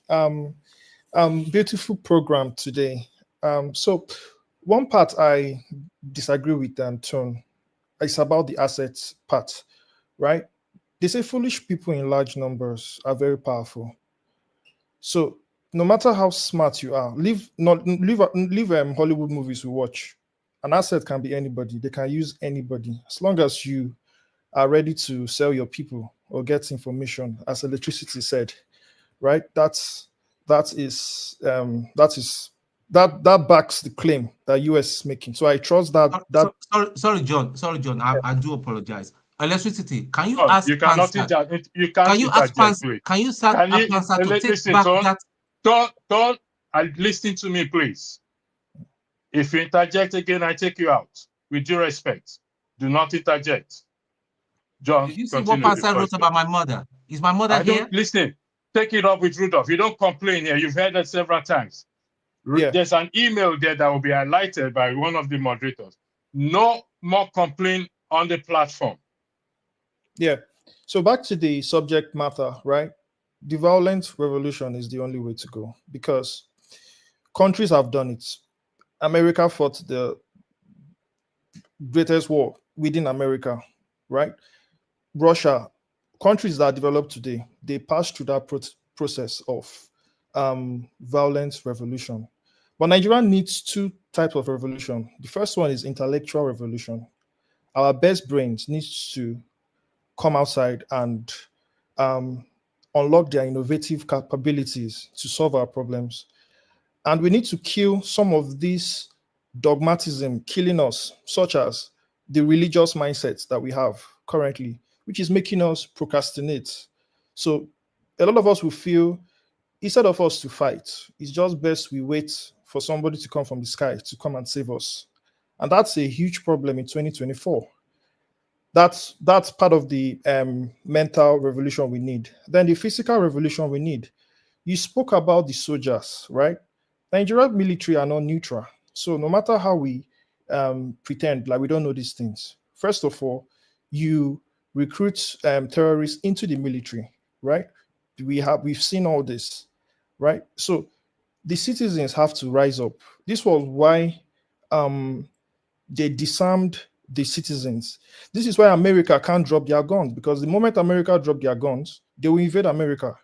Beautiful program today. So one part I disagree with Tone. It's about the assets part, right? They say foolish people in large numbers are very powerful. So no matter how smart you are, leave Hollywood movies we watch. An asset can be anybody. They can use anybody as long as you are ready to sell your people or get information, as electricity said, right? That backs the claim that US is making. So I trust that. Sorry, John. I do apologize. Electricity. Can you Oh, ask you cannot Pansa? interject. You can't Can you ask interject, Pansa? please. Can you ask Can you Pansa to take listen, back Ton? that? Ton, listen to me, please. If you interject again, I take you out. With due respect, do not interject. John, Did you see what continue the Pansa wrote question. about my mother? Is my mother I here? don't listen. Take it up with Rudolph. You don't complain here. You've heard that several times. Yeah. There's an email there that will be highlighted by one of the moderators. No more complaint on the platform. Yeah. So back to the subject matter, right? The violent revolution is the only way to go because countries have done it. America fought the greatest war within America, right? Russia, countries that developed today, they passed through that process of violent revolution. But Nigeria needs two types of revolution. The first one is intellectual revolution. Our best brains needs to come outside and unlock their innovative capabilities to solve our problems. And we need to kill some of these dogmatism killing us, such as the religious mindsets that we have currently, which is making us procrastinate. So a lot of us will feel instead of us to fight, it's just best we wait for somebody to come from the sky to come and save us. And that's a huge problem in 2024. That's part of the mental revolution we need. Then the physical revolution we need. You spoke about the soldiers, right? Nigerian military are not neutral. So no matter how we pretend like we don't know these things, first of all, you recruit terrorists into the military, right? We've seen all this, right? So the citizens have to rise up. This was why they disarmed the citizens. This is why America can't drop their guns, because the moment America drop their guns, they will invade America.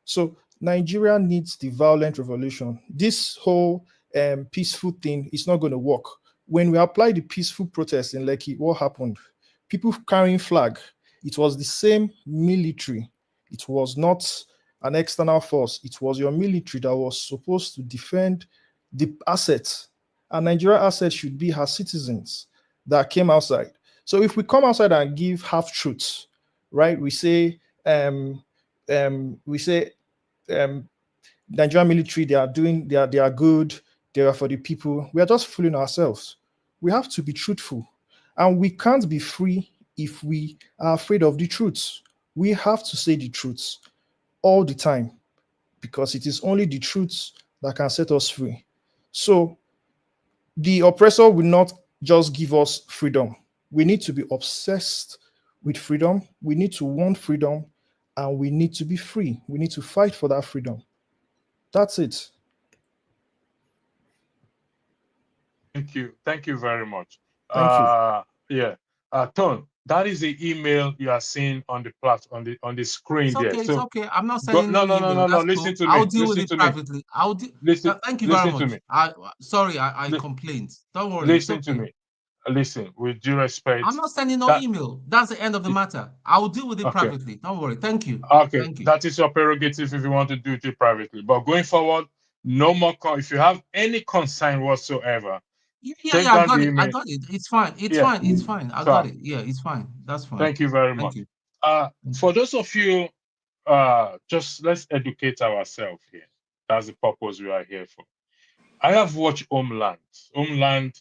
So Nigeria needs the violent revolution. This whole peaceful thing is not going to work. When we applied the peaceful protest in Lekki, what happened? People carrying flag. It was the same military. It was not an external force. It was your military that was supposed to defend the assets. And Nigeria assets should be her citizens that came outside. So if we come outside and give half truths, right? We say Nigerian military, they are good, they are for the people. We are just fooling ourselves. We have to be truthful, and we can't be free if we are afraid of the truths. We have to say the truths all the time, because it is only the truths that can set us free. So the oppressor will not just give us freedom. We need to be obsessed with freedom. We need to want freedom, and we need to be free. We need to fight for that freedom. That's it. Thank you very much. Thank you. Yeah, Ton, that is the email you are seeing on the on the screen It's okay. there. It's so okay. I'm not sending no, any email. That's listen cool. to I'll me. deal with Listen it to me. privately. Thank you very Listen to much. me. Sorry, I complained. Don't worry. It's Listen to okay. me. listen, with due respect, I'm not sending no that email. That's the end of the matter. I will deal with it okay, privately. Don't worry. Thank you. okay, Thank you. that is your prerogative if you want to do it privately. But going forward, no more. If you have any concern whatsoever, take I down got the it. I email. got it. It's fine. It's Yeah. fine. It's fine. I got So it. Yeah, it's fine. That's fine. thank you very Thank much. you. For those of you, just let's educate ourselves here. That's the purpose we are here for. I have watched Homeland. Homeland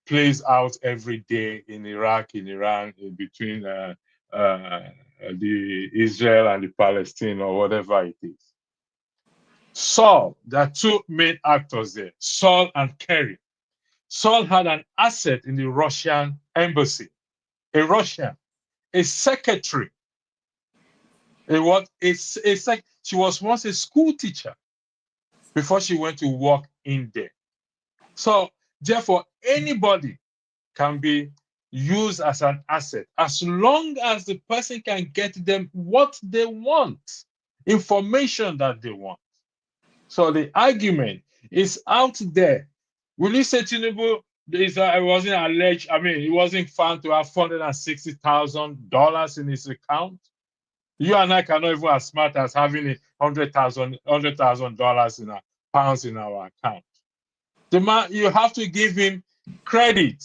plays out every day in Iraq, in Iran, in between the Israel and the Palestine or whatever it is. Saul, there are two main actors there, Saul and Kerry. Saul had an asset in the Russian embassy, a Russian, a secretary. She was once a school teacher before she went to work in there. So therefore, anybody can be used as an asset as long as the person can get them what they want, information that they want. So the argument is out there. Will you say Tinubu it wasn't alleged? I mean, he wasn't found to have $460,000 in his account. You and I cannot even as smart as having $100,000 in our pounds in our account. The man, you have to give him credit.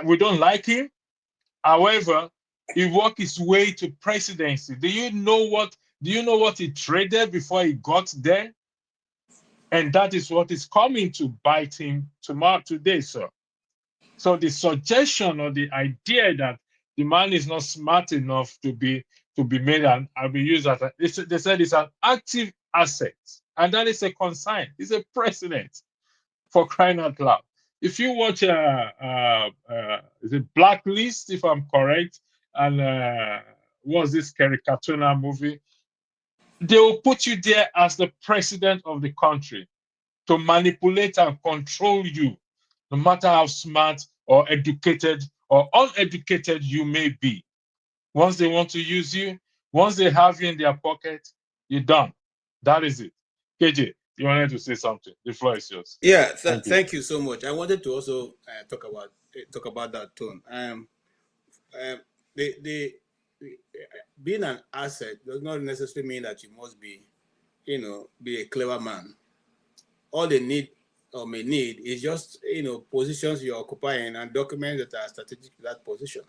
We don't like him. However, he worked his way to presidency. Do you know what he traded before he got there? And that is what is coming to bite him today, sir. So the suggestion or the idea that the man is not smart enough to be made and be used as they said it's an active asset, and that is a concern. He's a president, for crying out loud. If you watch is it Blacklist, if I'm correct, and what's this caricature movie? They will put you there as the president of the country to manipulate and control you, no matter how smart or educated or uneducated you may be. Once they want to use you, once they have you in their pocket, you're done. That is it. KJ, you wanted to say something. The floor is yours. Yeah, Thank you. thank you so much. I wanted to also talk about that tone. The being an asset does not necessarily mean that you must be a clever man. All they need or may need is just positions you're occupying and documents that are strategic to that position.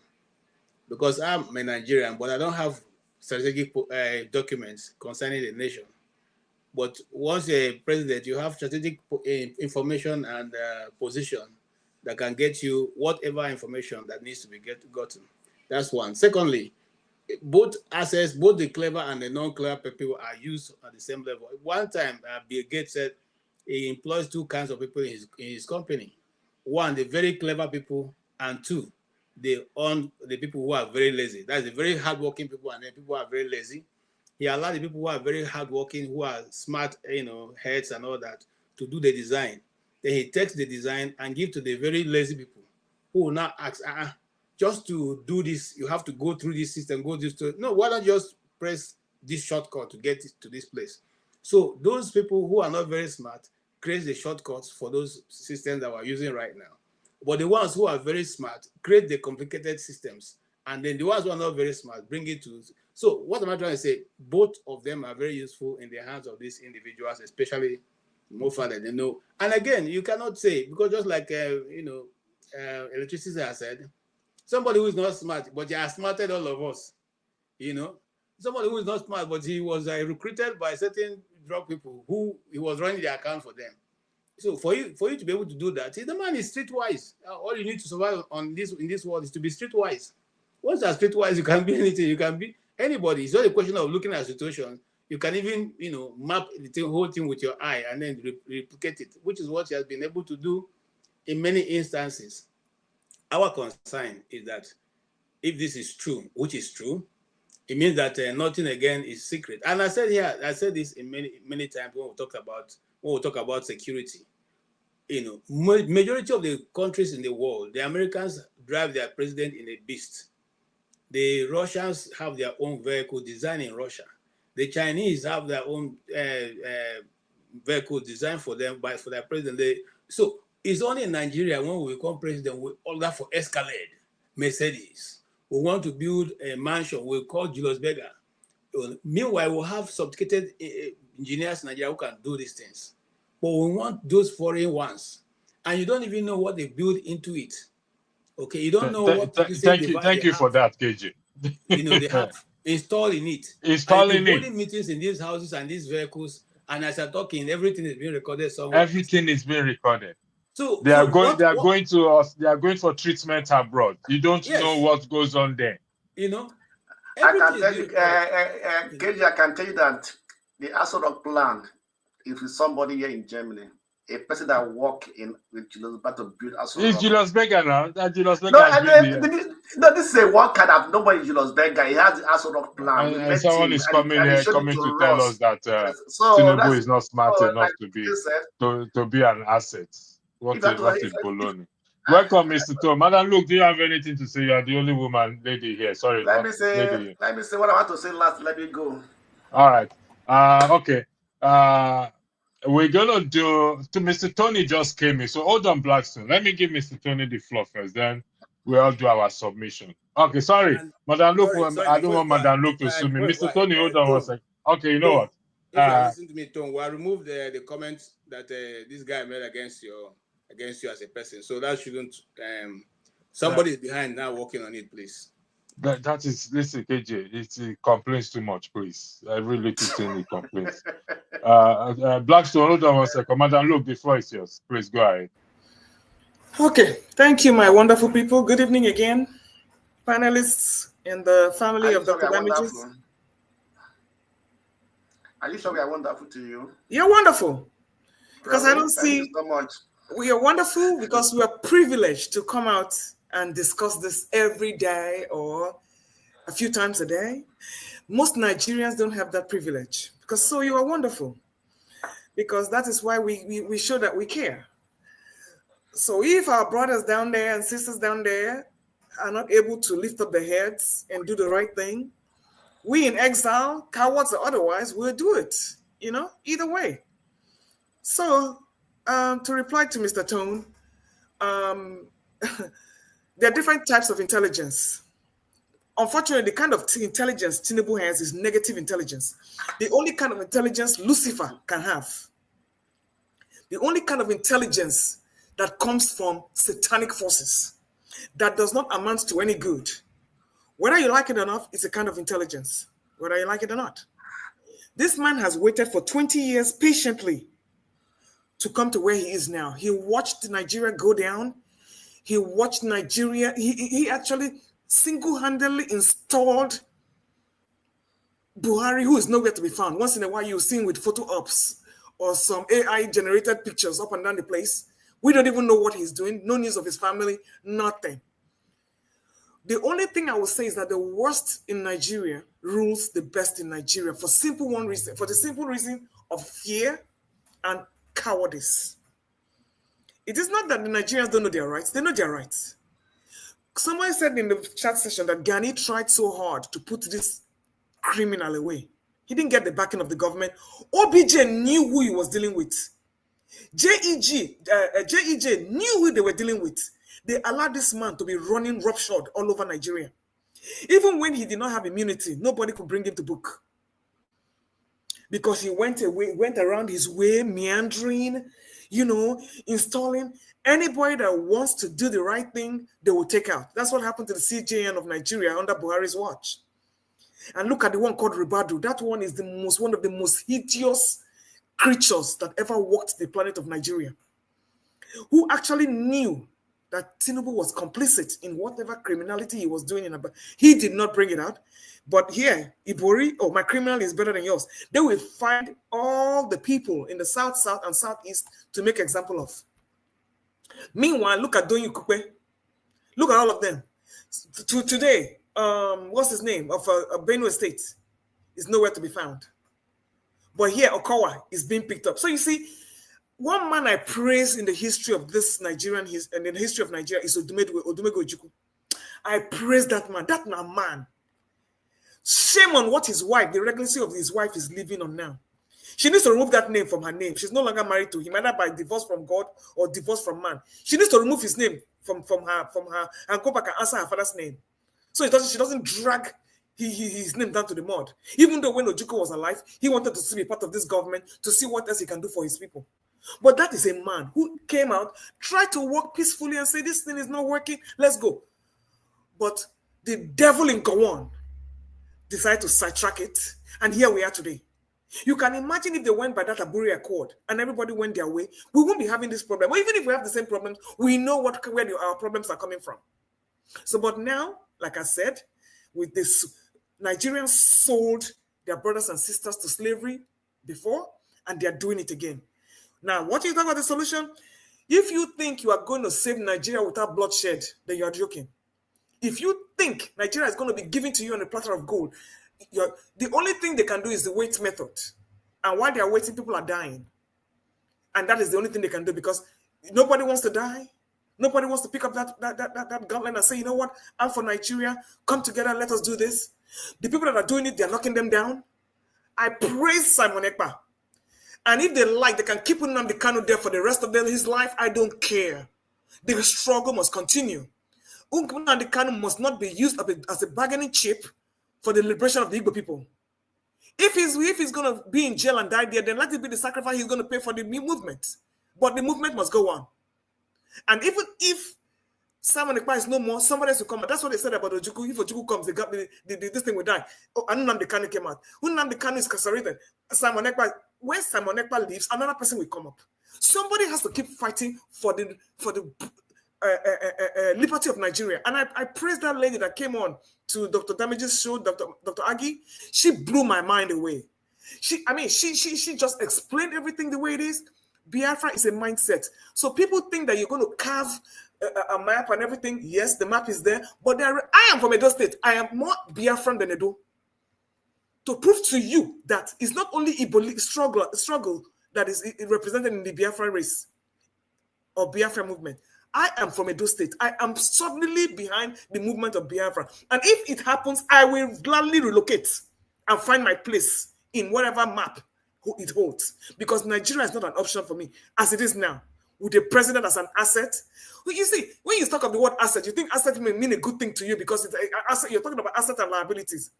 Because I'm a Nigerian, but I don't have strategic documents concerning the nation. But once you're a president, you have strategic information and position that can get you whatever information that needs to be gotten. That's one. Secondly, both assets, both the clever and the non-clever people are used at the same level. One time, Bill Gates said he employs two kinds of people in his company. One, the very clever people, and two, the people who are very lazy. That's the very hardworking people, and then people who are very lazy. He allowed the people who are very hardworking, who are smart, heads and all that, to do the design. Then he takes the design and give to the very lazy people, who will now ask, just to do this, you have to go through this system, no, why not just press this shortcut to get to this place? So those people who are not very smart create the shortcuts for those systems that we're using right now. But the ones who are very smart create the complicated systems. And then the ones who are not very smart bring it to. So what am I trying to say? Both of them are very useful in the hands of these individuals, especially more far than they know. And again, you cannot say, because just like, electricity has said, somebody who is not smart, but he has smarted all of us, somebody who is not smart, but he was recruited by certain drug people who he was running the account for them. So for you to be able to do that, the man is streetwise. All you need to survive in this world is to be streetwise. Once you're streetwise, you can be anything. You can be anybody. It's not a question of looking at a situation. You can even, map the whole thing with your eye and then replicate it, which is what he has been able to do in many instances. Our concern is that if this is true, which is true, it means that nothing again is secret. And I said this in many times when we talk about security. Majority of the countries in the world, the Americans drive their president in a beast. The Russians have their own vehicle designed in Russia. The Chinese have their own vehicle designed for them for their president. So It's only in Nigeria when we become president, we order for Escalade, Mercedes. We want to build a mansion, we call Julius Berger. Meanwhile, we'll have sophisticated engineers in Nigeria who can do these things. But we want those foreign ones. And you don't even know what they build into it. Okay, you don't know what thank you for that, KJ. You know, they have installed in it. Installing it. Holding meetings in these houses and these vehicles, and as I'm talking, everything is being recorded somewhere. Everything is being recorded. So they are going to us. They are going for treatment abroad. You don't know what goes on there. You know, I can tell you, KJ, I can tell you that the Aso plan, if it's somebody here in Germany, a person that work in with Julius Berger to build Aso. It's Julius Berger now. That Julius Berger. No, this is a one kind of nobody Julius Berger. He has the Aso plan. And someone is coming here, coming to tell us that Tinubu is not smart enough to be an asset. What is baloney? Welcome, Mr. Tom. Madam, look, do you have anything to say? You are the only woman lady here. Sorry. Let me say what I want to say last. Let me go. All right. Okay. We're gonna do to Mr. Tony just came in. So hold on, Blackstone. Let me give Mr. Tony the floor first. Then we all do our submission. Okay, sorry. Madam Luke, I don't want Madam Luke to sue me. Mr. Tony, hold on 1 second. Okay, you know what? If you listen to me, Tom, we'll remove the comments that this guy made against you as a person. So that shouldn't somebody is behind now working on it, please. That is, listen, KJ, it complains too much, please. Every little thing he complains. Blackstone, hold on 1 second. Madam, look, the floor is yours. Please go ahead. Okay, thank you, my wonderful people. Good evening again, panelists and the family of Dr. Damages. Are you sure we are wonderful to you? You're wonderful. Because I don't see. Thank you so much. We are wonderful because we are privileged to come out and discuss this every day or a few times a day. Most Nigerians don't have that privilege because so you are wonderful. Because that is why we show that we care. So if our brothers down there and sisters down there are not able to lift up their heads and do the right thing, we in exile, cowards or otherwise, will do it, either way. So to reply to Mr. Tone, there are different types of intelligence. Unfortunately, the kind of intelligence Tinubu has is negative intelligence. The only kind of intelligence Lucifer can have. The only kind of intelligence that comes from satanic forces that does not amount to any good. Whether you like it or not, it's a kind of intelligence, whether you like it or not. This man has waited for 20 years patiently to come to where he is now. He watched Nigeria go down. He watched Nigeria. He actually single-handedly installed Buhari, who is nowhere to be found. Once in a while, you'll see him with photo ops or some AI-generated pictures up and down the place. We don't even know what he's doing. No news of his family, nothing. The only thing I will say is that the worst in Nigeria rules the best in Nigeria for the simple reason of fear and cowardice. It is not that the Nigerians don't know their rights. They know their rights. Someone said in the chat session that Gani tried so hard to put this criminal away. He didn't get the backing of the government. OBJ knew who he was dealing with. JEJ knew who they were dealing with. They allowed this man to be running roughshod all over Nigeria. Even when he did not have immunity, nobody could bring him to book. Because he went around his way, meandering, installing. Anybody that wants to do the right thing, they will take out. That's what happened to the CJN of Nigeria under Buhari's watch. And look at the one called Ribadu. That one is one of the most hideous creatures that ever walked the planet of Nigeria, who actually knew that Tinubu was complicit in whatever criminality he was doing. He did not bring it out. But here, Ibori, my criminal is better than yours. They will find all the people in the south, and southeast to make example of. Meanwhile, look at Donyi Kupe. Look at all of them. Today, what's his name, of Benue State is nowhere to be found. But here, Okawa is being picked up. So you see, one man I praise in the history of this Nigerian, and in the history of Nigeria is Odumego Ojukwu. I praise that man. That man. Shame on what his wife, the legacy of his wife is living on now. She needs to remove that name from her name. She's no longer married to him, either by divorce from God or divorce from man. She needs to remove his name from her and go back and answer her father's name. So she doesn't drag his name down to the mud. Even though when Ojukwu was alive, he wanted to be part of this government to see what else he can do for his people. But that is a man who came out, tried to work peacefully and say, this thing is not working, let's go. But the devil in Gowon decided to sidetrack it, and here we are today. You can imagine if they went by that Aburi Accord and everybody went their way, we won't be having this problem. Or even if we have the same problems, we know where our problems are coming from. So, but now, like I said, with this, Nigerians sold their brothers and sisters to slavery before, and they are doing it again. Now, what do you talk about the solution? If you think you are going to save Nigeria without bloodshed, then you are joking. If you think Nigeria is going to be given to you on a platter of gold, the only thing they can do is the wait method. And while they are waiting, people are dying. And that is the only thing they can do, because nobody wants to die. Nobody wants to pick up that gauntlet and say, you know what, I'm for Nigeria, come together, let us do this. The people that are doing it, they're knocking them down. I praise Simon Ekpa. And if they like, they can keep Nnamdi Kanu there for the rest of his life. I don't care. The struggle must continue. Nnamdi Kanu must not be used as a bargaining chip for the liberation of the Igbo people. If he's going to be in jail and die there, then let it be the sacrifice he's going to pay for the movement. But the movement must go on. And even if Simon Ekpa is no more, somebody else will come out. That's what they said about Ojukwu. If Ojukwu comes, this thing will die. Oh, and Nnamdi Kanu came out. Nnamdi Kanu is incarcerated. Simon Ekpa, when Simon Ekpa leaves, another person will come up. Somebody has to keep fighting for the liberty of Nigeria. And I praise that lady that came on to Dr. Damage's show, Dr. Agi. She blew my mind away. She just explained everything the way it is. Biafra is a mindset. So people think that you're going to carve a map and everything. Yes, the map is there. But I am from Edo State. I am more Biafran than Edo. To prove to you that it's not only Igbo struggle that is represented in the Biafra race or Biafra movement. I am from Edo State. I am suddenly behind the movement of Biafra. And if it happens, I will gladly relocate and find my place in whatever map it holds. Because Nigeria is not an option for me as it is now. With the president as an asset. Well, you see, when you talk of the word asset, you think asset may mean a good thing to you because it's asset. You're talking about asset and liabilities.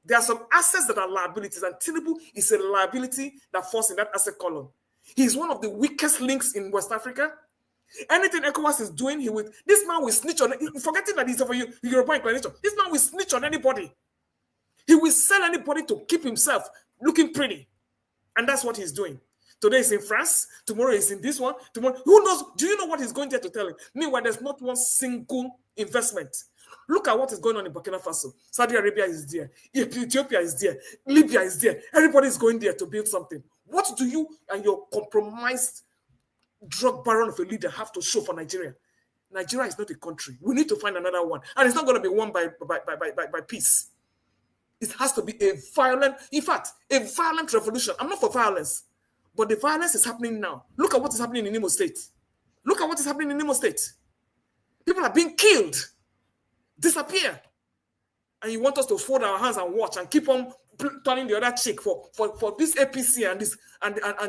There are some assets that are liabilities, and Tinubu is a liability that falls in that asset column. He's one of the weakest links in West Africa. Anything ECOWAS is doing, this man will snitch on, forgetting that he's of a European inclination. This man will snitch on anybody. He will sell anybody to keep himself looking pretty. And that's what he's doing. Today he's in France, tomorrow he's in this one, tomorrow. Who knows? Do you know what he's going there to tell him? Meanwhile, there's not one single investment. Look at what is going on in Burkina Faso. Saudi Arabia is there. Ethiopia is there. Libya is there. Everybody is going there to build something. What do you and your compromised drug baron of a leader have to show for Nigeria? Nigeria is not a country. We need to find another one. And it's not going to be won by peace. It has to be a violent revolution. I'm not for violence. But the violence is happening now. Look at what is happening in Imo State. Look at what is happening in Imo State. People are being killed, disappear. And you want us to fold our hands and watch and keep on turning the other cheek for this APC and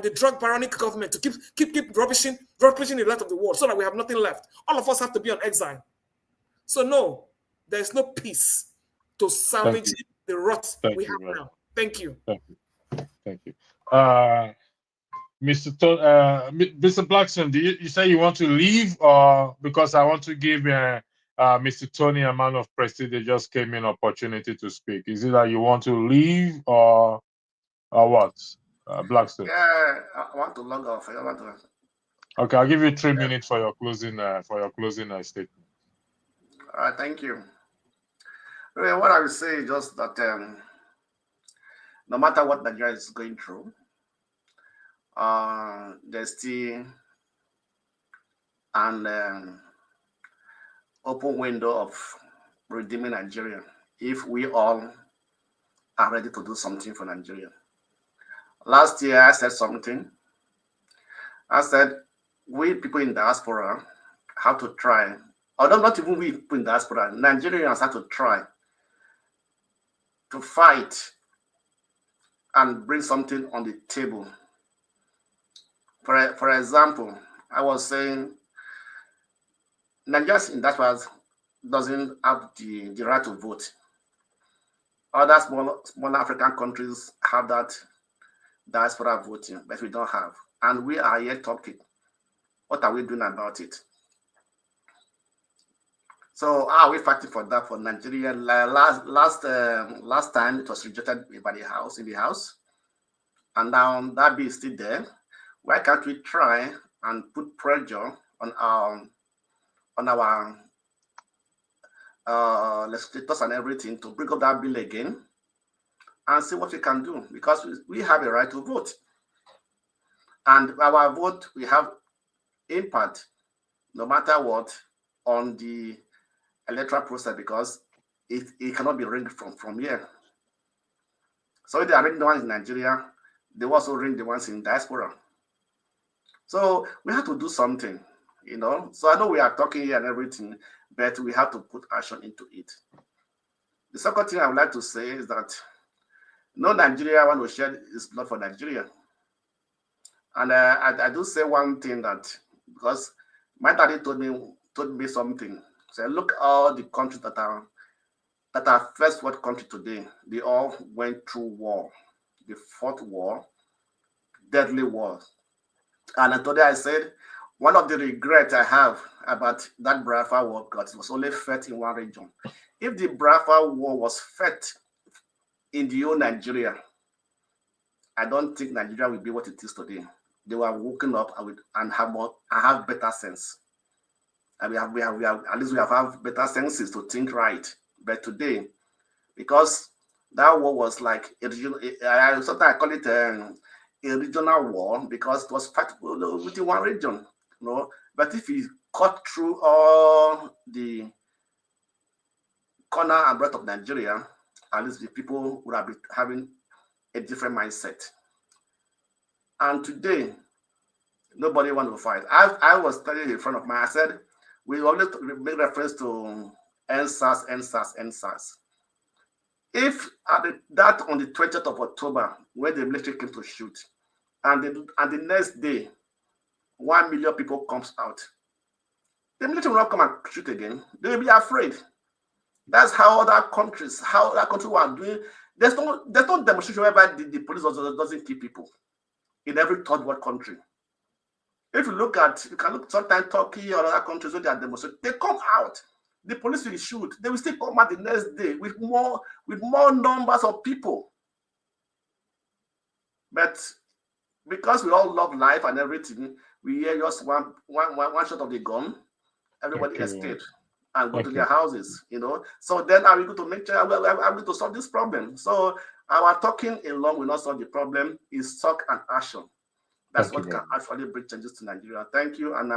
the drug baronic government to keep rubbishing the rest of the world so that we have nothing left. All of us have to be on exile. So no, there is no peace to salvage the rot we have now. Thank you. Thank you. Mr. Blackson, you say you want to leave, or because I want to give Mr. Tony, a man of prestige, they just came in opportunity to speak. Is it that you want to leave, or what? Blackstone. Yeah, I want to log off. Okay, I'll give you 3 minutes for your closing statement. Thank you. Well, what I will say is just that no matter what Nigeria is going through, there's still an open window of redeeming Nigeria if we all are ready to do something for Nigeria. Last year, I said something. I said, we people in diaspora have to try, although not even we people in diaspora, Nigerians have to try to fight and bring something on the table. For example, I was saying Nigeria's individuals doesn't have the right to vote. Other small African countries have that diaspora voting, but we don't have. And we are here talking. What are we doing about it? So how are we fighting for that for Nigeria? Last time it was rejected by the House, and now that bill is still there. Why can't we try and put pressure on our legislators and everything to bring up that bill again and see what we can do, because we have a right to vote, and our vote we have impact no matter what on the electoral process, because it cannot be ringed from here. So if they are ringing the ones in Nigeria, they also ring the ones in diaspora. So we have to do something, you know. So I know we are talking here and everything, but we have to put action into it. The second thing I would like to say is that no Nigeria want to shed his blood for Nigeria. And I do say one thing, that because my daddy told me something. So look all the countries that are first world country today, they all went through war. The fought war, deadly war. And today I said, one of the regrets I have about that Biafra war, because it was only fought in one region. If the Biafra war was fought in the whole Nigeria, I don't think Nigeria will be what it is today. They were woken up and have better sense. And at least we have better senses to think right. But today, because that war was like a regional, sometimes I call it a regional war, because it was fought within one region, you know. But if you cut through all the corner and breadth of Nigeria, at least the people would have been having a different mindset. And today, nobody wants to fight. I was telling a friend of mine, I said, we always make reference to NSAS. If that on the 20th of October, when the military came to shoot, and the next day, 1 million people comes out, the military will not come and shoot again. They will be afraid. That's how other countries were doing. There's no demonstration whereby the police doesn't kill people in every third world country. If you can look sometimes Turkey or other countries where they are demonstrating, they come out. The police will shoot. They will still come out the next day with more numbers of people. But because we all love life and everything, we hear just one shot of the gun, everybody escaped and go to their houses, you know. So then are we going to make sure I'm going to solve this problem? So our talking alone will not solve the problem. It's talk and action. That's what can actually bring changes to Nigeria. Thank you, and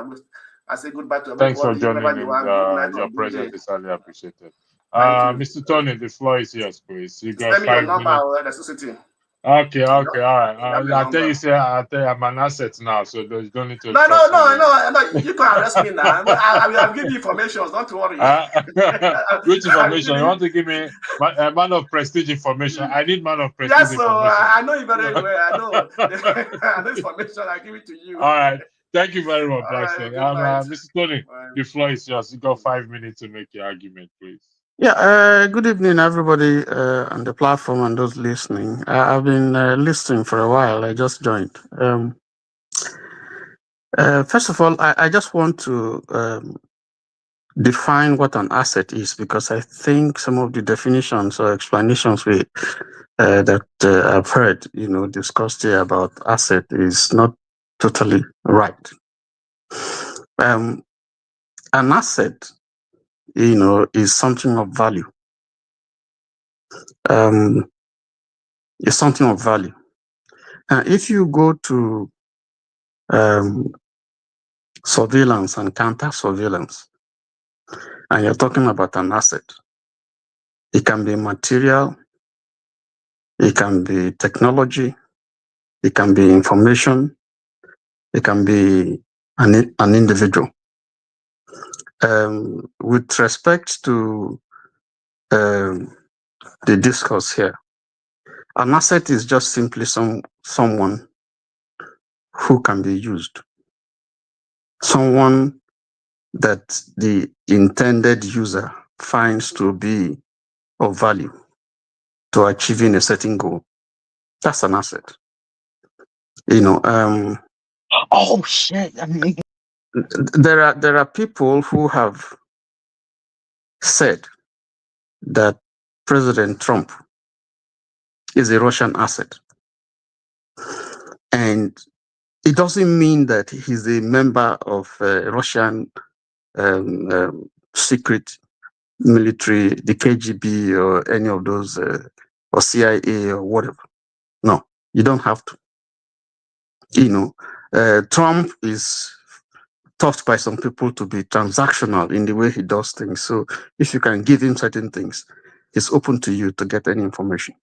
I say goodbye to everybody. Thanks for joining in. Your presence is highly appreciated. Mr. Tony, the floor is yours, please. You got 5 minutes. Send me your number, Okay, all right. I'll tell you, I'm an asset now, so you don't need to. No. You can arrest me now. I will give you information. Don't worry. Which information? You want to give me man of prestige information? I need man of prestige information. I know you very well. I know. I know information. I give it to you. All right. Thank you very much, Blackstone. Mr. Tony, the floor is yours. You got 5 minutes to make your argument, please. Yeah, good evening, everybody on the platform and those listening. I've been listening for a while. I just joined. First of all, I just want to define what an asset is, because I think some of the definitions or explanations that I've heard, discussed here about asset is not totally right. An asset, is something of value. It's something of value. If you go to surveillance and counter surveillance, and you're talking about an asset, it can be material, it can be technology, it can be information, it can be an individual. With respect to the discourse here, An asset is just simply someone who can be used. Someone that the intended user finds to be of value to achieving a certain goal. That's an asset. Oh shit! I mean, there are people who have said that President Trump is a Russian asset, and it doesn't mean that he's a member of Russian secret military, the KGB, or any of those, or CIA or whatever. No, you don't have to. Trump is thought by some people to be transactional in the way he does things. So if you can give him certain things, he's open to you to get any information.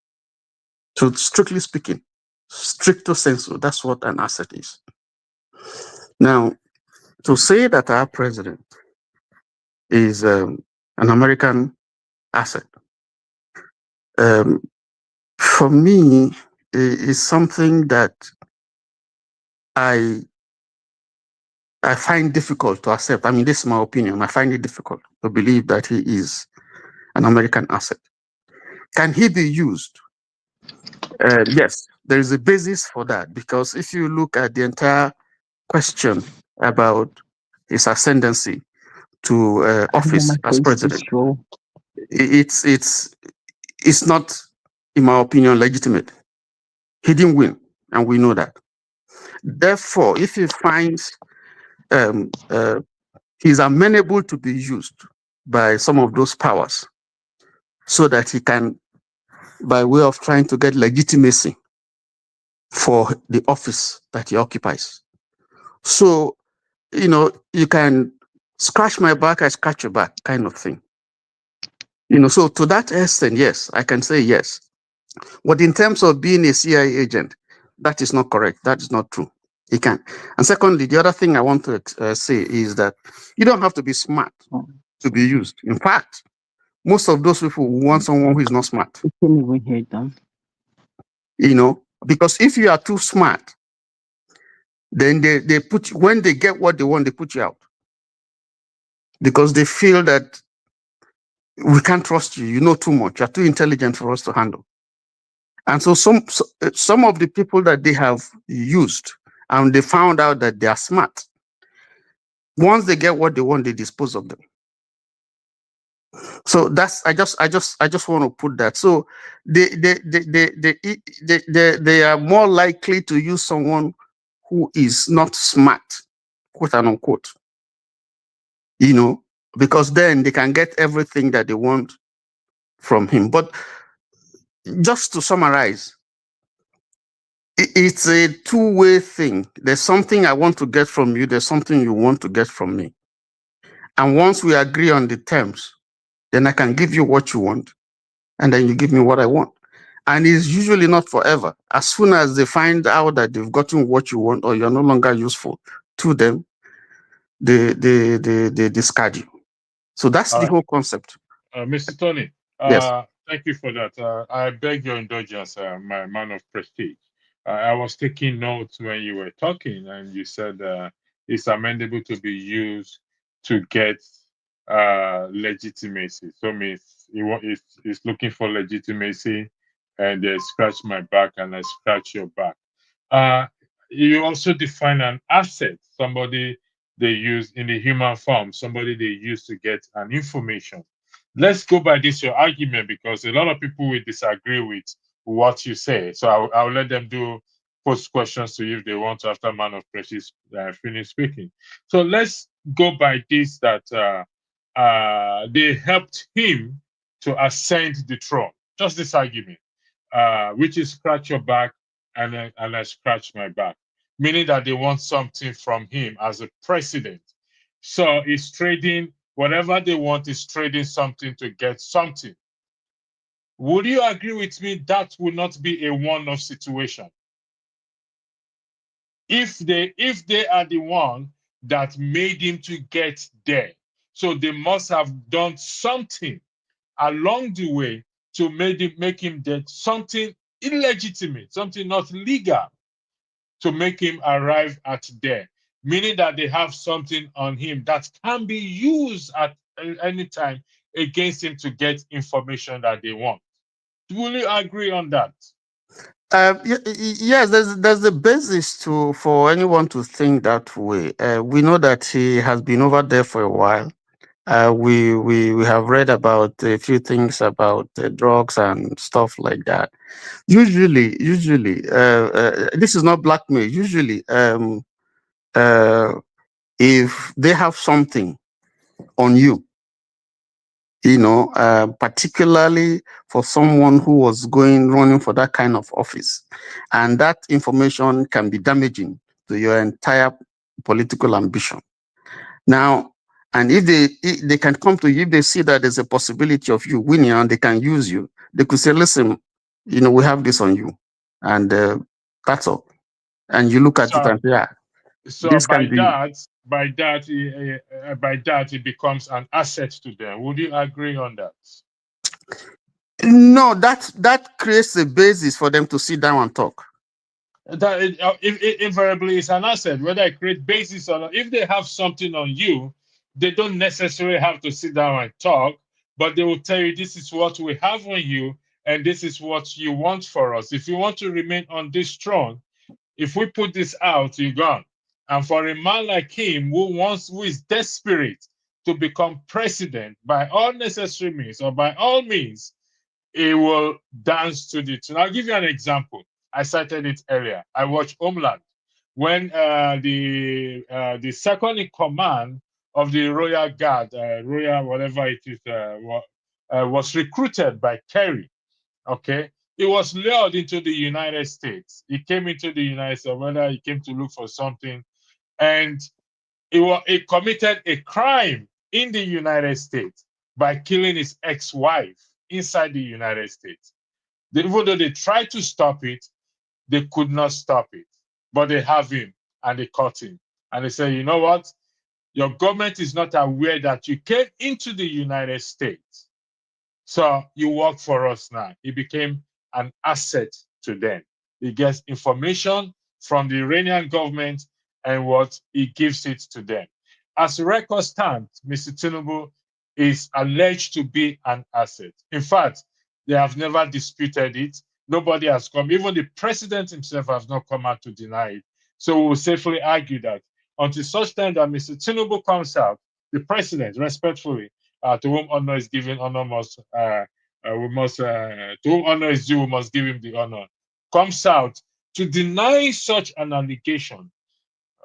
So strictly speaking, stricto sensu, that's what an asset is. Now, to say that our president is an American asset, for me, is something that I find difficult to accept. I mean, this is my opinion. I find it difficult to believe that he is an American asset. Can he be used? Yes, there is a basis for that, because if you look at the entire question about his ascendancy to office as president, it's not, in my opinion, legitimate. He didn't win, and we know that. Therefore, if he finds he's amenable to be used by some of those powers so that he can, by way of trying to get legitimacy for the office that he occupies. So, you can scratch my back, I scratch your back, kind of thing. So to that extent, yes, I can say yes. But in terms of being a CIA agent, that is not correct. That is not true. He can. And secondly, the other thing I want to say is that you don't have to be smart to be used. In fact, most of those people want someone who is not smart. Because if you are too smart, then they put you, when they get what they want, they put you out. Because they feel that we can't trust you. You know too much. You're too intelligent for us to handle. And so some of the people that they have used, and they found out that they are smart, once they get what they want, they dispose of them. So that's I just want to put that. So they are more likely to use someone who is not smart, quote and unquote. Because then they can get everything that they want from him. But just to summarize, it's a two-way thing. There's something I want to get from you. There's something you want to get from me. And once we agree on the terms, then I can give you what you want, and then you give me what I want. And it's usually not forever. As soon as they find out that they've gotten what you want, or you're no longer useful to them, they discard you. So that's the whole concept. Mr. Tony, yes. Thank you for that. I beg your indulgence, my man of prestige. I was taking notes when you were talking, and you said it's amendable to be used to get legitimacy. So means it's looking for legitimacy, and they scratch my back and I scratch your back. You also define an asset, somebody they use in the human form, somebody they use to get an information. Let's go by this your argument, because a lot of people will disagree with what you say. So I'll let them post questions to you if they want to after man of prestige finish speaking. So let's go by this that they helped him to ascend the throne. Just this argument, which is scratch your back and I scratch my back, meaning that they want something from him as a president. So he's trading whatever they want, is trading something to get something. Would you agree with me that would not be a one-off situation? If they are the one that made him to get there, so they must have done something along the way to make him get something illegitimate, something not legal to make him arrive at there, meaning that they have something on him that can be used at any time against him to get information that they want. Will you agree on that? Yes, there's the basis for anyone to think that way. We know that he has been over there for a while. We have read about a few things about drugs and stuff like that. Usually, this is not blackmail. Usually, if they have something on you, particularly for someone who was running for that kind of office, and that information can be damaging to your entire political ambition. Now, and if they can come to you, if they see that there's a possibility of you winning and they can use you, they could say, listen, we have this on you, and that's all. And you look at it and say, yeah, so this by can be. that it becomes an asset to them. Would you agree on that? No, that creates a basis for them to sit down and talk. That it invariably is an asset, whether it creates basis or not. If they have something on you, they don't necessarily have to sit down and talk, but they will tell you, this is what we have on you, and this is what you want for us. If you want to remain on this throne, if we put this out, you're gone. And for a man like him, who is desperate to become president by all necessary means or by all means, he will dance to the tune. I'll give you an example. I cited it earlier. I watched Homeland when the second in command of the Royal Guard, Royal whatever it is, was recruited by Kerry. Okay, he was lured into the United States. He came into the United States, whether he came to look for something, and he committed a crime in the United States by killing his ex-wife inside the United States. Even though they tried to stop it, they could not stop it. But they have him and they caught him. And they say, you know what? Your government is not aware that you came into the United States. So you work for us now. He became an asset to them. He gets information from the Iranian government and what he gives it to them. As record stands, Mr. Tinubu is alleged to be an asset. In fact, they have never disputed it. Nobody has come. Even the president himself has not come out to deny it. So we will safely argue that until such time that Mr. Tinubu comes out, the president, respectfully, to whom honor is given, honor must, to whom honor is due, we must give him the honor, comes out to deny such an allegation.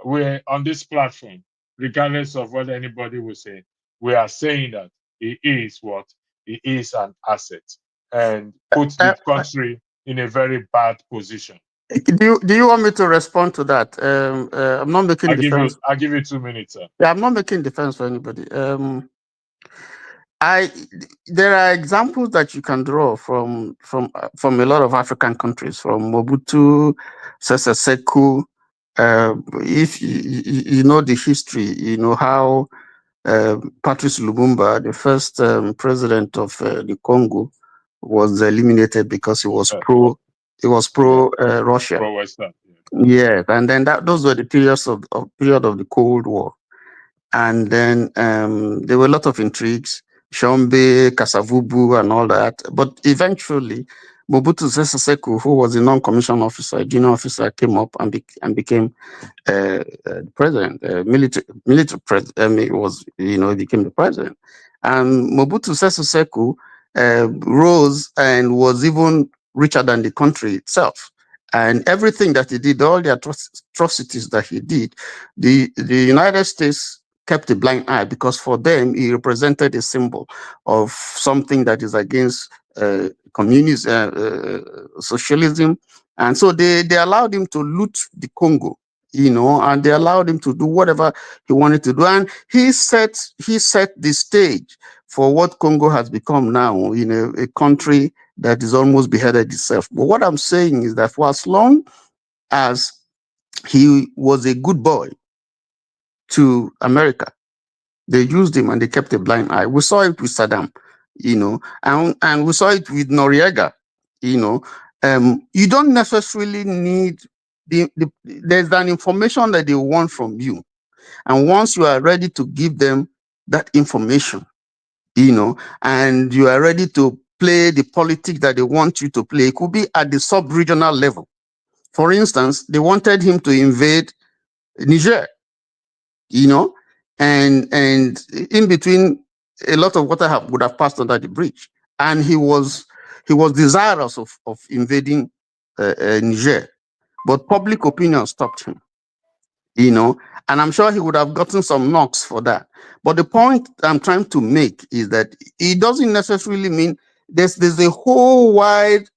We're on this platform, regardless of what anybody will say, we are saying that he is what? He is an asset and puts the country in a very bad position. Do you want me to respond to that? I'm not making defense. I'll give you 2 minutes, sir. Yeah, I'm not making defense for anybody. There are examples that you can draw from a lot of African countries, from Mobutu, Sese Seko. If you know the history, you know how Patrice Lumumba, the first president of the Congo, was eliminated because he was pro Russia. Pro-Western. Yeah, and then those were the periods of the Cold War. And then there were a lot of intrigues, Shombe, Kasavubu, and all that. But eventually, Mobutu Sese Seko, who was a non-commissioned officer, a junior officer, came up and became president, military president. He became the president. And Mobutu Sese Seko rose and was even richer than the country itself. And everything that he did, all the atrocities that he did, the United States kept a blind eye, because for them he represented a symbol of something that is against communism, socialism, and so they allowed him to loot the Congo, and they allowed him to do whatever he wanted to do, and he set the stage for what Congo has become now, a country that is almost beheaded itself. But what I'm saying is that for as long as he was a good boy to America, they used him and they kept a blind eye. We saw it with Saddam, and we saw it with Noriega, you don't necessarily need there's an information that they want from you. And once you are ready to give them that information, and you are ready to play the politics that they want you to play, it could be at the sub-regional level. For instance, they wanted him to invade Niger, and in between, a lot of water would have passed under the bridge, and he was desirous of invading Niger, but public opinion stopped him. And I'm sure he would have gotten some knocks for that. But the point I'm trying to make is that it doesn't necessarily mean there's a whole wide,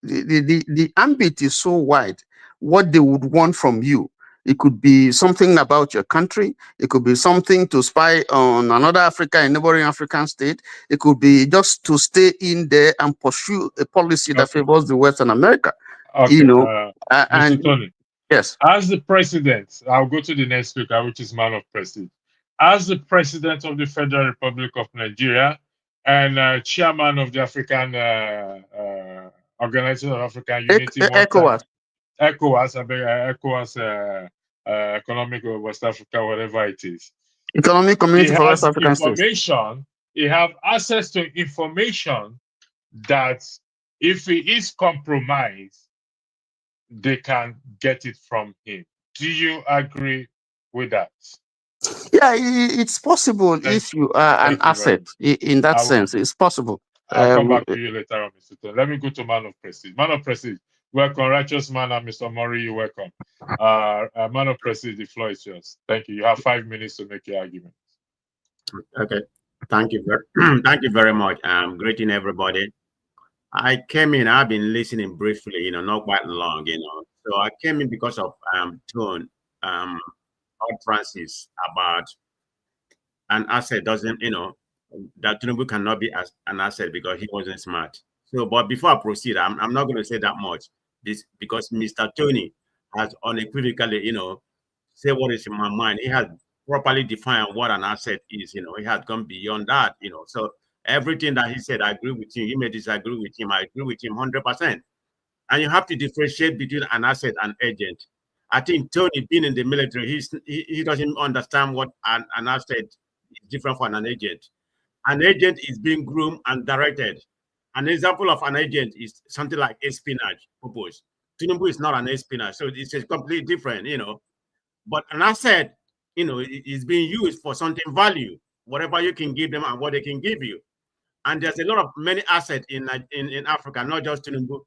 the ambit is so wide, what they would want from you. It could be something about your country. It could be something to spy on another Africa, a neighboring African state. It could be just to stay in there and pursue a policy that favors the Western America. Okay, Mr. Tony. Yes. As the president, I'll go to the next speaker, which is man of prestige. As the president of the Federal Republic of Nigeria and chairman of the African Organization of African Unity, ECOWAS, Economic West Africa, whatever it is. Economic Community for West African States. He have access to information that if he is compromised, they can get it from him. Do you agree with that? Yeah, it's possible if you are an asset in that sense. It's possible. I'll come back to you later on, Mr. Tony. Let me go to man of prestige. Man of prestige, welcome, righteous man, and Mr. Mori, you're welcome. Man of prestige, the floor is yours. Thank you. You have 5 minutes to make your argument. Okay, thank you. Thank you very much. Greeting everybody. I came in, I've been listening briefly, not quite long, So I came in because of Tone, Francis, about an asset doesn't, that Tinubu cannot be as an asset because he wasn't smart. So, but before I proceed, I'm not going to say that much, because Mr. Tony has unequivocally, say what is in my mind. He has properly defined what an asset is, he has gone beyond that, So everything that he said, I agree with him. You may disagree with him. I agree with him 100%. And you have to differentiate between an asset and agent. I think Tony, being in the military, he doesn't understand what an asset is different from an agent. An agent is being groomed and directed. An example of an agent is something like espionage purpose. Tinubu is not an espionage, so it's a completely different, But an asset, is being used for something value, whatever you can give them and what they can give you. And there's a lot of many assets in Africa, not just Tinubu.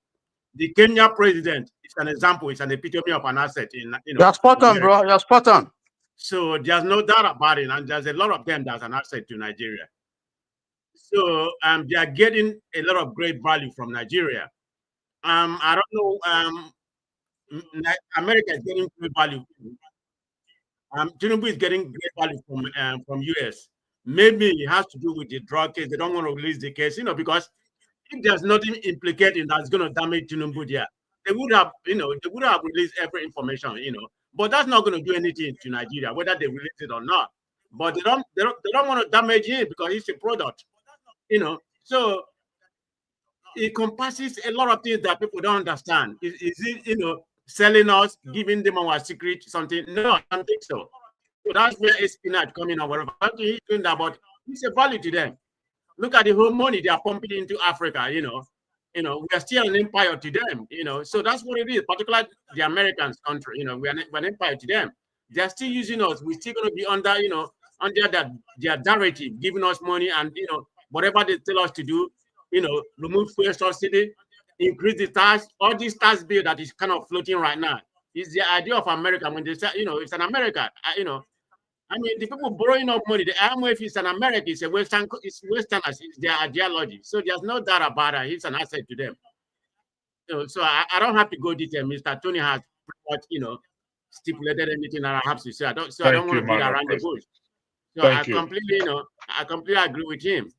The Kenya president is an example, it's an epitome of an asset in You're spot on, bro. You're spot on. So there's no doubt about it, and there's a lot of them that's an asset to Nigeria. So they are getting a lot of great value from Nigeria. I don't know. America is getting great value. Tinubu is getting great value from US. Maybe it has to do with the drug case. They don't want to release the case, because if there's nothing implicated that's going to damage Tinubu there, they would have, released every information, But that's not going to do anything to Nigeria, whether they release it or not. But they don't want to damage him because he's a product, So it encompasses a lot of things that people don't understand. Is it, selling us, giving them our secret, something? No, I don't think so. So that's where espionage coming or whatever. He's doing that, but it's a value to them. Look at the whole money they are pumping into Africa, we are still an empire to them, So that's what it is, particularly the Americans country, we're an empire to them. They're still using us. We're still going to be under, under their directive, giving us money and, whatever they tell us to do, remove fuel subsidy, increase the tax, all this tax bill that is kind of floating right now is the idea of America. When they say, it's an America, I mean, the people borrowing up money, the IMF is an American, it's Westerners, it's their ideology. So there's no doubt about it. It's an asset to them. So I don't have to go detail. Mr. Tony has pretty much, stipulated anything that I have to say. I don't want to beat around the bush. So I completely agree with him.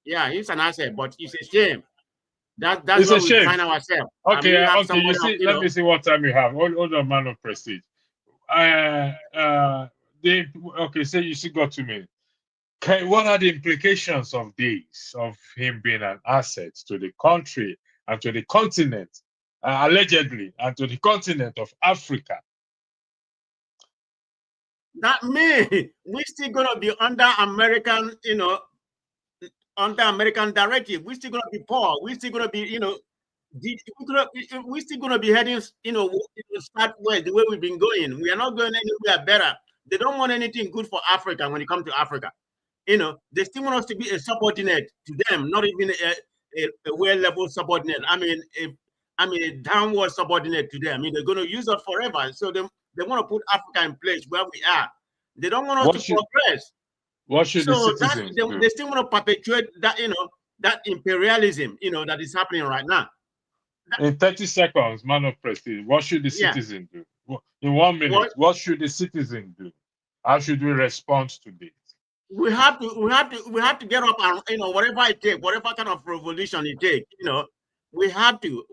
Yeah, he's an asset, but it's a shame. That's where we find ourselves. Okay, you see, let me see what time you have. Hold on, man of prestige. So you still got 2 minutes. What are the implications of this, of him being an asset to the country and to the continent allegedly, and to the continent of Africa. That means we're still gonna be under American, under American directive. We're still gonna be poor. We're still gonna be, we're still gonna be heading, southwest the way we've been going. We are not going anywhere better. They don't want anything good for Africa when it comes to Africa. They still want us to be a subordinate to them, not even a well-level subordinate. I mean, a downward subordinate to them. I mean, they're going to use us forever. So they want to put Africa in place where we are. They don't want us to progress. What should the citizens do? They still want to perpetuate that, that imperialism, that is happening right now. In 30 seconds, man of prestige, what should the citizen do? In 1 minute, what should the citizen do? How should we respond to this? We have to get up and whatever it takes, whatever kind of revolution it takes, we have to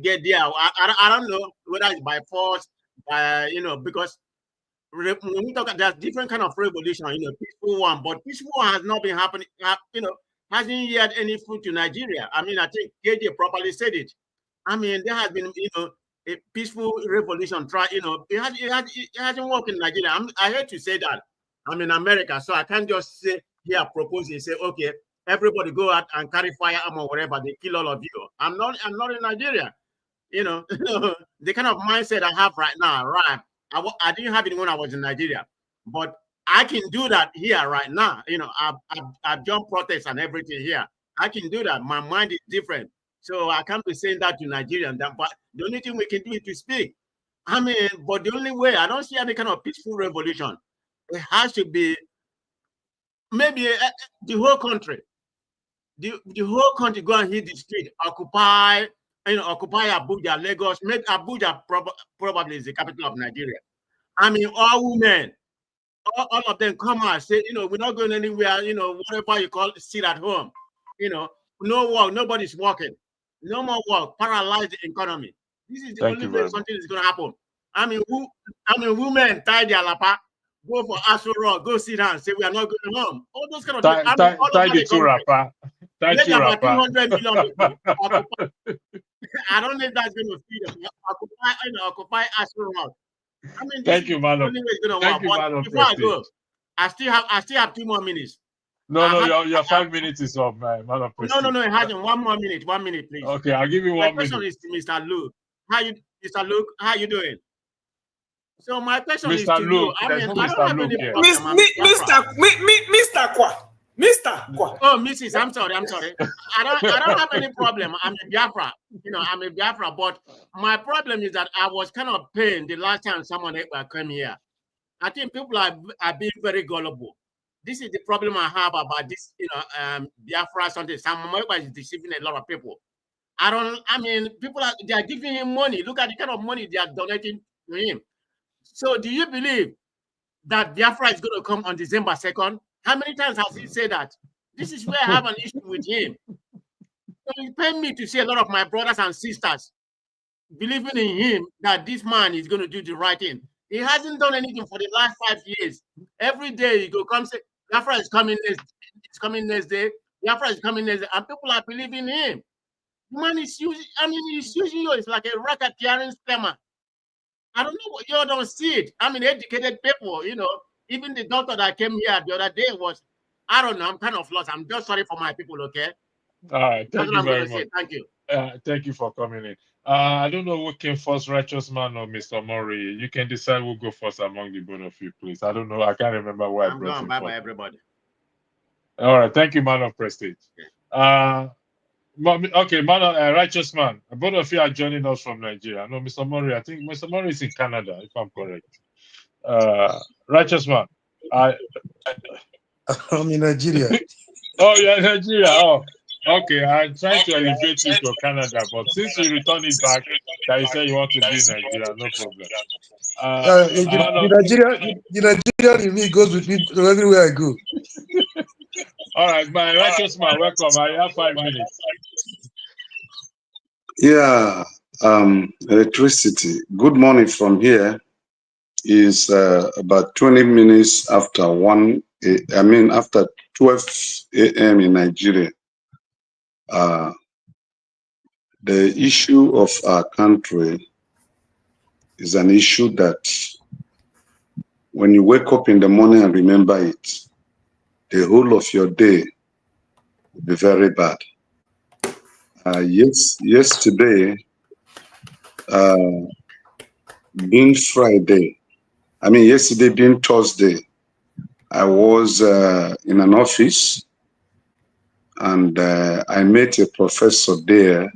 get there. I don't know whether it's by force, because when we talk, there's different kind of revolution, peaceful one, but peaceful one has not been happening, hasn't yet any fruit to Nigeria. I mean, I think KJ properly said it. I mean, there has been, a peaceful revolution. It hasn't worked in Nigeria. I hate to say that. I'm in America, so I can't just say here, propose and say, okay, everybody go out and carry firearm or whatever, they kill all of you. I'm not in Nigeria. The kind of mindset I have right now, right? I didn't have it when I was in Nigeria, but I can do that here right now. I've done protests and everything here. I can do that. My mind is different. So I can't be saying that to Nigerians. But the only thing we can do is to speak. I mean, but the only way, I don't see any kind of peaceful revolution. It has to be maybe the whole country. The whole country go and hit the street, occupy Abuja, Lagos, make Abuja probably is the capital of Nigeria. I mean, all women, all of them come out, say, we're not going anywhere, whatever you call it, sit at home. No work, nobody's working. No more work, paralyze the economy. This is the only way something is going to happen. I mean, women tie their lapa, go for Asura, go sit down, say we are not going home. All those kind of things. Tie the two rapper. Tie two rapper. 200 million people. I don't know if that's going to feed them. Occupy Asura. I mean, thank you, man. Thank you, man. Before I go, I still have 2 more minutes. No, your 5 minutes is up, man. No, it hasn't. 1 more minute. 1 minute, please. Okay, I'll give you 1 minute. My question is to Mr. Luke. Mr. Luke, how you doing? So my question is to Luke, you. I mean, I don't have any problem. Mr. Kwa. Oh, Mrs. I'm sorry. I don't have any problem. I'm a Biafra. I'm a Biafra. But my problem is that I was kind of pained the last time someone came here. I think people are being very gullible. This is the problem I have about this, Biafra something. Someone is deceiving a lot of people. People they are giving him money. Look at the kind of money they are donating to him. So do you believe that Biafra is going to come on December 2nd? How many times has he said that? This is where I have an issue with him. So he paid me to see a lot of my brothers and sisters believing in him that this man is going to do the right thing. He hasn't done anything for the last 5 years. Every day he go come say, Biafra is coming next day. Biafra is coming next day. And people are believing him. The man is using, he's using you. It's like a racketeering scammer. I don't know, you don't see it. Educated people, even the doctor that came here the other day was, I don't know, I'm kind of lost. I'm just sorry for my people, okay? All right, thank you very much. Thank you. Thank you for coming in. I don't know who came first, Righteous Man or Mr. Murray. You can decide who'll go first among the both of you, please. I don't know. I can't remember where I'm going. Bye-bye, everybody. All right, thank you, man of prestige. Okay, Righteous Man. Both of you are joining us from Nigeria. No, Mr. Murray, I think Mr. Murray is in Canada, if I'm correct. Righteous Man. I'm in Nigeria. Oh, you're in Nigeria. Oh, okay. I'm trying to elevate you to Canada, but since you return it back, that you say you want to be in Nigeria, no problem. The Nigerian in me goes with me to everywhere I go. All right, my Righteous Man, welcome. I have 5 minutes. Yeah, electricity. Good morning from here is about 20 minutes after after 12 a.m. in Nigeria. The issue of our country is an issue that when you wake up in the morning and remember it, the whole of your day will be very bad. Yesterday, being Friday, yesterday being Thursday, I was in an office and I met a professor there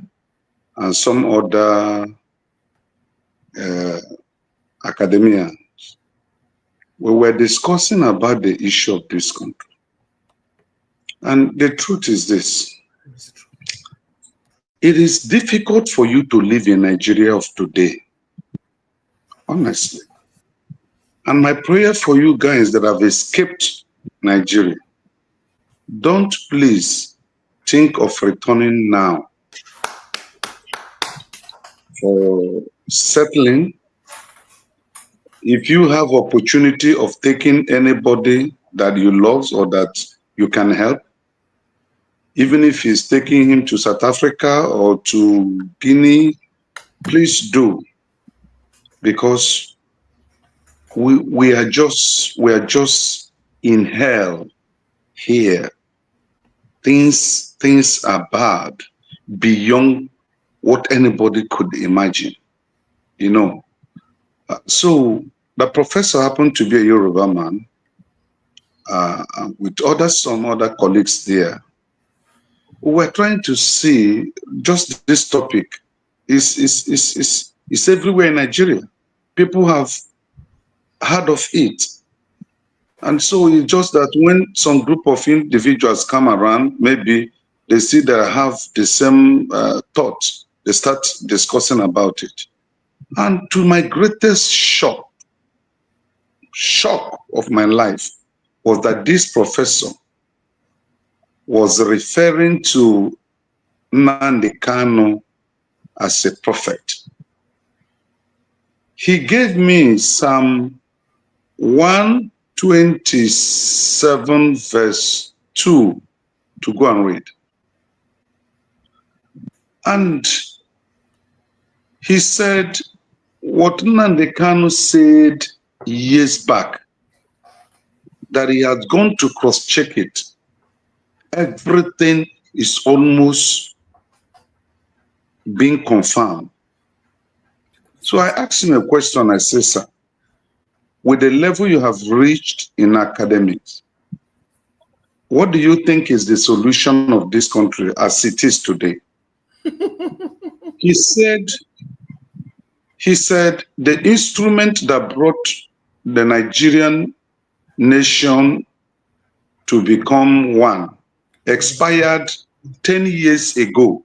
and some other academicians. We were discussing about the issue of this country. And the truth is this. It is difficult for you to live in Nigeria of today, honestly. And my prayer for you guys that have escaped Nigeria, don't please think of returning now for settling. If you have opportunity of taking anybody that you love or that you can help, even if he's taking him to South Africa or to Guinea, please do, because we are just in hell here. Things are bad beyond what anybody could imagine, you know. So the professor happened to be a Yoruba man with some other colleagues there. We were trying to see just this topic is everywhere in Nigeria. People have heard of it. And so it's just that when some group of individuals come around, maybe they see that I have the same thoughts, they start discussing about it. And to my greatest shock of my life was that this professor was referring to Nnamdi Kanu as a prophet. He gave me Psalm 127 verse 2 to go and read. And he said what Nnamdi Kanu said years back, that he had gone to cross-check it. Everything is almost being confirmed. So I asked him a question. I said, sir, with the level you have reached in academics, what do you think is the solution of this country as it is today? He said, the instrument that brought the Nigerian nation to become one expired 10 years ago.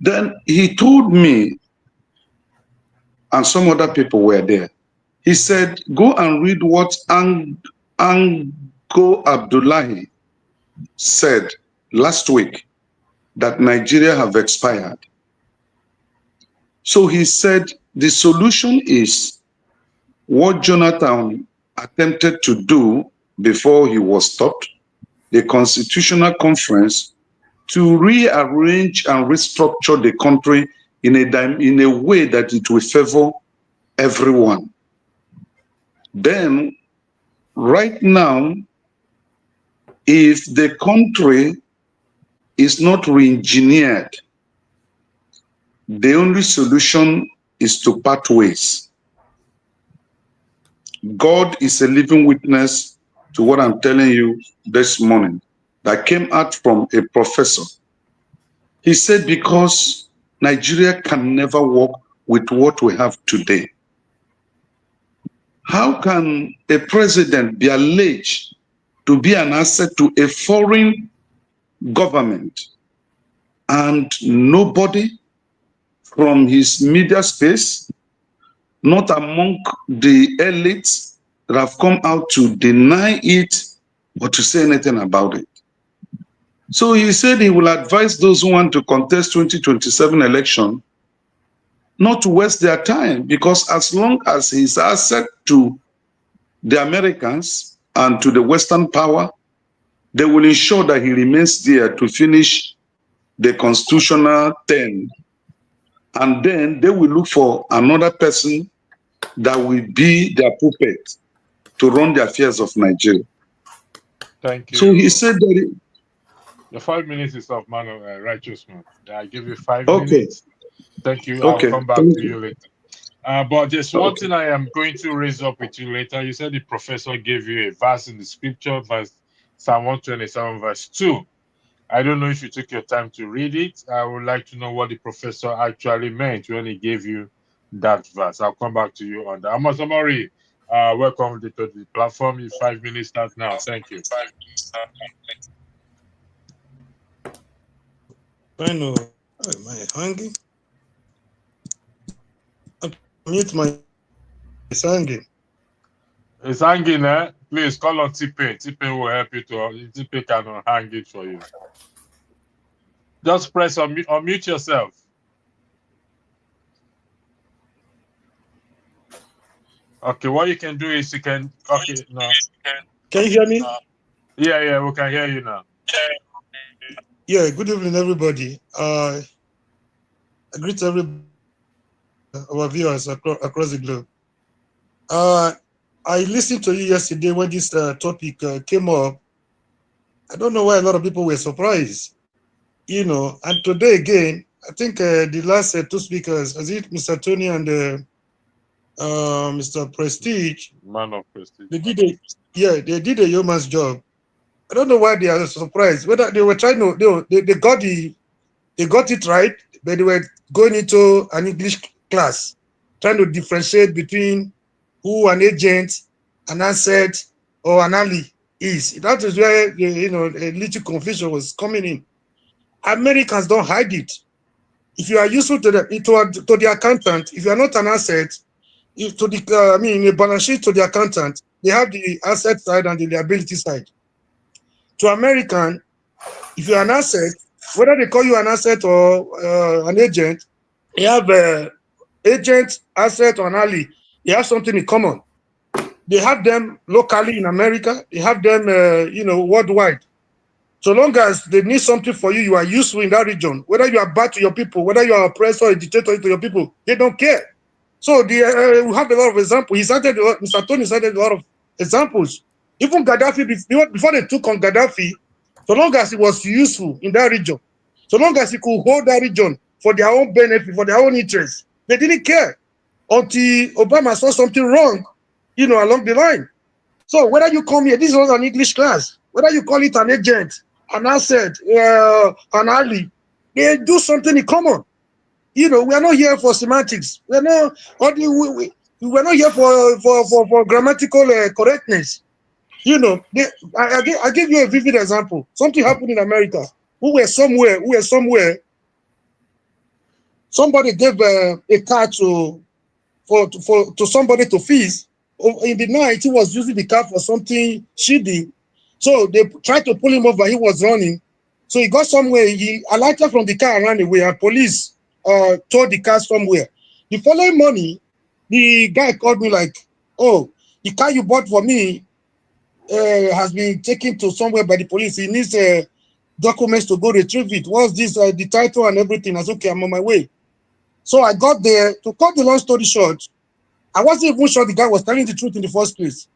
Then he told me, and some other people were there, he said, go and read what Ango Abdullahi said last week, that Nigeria have expired. So he said, the solution is what Jonathan attempted to do before he was stopped, the Constitutional Conference, to rearrange and restructure the country in a way that it will favor everyone. Then, right now, if the country is not re-engineered, the only solution is to part ways. God is a living witness to what I'm telling you this morning that came out from a professor. He said, because Nigeria can never work with what we have today. How can a president be alleged to be an asset to a foreign government and nobody from his media space, not among the elites that have come out to deny it or to say anything about it? So he said he will advise those who want to contest 2027 election not to waste their time, because as long as he's asset to the Americans and to the Western power, they will ensure that he remains there to finish the constitutional term, and then they will look for another person that will be their puppet to run the affairs of Nigeria. Thank you. So he said that. The 5 minutes is up, man of righteous man. I give you 5 Okay. minutes. Thank you. I'll Okay. come back Thank to you. you later. But there's one thing I am going to raise up with you later. You said the professor gave you a verse in the scripture, verse Psalm 127, verse 2. I don't know if you took your time to read it. I would like to know what the professor actually meant when he gave you that verse. I'll come back to you on that. Amos Amori, welcome to the platform. Your 5 minutes start now. Thank you. I know. Am I hungry? Mute my. It's hanging. It's hanging, eh? Please call on T-Pain. T-Pain will help you to. T-Pain can unhang it for you. Just press unmute yourself. Okay, what you can do is you can. Okay, no. Can you hear me? Yeah, we can hear you now. Yeah, good evening, everybody. I greet our viewers across the globe. I listened to you yesterday when this topic came up. I don't know why a lot of people were surprised, and today again, I think the last two speakers, as it Mr. Tony and Mr. Prestige, Man of Prestige. they did a yeoman's job. I don't know why they are surprised. Whether they were trying to, they got it right, but they were going into an English class, trying to differentiate between who an agent, an asset, or an ally is. That is where a little confusion was coming in. Americans don't hide it. If you are useful to the accountant, if you are not an asset, in a balance sheet to the accountant, they have the asset side and the liability side. To American, if you're an asset, whether they call you an asset or an agent, they have agent, asset, or an ally. They have something in common. They have them locally in America. They have them, worldwide. So long as they need something for you, you are useful in that region. Whether you are bad to your people, whether you are oppressor or a dictator to your people, they don't care. So we have a lot of examples. Mr. Tony cited a lot of examples. Even Gaddafi, before they took on Gaddafi, so long as he was useful in that region, so long as he could hold that region for their own benefit, for their own interest, they didn't care until Obama saw something wrong, along the line. So whether you come here, this was an English class, whether you call it an agent, an asset, an ally, they do something in common. We are not here for semantics. We're not here for grammatical correctness. I give you a vivid example. Something happened in America. We were somewhere. Somebody gave a car to somebody to fix. In the night, he was using the car for something shady. So they tried to pull him over. He was running. So he got somewhere. He alighted from the car and ran away. And police towed the car somewhere. The following morning, the guy called me like, "Oh, the car you bought for me has been taken to somewhere by the police. He needs documents to go retrieve it. What's this? The title and everything." I said, "Okay, I'm on my way." So I got there. To cut the long story short, I wasn't even sure the guy was telling the truth in the first place.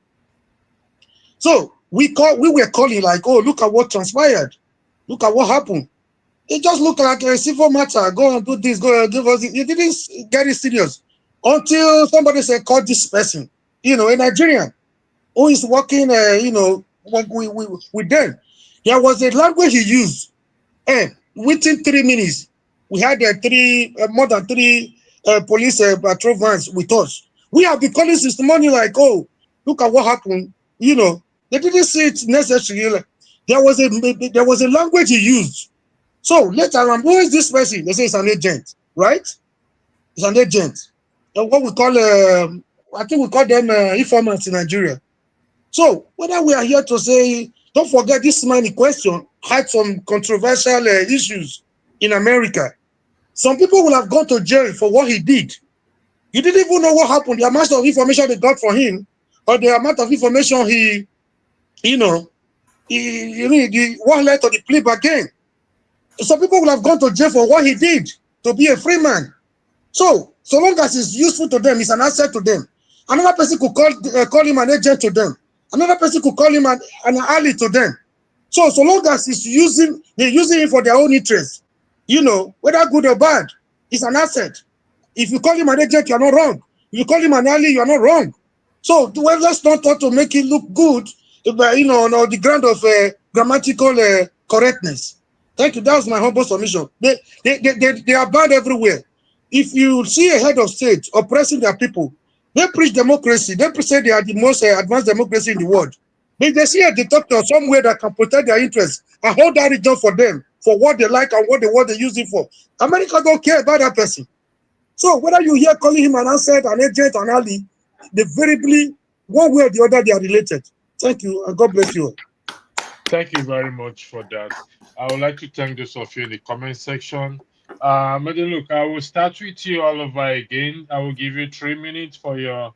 So we were calling like, "Oh, look at what transpired. Look at what happened." It just looked like a civil matter. Go and do this. Go and give us. It didn't get it serious until somebody said, "Call this person." A Nigerian who is working, with them. There was a language he used, and within 3 minutes, we had more than three police patrol vans with us. We have been calling since the morning, like, "Oh, look at what happened." They didn't say it necessarily. There was a language he used. So later on, who is this person? They say it's an agent, right? It's an agent. And what we call, I think we call them informants in Nigeria. So whether we are here to say, don't forget this man in question had some controversial issues in America. Some people will have gone to jail for what he did. You didn't even know what happened, the amount of information they got for him, or the amount of information what led to the plea bargain. Some people will have gone to jail for what he did to be a free man. So long as it's useful to them, it's an asset to them. Another person could call him an agent to them. Another person could call him an ally to them. So long as they're using it for their own interest, whether good or bad, it's an asset. If you call him an agent, you're not wrong. If you call him an ally, you're not wrong. So let's not try to make it look good, on the ground of grammatical correctness. Thank you. That was my humble submission. They are bad everywhere. If you see a head of state oppressing their people, they preach democracy. They say they are the most advanced democracy in the world. But they see a dictator somewhere that can protect their interests and hold that region for them, for what they like and what they use it for. America don't care about that person. So whether you hear calling him an asset, an agent, an ally, they variably, one way or the other, they are related. Thank you, and God bless you. Thank you very much for that. I would like to thank those of you in the comment section. Madam, look, I will start with you all over again. I will give you 3 minutes for your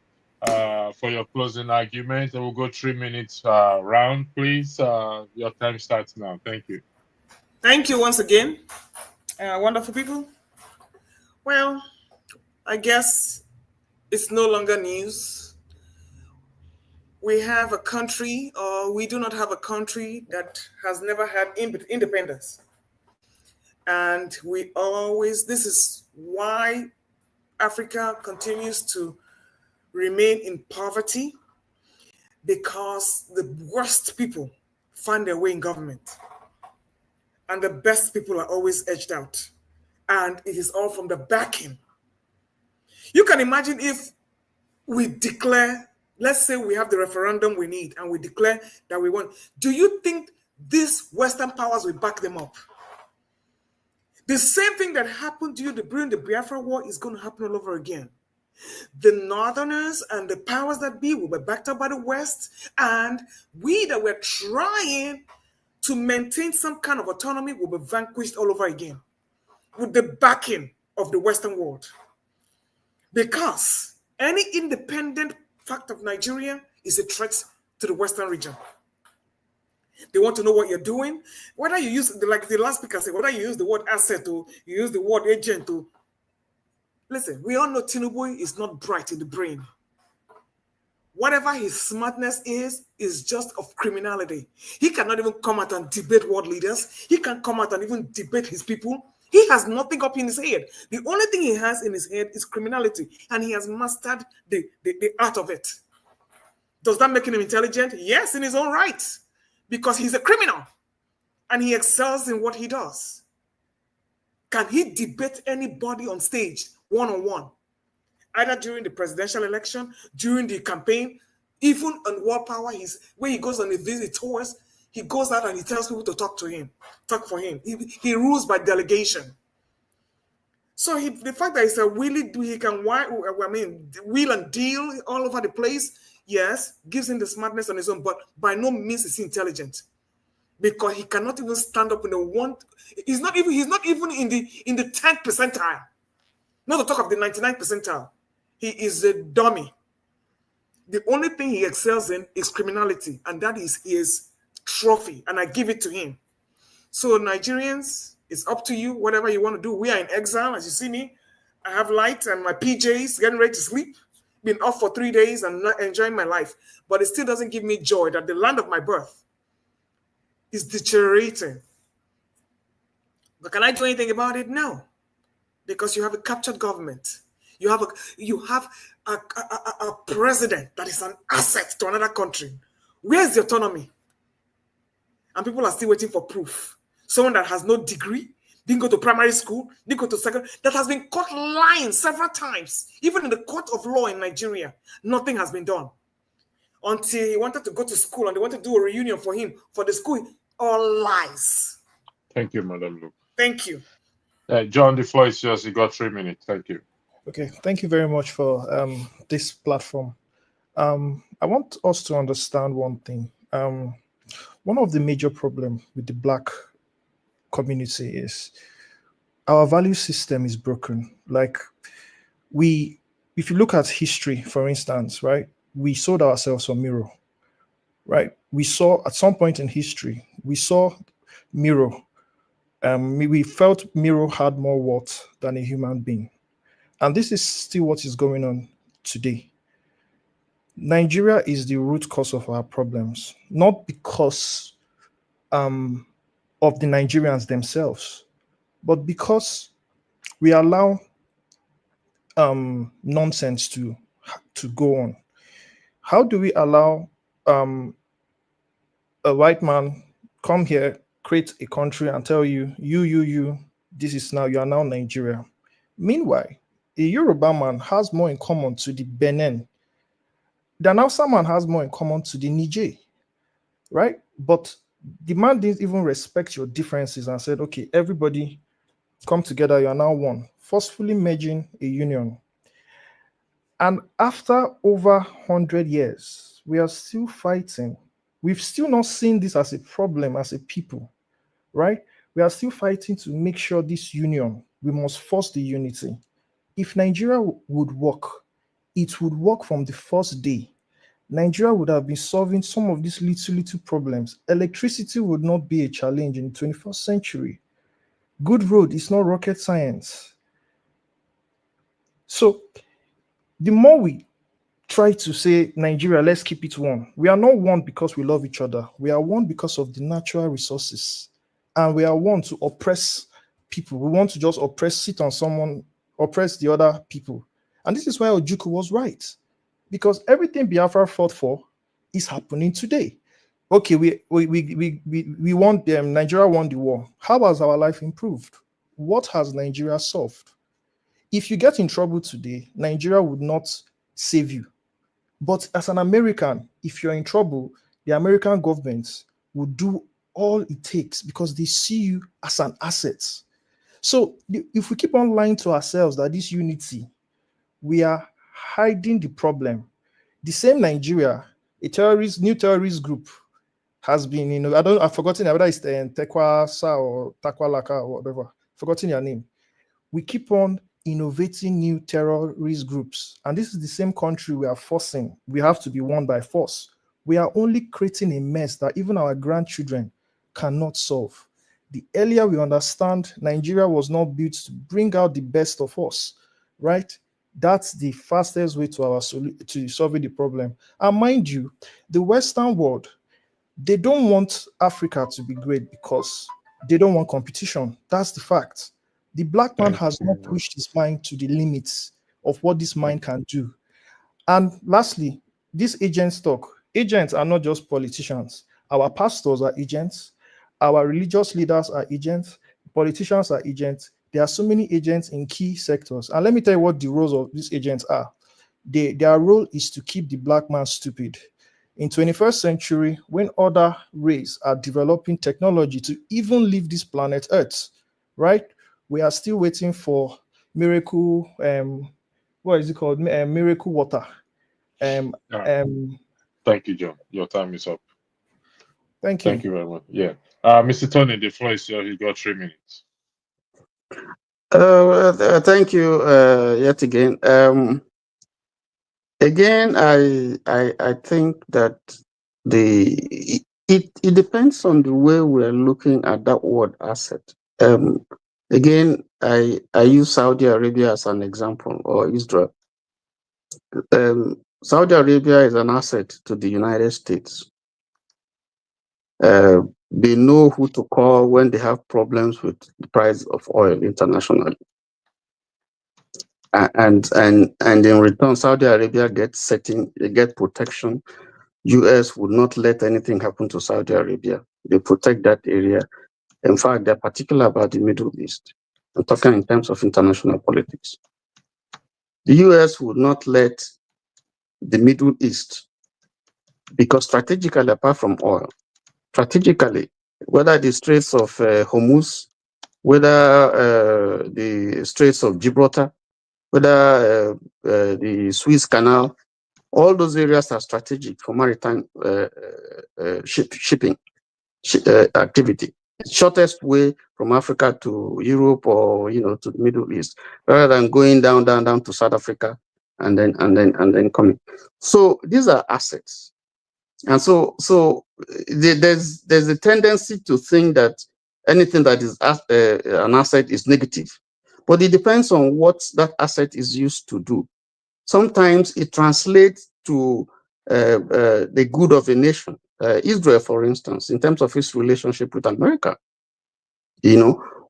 closing argument. I will go 3 minutes round, please. Your time starts now. Thank you. Thank you once again, wonderful people. Well, I guess it's no longer news. We have a country, or we do not have a country that has never had independence. And this is why Africa continues to remain in poverty, because the worst people find their way in government. And the best people are always edged out. And it is all from the backing. You can imagine if we declare, let's say we have the referendum we need, and we declare that we want. Do you think these Western powers will back them up? The same thing that happened during the Biafra War is going to happen all over again. The Northerners and the powers that be will be backed up by the West, and we that were trying to maintain some kind of autonomy will be vanquished all over again with the backing of the Western world. Because any independent fact of Nigeria is a threat to the Western region. They want to know what you're doing. Whether you use, like the last speaker said, whether you use the word asset or you use the word agent or... Listen, we all know Tinubu is not bright in the brain. Whatever his smartness is just of criminality. He cannot even come out and debate world leaders. He can't come out and even debate his people. He has nothing up in his head. The only thing he has in his head is criminality, and he has mastered the art of it. Does that make him intelligent? Yes, in his own right, because he's a criminal, and he excels in what he does. Can he debate anybody on stage one-on-one? Either during the presidential election, during the campaign, even on world power, when he goes on his visit tours, he goes out and he tells people to talk for him. He rules by delegation. So the fact that he's a he can wheel and deal all over the place, yes, gives him the smartness on his own, but by no means is he intelligent. Because he cannot even stand up in the one. He's not even in the 10th percentile. Not to talk of the 99th percentile. He is a dummy. The only thing he excels in is criminality, and that is his trophy, and I give it to him. So Nigerians, it's up to you, whatever you want to do. We are in exile, as you see me. I have light and my PJs, getting ready to sleep. Been off for 3 days and not enjoying my life. But it still doesn't give me joy that the land of my birth is deteriorating. But can I do anything about it? No. Because you have a captured government. You have a president that is an asset to another country. Where's the autonomy? And people are still waiting for proof. Someone that has no degree, didn't go to primary school, didn't go to secondary, that has been caught lying several times. Even in the court of law in Nigeria, nothing has been done. Until he wanted to go to school and they wanted to do a reunion for him, for the school, all lies. Thank you, Madam Luke. Thank you. John, the floor is yours. You got 3 minutes. Thank you. Okay, thank you very much for this platform. I want us to understand one thing. One of the major problems with the Black community is our value system is broken. Like if you look at history, for instance, right, we sold ourselves for Miro, right? We saw at some point in history, we saw Miro We felt Miro had more WAT than a human being. And this is still what is going on today. Nigeria is the root cause of our problems, not because of the Nigerians themselves, but because we allow nonsense to go on. How do we allow a white man come here, create a country, and tell you, this is now, you are now Nigeria? Meanwhile, a Yoruba man has more in common to the Benin than Hausa man has more in common to the Niger, right? But the man didn't even respect your differences and said, okay, everybody come together, you are now one, forcefully merging a union. And after over 100 years, we are still fighting. We've still not seen this as a problem as a people, right? We are still fighting to make sure this union, we must force the unity. If Nigeria would work, it would work from the first day. Nigeria would have been solving some of these little problems. Electricity would not be a challenge in the 21st century. Good road is not rocket science. So the more we try to say, Nigeria, let's keep it one, we are not one because we love each other. We are one because of the natural resources. And we are one to oppress people. We want to just sit on someone, oppress the other people. And this is why Ojukwu was right. Because everything Biafra fought for is happening today. Okay, we won them, Nigeria won the war. How has our life improved? What has Nigeria solved? If you get in trouble today, Nigeria would not save you. But as an American, if you're in trouble, the American government will do all it takes because they see you as an asset. So if we keep on lying to ourselves that this unity, we are hiding the problem. The same Nigeria, new terrorist group has been, I've forgotten whether it's Tekwasa or Takwalaka or whatever, forgotten your name. We keep on innovating new terrorist groups. And this is the same country we are forcing. We have to be won by force. We are only creating a mess that even our grandchildren cannot solve. The earlier we understand Nigeria was not built to bring out the best of us, right? That's the fastest way to solving the problem. And mind you, the Western world, they don't want Africa to be great because they don't want competition. That's the fact. The black man has not pushed his mind to the limits of what this mind can do. And lastly, this agents talk. Agents are not just politicians. Our pastors are agents. Our religious leaders are agents. Politicians are agents. There are so many agents in key sectors. And let me tell you what the roles of these agents are. Their role is to keep the black man stupid. In 21st century, when other races are developing technology to even leave this planet Earth, right? We are still waiting for miracle, what is it called? Miracle water. Thank you, John. Your time is up. Thank you. Thank you very much. Yeah. Mr. Tony, the floor is yours. You got 3 minutes. Thank you yet again. Again, I think that it depends on the way we're looking at that word asset. Again, I use Saudi Arabia as an example, or Israel. Saudi Arabia is an asset to the United States. They know who to call when they have problems with the price of oil internationally. And in return, Saudi Arabia gets protection. US would not let anything happen to Saudi Arabia. They protect that area. In fact, they're particular about the Middle East. I'm talking in terms of international politics. The US would not let the Middle East, because strategically, apart from oil, strategically, whether the Straits of Hormuz, whether the Straits of Gibraltar, whether the Suez Canal, all those areas are strategic for maritime shipping activity. Shortest way from Africa to Europe or to the Middle East, rather than going down to South Africa and then coming. So these are assets, and so there's a tendency to think that anything that is an asset is negative. But it depends on what that asset is used to do. Sometimes it translates to the good of a nation. Israel, for instance, in terms of its relationship with America,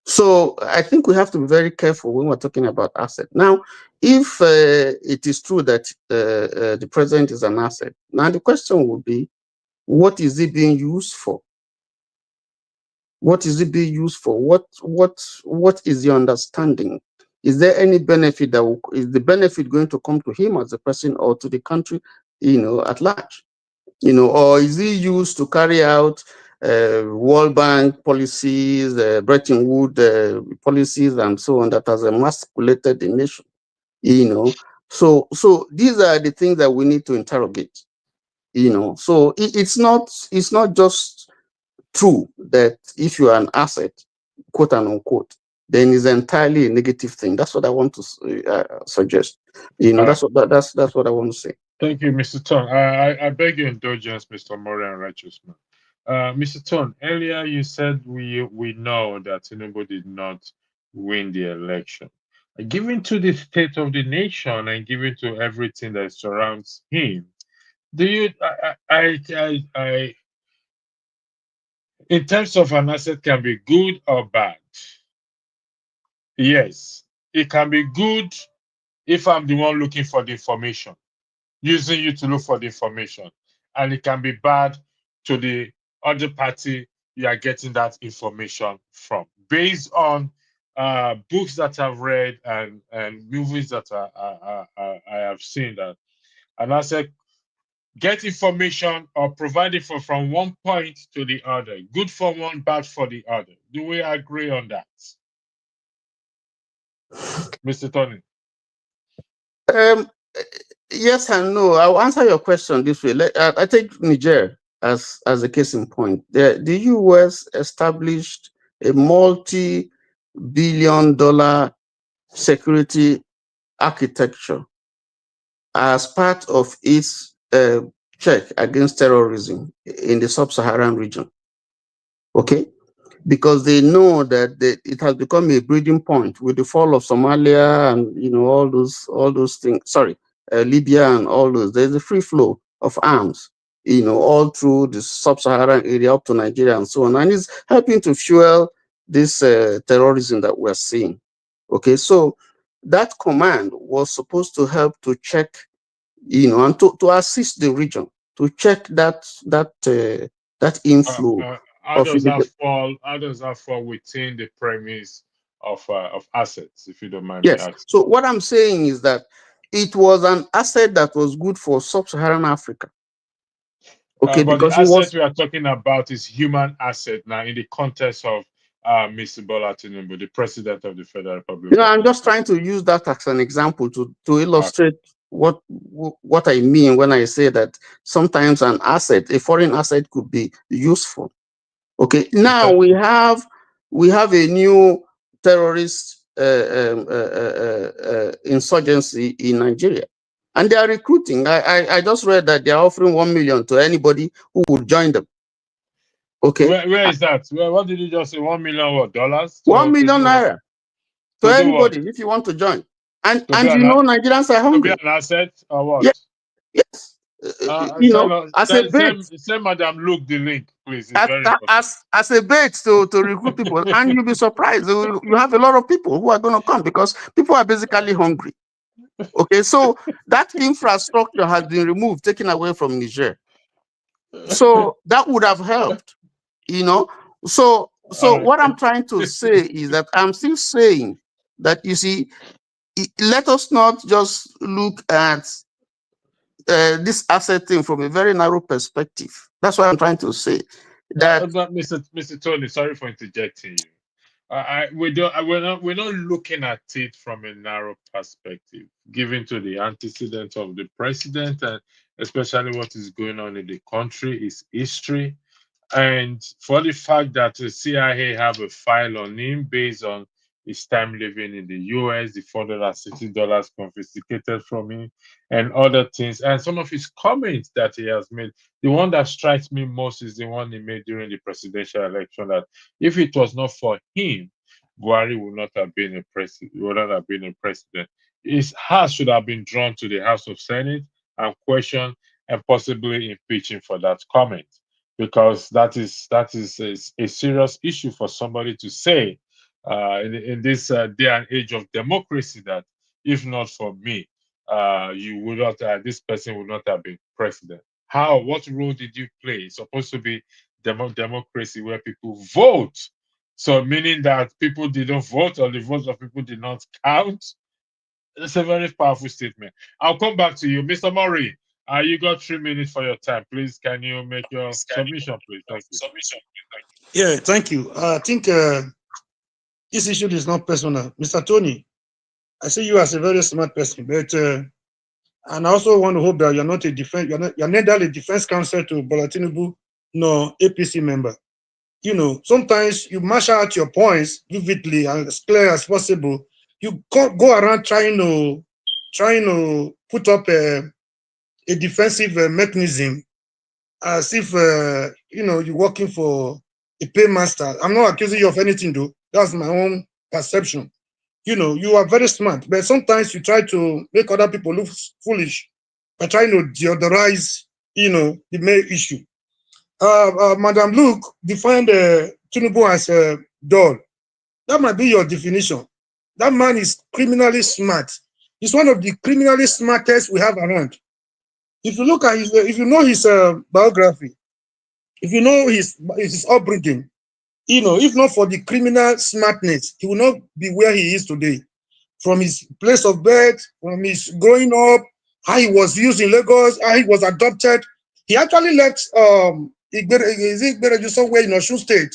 So I think we have to be very careful when we're talking about asset. Now, if it is true that the president is an asset, now the question would be, what is it being used for? What is it being used for? What is your understanding? Is there any benefit is the benefit going to come to him as a person or to the country, at large? Or is he used to carry out World Bank policies, Bretton Woods policies, and so on that has emasculated the nation? So these are the things that we need to interrogate. So it's not just true that if you are an asset, quote and unquote, then it's entirely a negative thing. That's what I want to suggest. That's what I want to say. Thank you, Mr. Ton. I beg your indulgence, Mr. Murray and Righteousman. Mr. Ton, earlier you said we know that Tinubu did not win the election. Given to the state of the nation and given to everything that surrounds him, do you in terms of an asset can be good or bad? Yes, it can be good if I'm the one looking for the information, using you to look for the information, and it can be bad to the other party you are getting that information from, based on books that I've read and movies that I have seen, that an asset get information or provide it from one point to the other, good for one, bad for the other. Do we agree on that, Mr. Tony? Yes and no. I'll answer your question this way. I take Niger as a case in point. The US established a multi-billion-dollar security architecture as part of its check against terrorism in the sub-Saharan region. Okay? Because they know that it has become a breeding point with the fall of Somalia and all those things. Sorry, Libya and all those. There's a free flow of arms, all through the sub-Saharan area up to Nigeria and so on, and it's helping to fuel this terrorism that we're seeing. Okay, so that command was supposed to help to check, and to assist the region to check that inflow. How does that fall within the premise of assets, if you don't mind me Yes. asking? So what I'm saying is that it was an asset that was good for sub-Saharan Africa. Okay, but because the asset we are talking about is human asset now in the context of Mr. Bola Tinubu, the president of the Federal Republic. I'm just trying to use that as an example to illustrate what I mean when I say that sometimes an asset, a foreign asset, could be useful. Okay, now we have a new terrorist insurgency in Nigeria, and they are recruiting. I just read that they are offering 1 million to anybody who would join them. Okay, where is that? What did you just say? $1 million dollars? 1 million naira to anybody if you want to join. And Nigerians are hungry. To be an asset or what? Yes. As a bait. Send Madam Luke the link, please. It's very as a bait to recruit people, and you'll be surprised. You have a lot of people who are going to come because people are basically hungry. Okay, so that infrastructure has been removed, taken away from Niger. So that would have helped, So what I'm trying to say is that I'm still saying that, you see, let us not just look at this asset thing from a very narrow perspective. That's what I'm trying to say. That Mr. Tony, sorry for interjecting you. We're not looking at it from a narrow perspective, given to the antecedents of the president and especially what is going on in the country, is history. And for the fact that the CIA have a file on him based on his time living in the US, the $460 confiscated from him, and other things. And some of his comments that he has made, the one that strikes me most is the one he made during the presidential election, that if it was not for him, Buhari would not have been a president. His heart should have been drawn to the House of Senate and questioned and possibly impeach him for that comment, because that is a serious issue for somebody to say in this day and age of democracy, that if not for me, you would not this person would not have been president. How? What role did you play? It's supposed to be democracy where people vote. So meaning that people didn't vote, or the votes of people did not count. It's a very powerful statement. I'll come back to you, Mr. Murray. You got 3 minutes for your time. Please, can you make your submission, please? Thank you. Yeah, thank you. I think this issue is not personal. Mr. Tony, I see you as a very smart person, but and I also want to hope that you're not a defense, you're neither a defense counsel to Bola Tinubu nor APC member. You know, sometimes you mash out your points vividly and as clear as possible. You can't go around trying to put up a defensive mechanism as if you're working for a paymaster. I'm not accusing you of anything, though. That's my own perception. You know, you are very smart, but sometimes you try to make other people look foolish by trying to deodorize, the main issue. Madam Luke defined Tinubu as a doll. That might be your definition. That man is criminally smart. He's one of the criminally smartest we have around. If you look at his, if you know his biography, if you know his upbringing, if not for the criminal smartness, he will not be where he is today. From his place of birth, from his growing up, how he was used in Lagos, how he was adopted. He actually left somewhere in Osun State,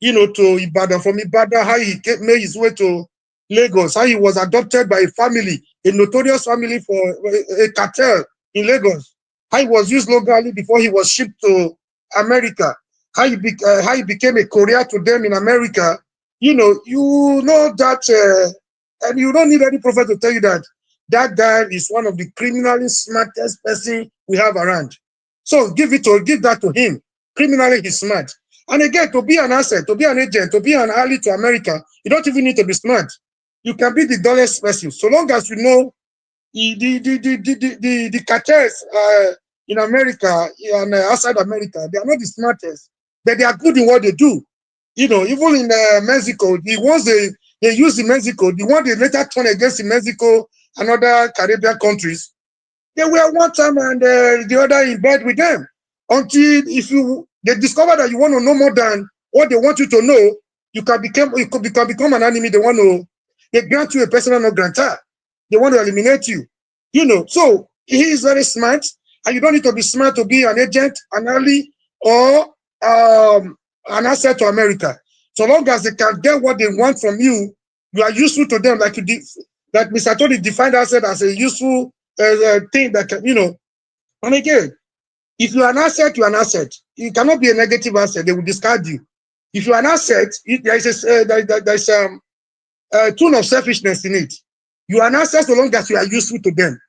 to Ibadan. From Ibadan, how he made his way to Lagos, how he was adopted by a family, a notorious family for a cartel in Lagos. How he was used locally before he was shipped to America. How he became a courier to them in America. You know that, and you don't need any prophet to tell you that guy is one of the criminally smartest person we have around. So give that to him. Criminally, he's smart. And again, to be an asset, to be an agent, to be an ally to America, you don't even need to be smart. You can be the dullest person, so long as you know the cartels in America and outside America. They are not the smartest, but they are good in what they do. Even in Mexico, the ones they use in Mexico, the one they later turn against in Mexico and other Caribbean countries, they were one time and the other in bed with them. Until they discover that you want to know more than what they want you to know, you can become an enemy. They grant you a personal no grantor. They want to eliminate you. So he is very smart, and you don't need to be smart to be an agent, an ally, or an asset to America. So long as they can get what they want from you, you are useful to them. Like Mr. Tony defined asset as a useful thing that can, And again, if you are an asset, you are an asset. You cannot be a negative asset. They will discard you. If you are an asset, there is a tone of selfishness in it. You are an asset so long as you are useful to them.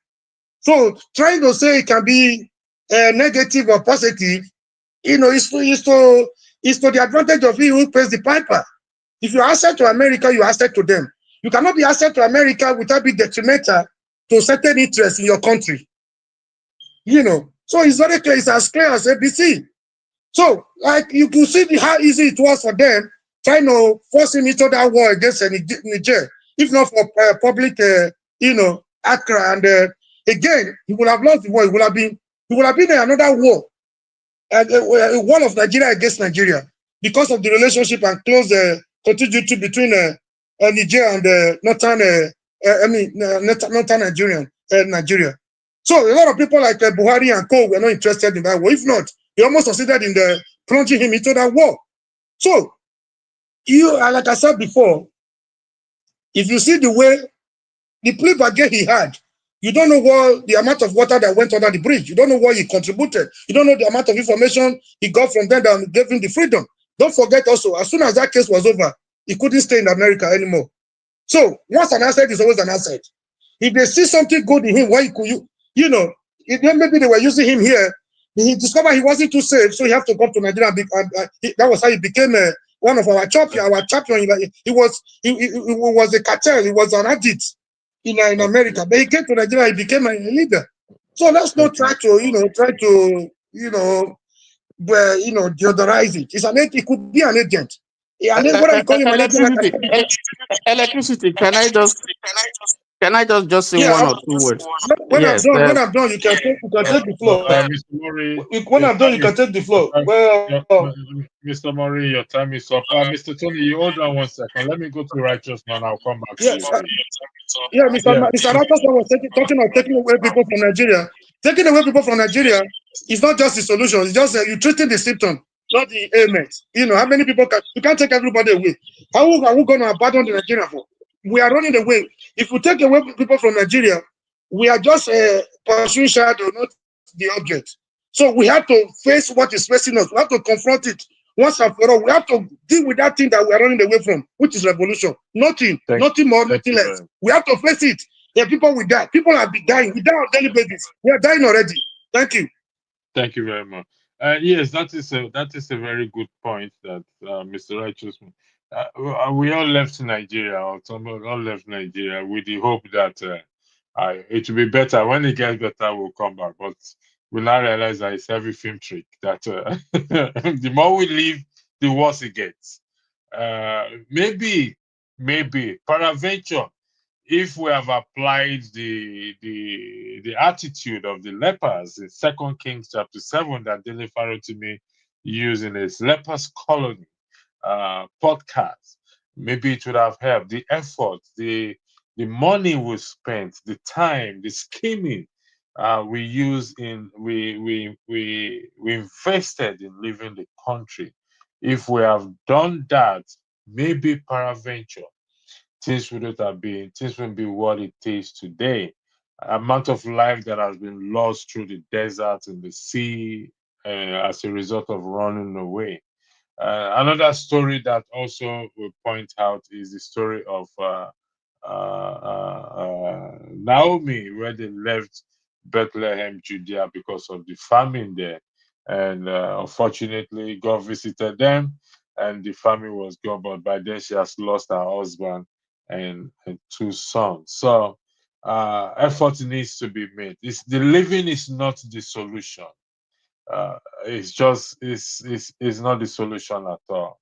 So trying to say it can be negative or positive, is to the advantage of he who pays the piper. If you are asset to America, you are asset to them. You cannot be asset to America without being detrimental to certain interests in your country. So it's very clear. It's as clear as ABC. So, like, you can see how easy it was for them trying to force him into that war against Niger. If not for public, Accra, and again, he would have lost the war. He would have been in another war, a war of Nigeria against Nigeria, because of the relationship and close continuity between Niger and northern Nigeria. So a lot of people like Buhari and Co were not interested in that war. If not, they almost succeeded in plunging him into that war. So like I said before, if you see the way the plea bargain he had, you don't know what the amount of water that went under the bridge. You don't know what he contributed. You don't know the amount of information he got from them that gave him the freedom. Don't forget also, as soon as that case was over, he couldn't stay in America anymore. So once an asset is always an asset. If they see something good in him, why you know, maybe they were using him here. He discovered he wasn't too safe, so he have to come to Nigeria. That was how he became one of our champion. He was a cartel. He was an addict in America, but he came to Nigeria. He became a leader. So let's not try to deodorize it. It could be an agent. Yeah, whether you call him an agent, Electricity. Can I just say yeah, one or two words? when Yes. I'm done, you can take the floor. Mr. Mori, When I'm done, you can take the floor. Mr. Mori, your time is up. Mr. Tony, you hold on 1 second. Let me go to Righteous Man. I'll come back to you. Mr. Ratas was talking of taking away people from Nigeria. Taking away people from Nigeria is not just the solution. It's just you treating the symptom, not the ailment. You know, how many people you can't take everybody away. How are we going to abandon the Nigeria for? We are running away. If we take away people from Nigeria, we are just pursuing shadow, not the object. So we have to face what is facing us. We have to confront it once and for all. We have to deal with that thing that we are running away from, which is revolution. Nothing more, nothing less. We have to face it. The people will die. People have been dying. We die on daily basis. We are dying already. Thank you. Thank you very much. Yes, that is a very good point that Mr. Righteous. We all left Nigeria, or some all left Nigeria with the hope that it will be better. When it gets better, we'll come back. But we now realize that it's every film trick that the more we leave, the worse it gets. Maybe, peradventure, if we have applied the attitude of the lepers in 2 Kings chapter 7 that Dele Farotimi used in his lepers colony podcast, maybe it would have helped. The effort, the money we spent, the time, the scheming we invested in leaving the country. If we have done that, maybe peradventure, things wouldn't be what it is today. Amount of life that has been lost through the desert and the sea as a result of running away. Another story that also will point out is the story of Naomi, where they left Bethlehem, Judea, because of the famine there. And unfortunately, God visited them, and the famine was gone. But by then, she has lost her husband and 2 sons. So effort needs to be made. The living is not the solution. It's not the solution at all.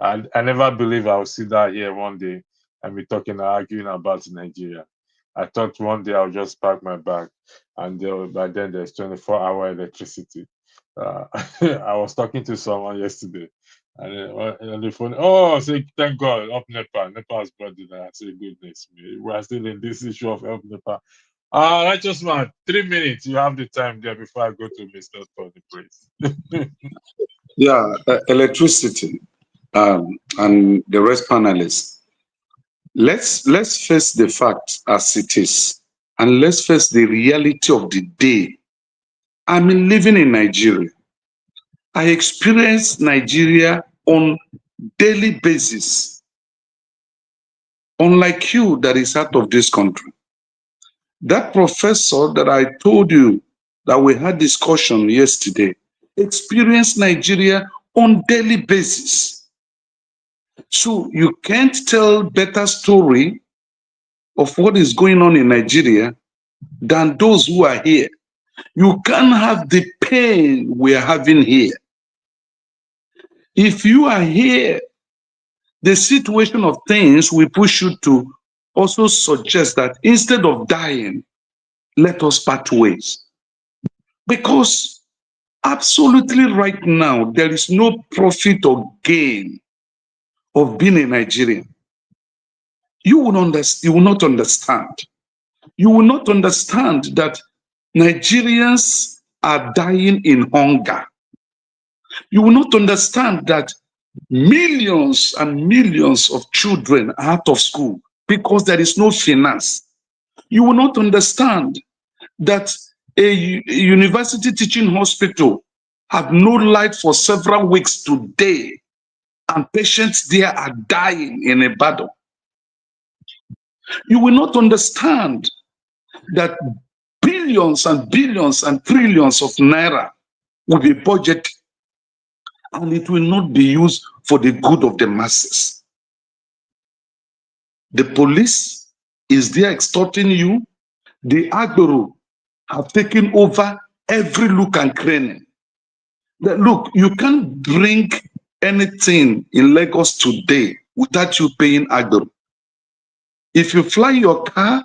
I never believe I'll sit down here one day and be arguing about Nigeria. I thought one day I'll just pack my bag, and by then there's 24-hour electricity. I was talking to someone yesterday, and on the phone, say thank God, up Nepal. Nepal's bloody now. I say goodness me, we're still in this issue of help Nepal. Righteous Man, 3 minutes. You have the time there before I go to Mr. Tony, please. Yeah, electricity and the rest panelists. Let's face the fact as it is, and let's face the reality of the day. I mean, living in Nigeria, I experience Nigeria on daily basis. Unlike you that is out of this country. That professor that I told you that we had discussion yesterday experienced Nigeria on daily basis. So you can't tell better story of what is going on in Nigeria than those who are here. You can't have the pain we are having here. If you are here, the situation of things will push you to also suggest that instead of dying, let us part ways. Because absolutely right now, there is no profit or gain of being a Nigerian. You will not understand. You will not understand that Nigerians are dying in hunger. You will not understand that millions and millions of children are out of school because there is no finance. You will not understand that a university teaching hospital have no light for several weeks today, and patients there are dying in a battle. You will not understand that billions and billions and trillions of naira will be budgeted, and it will not be used for the good of the masses. The police is there extorting you. The Agbero have taken over every look and cranny. Look, you can't bring anything in Lagos today without you paying Agbero. If you fly your car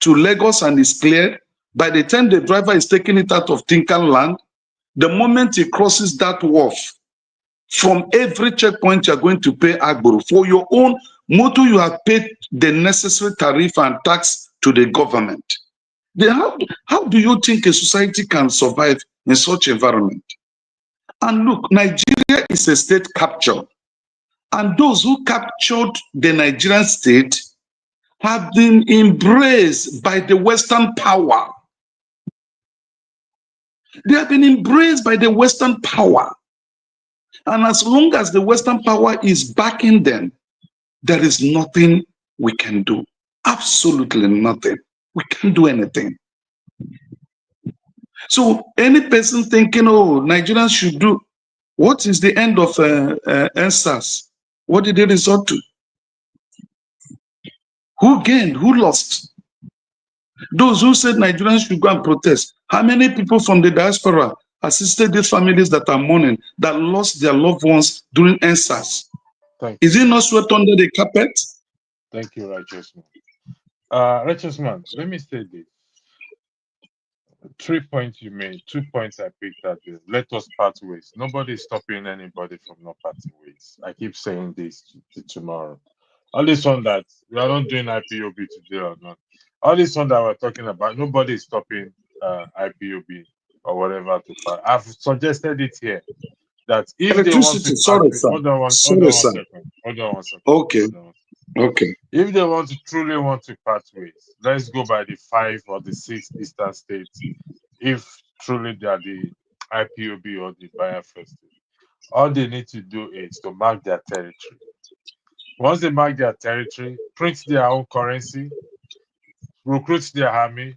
to Lagos and it's cleared, by the time the driver is taking it out of Tinkan land, the moment he crosses that wharf, from every checkpoint you're going to pay Agbero. For your own motor, you have paid the necessary tariff and tax to the government. Then how do you think a society can survive in such environment? And look, Nigeria is a state captured. And those who captured the Nigerian state have been embraced by the Western power. They have been embraced by the Western power. And as long as the Western power is backing them, there is nothing we can do. Absolutely nothing. We can't do anything. So any person thinking, oh, Nigerians should do, what is the end of NSAS? What did they resort to? Who gained? Who lost? Those who said Nigerians should go and protest, how many people from the diaspora assisted these families that are mourning, that lost their loved ones during NSAS? Is it not swept under the carpet? Thank you, Righteous Man. Righteous Man, let me say this. 3 points you made, 2 points I picked at this. Let us part ways. Nobody is stopping anybody from not parting ways. I keep saying this to tomorrow. All this one that we are not doing IPOB today or not. All this one that we're talking about, nobody is stopping IPOB or whatever to part. I've suggested it here that if they want to sorry, sir. hold on one second. Okay. Okay. If they want to truly want to part ways, let's go by the 5 or the 6 eastern states. If truly they are the IPOB or the Biafra state, all they need to do is to mark their territory. Once they mark their territory, print their own currency, recruit their army,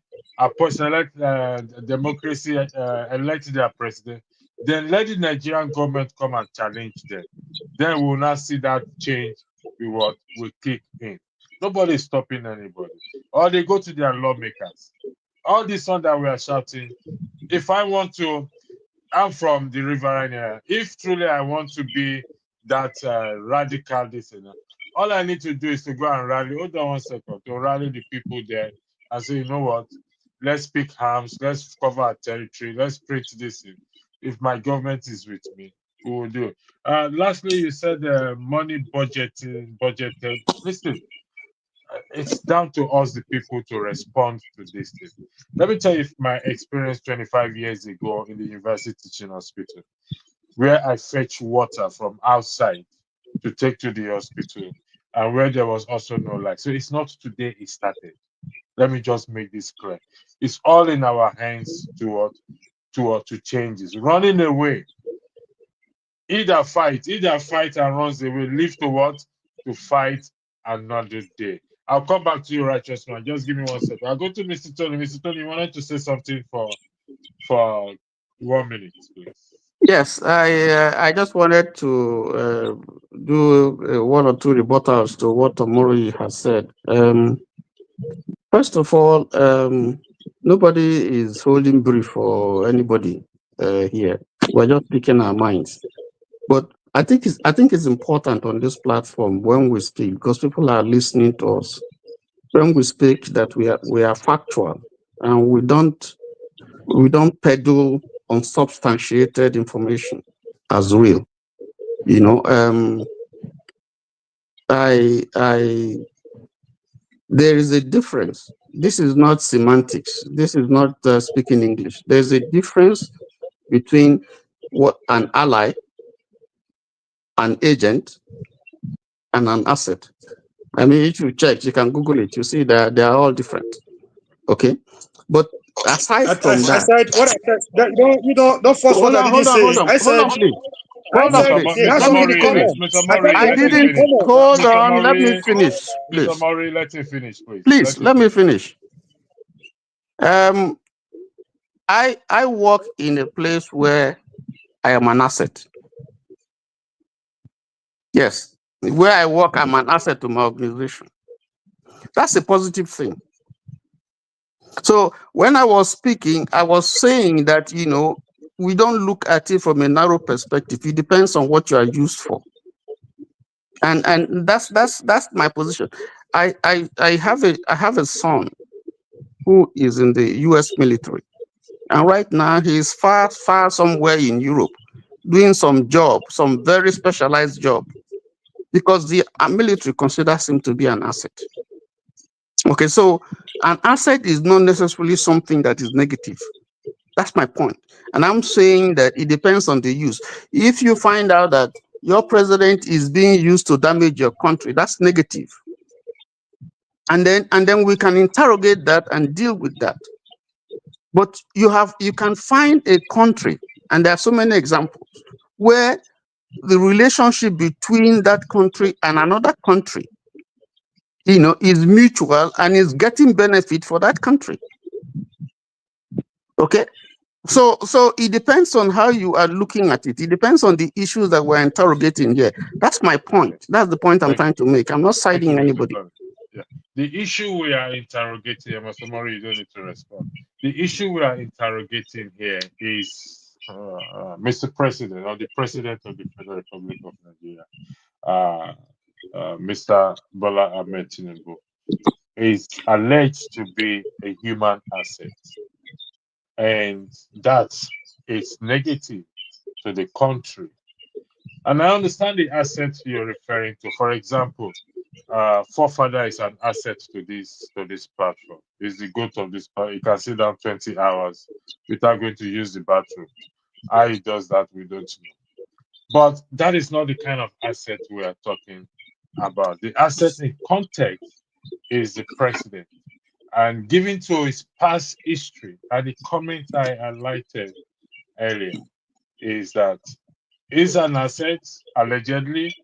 select democracy, elect their president, then let the Nigerian government come and challenge them. Then we'll now see that change will kick in. Nobody is stopping anybody. Or they go to their lawmakers. All this one that we are shouting, if I want to, I'm from the riverine area. If truly I want to be that radical, all I need to do is to go and rally. Hold on 1 second, to rally the people there and say, you know what? Let's pick arms. Let's cover our territory. Let's preach this in. If my government is with me, we will do it. Lastly, you said money budgeted. Listen, it's down to us, the people, to respond to this thing. Let me tell you my experience 25 years ago in the university teaching hospital, where I fetch water from outside to take to the hospital, and where there was also no light. So it's not today it started. Let me just make this clear. It's all in our hands to change this. Running away. Either fight and runs away. Live to what? To fight another day. I'll come back to you, Righteous Man. Just give me 1 second. I'll go to Mr. Tony. Mr. Tony, you wanted to say something for 1 minute, please. Yes, I just wanted to do 1 or 2 rebuttals to what Omori has said. First of all, nobody is holding brief for anybody here. We're just picking our minds. But I think it's important on this platform when we speak, because people are listening to us. When we speak, that we are factual, and we don't peddle unsubstantiated information as real. You know, there is a difference. This is not semantics. This is not speaking English. There's a difference between what an ally, an agent, and an asset. I mean, if you check, you can Google it. You see that they are all different. Okay, but aside from that, what I said, don't force what I didn't say. I said, I Hold on, said please. they have Let me something in finish. common. Mr. I said Murray, they I have let him something in didn't. finish. common. Hold Mr. on. Let me Murray, finish, Mr. please. Murray, let him finish, please. Please, let me finish. I work in a place where I am an asset. Yes, where I work, I'm an asset to my organization. That's a positive thing. So when I was speaking, I was saying that, we don't look at it from a narrow perspective. It depends on what you are used for. And that's my position. I have a son who is in the US military. And right now he's far somewhere in Europe doing some job, some very specialized job, because the military considers him to be an asset. Okay, so an asset is not necessarily something that is negative. That's my point. And I'm saying that it depends on the use. If you find out that your president is being used to damage your country, that's negative. And then we can interrogate that and deal with that. But you can find a country, and there are so many examples, where the relationship between that country and another country, is mutual and is getting benefit for that country. Okay? So it depends on how you are looking at it. It depends on the issues that we're interrogating here. That's my point. That's the point I'm trying to make. I'm not siding anybody. Yeah. The issue we are interrogating, Mr. Murray, you don't need to respond. The issue we are interrogating here is Mr. President, or the President of the Federal Republic of Nigeria, Mr. Bola Ahmed Tinubu, is alleged to be a human asset. And that is negative to the country. And I understand the assets you're referring to. For example, Forefather is an asset to this platform. He's the goat of this platform. He can sit down 20 hours without going to use the bathroom. How he does that, we don't know. But that is not the kind of asset we are talking about. The asset in context is the president. And given to his past history, and the comment I highlighted earlier, is that is an asset, allegedly,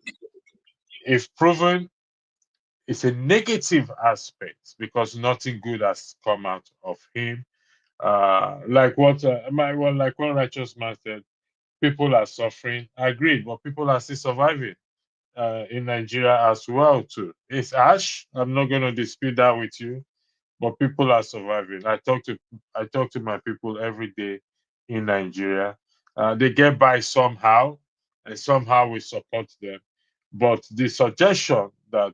if proven, it's a negative aspect because nothing good has come out of him. Like what one righteous man said, people are suffering. I agree, but people are still surviving in Nigeria as well too. It's harsh. I'm not going to dispute that with you, but people are surviving. I talk to my people every day in Nigeria. They get by somehow, and somehow we support them. But the suggestion that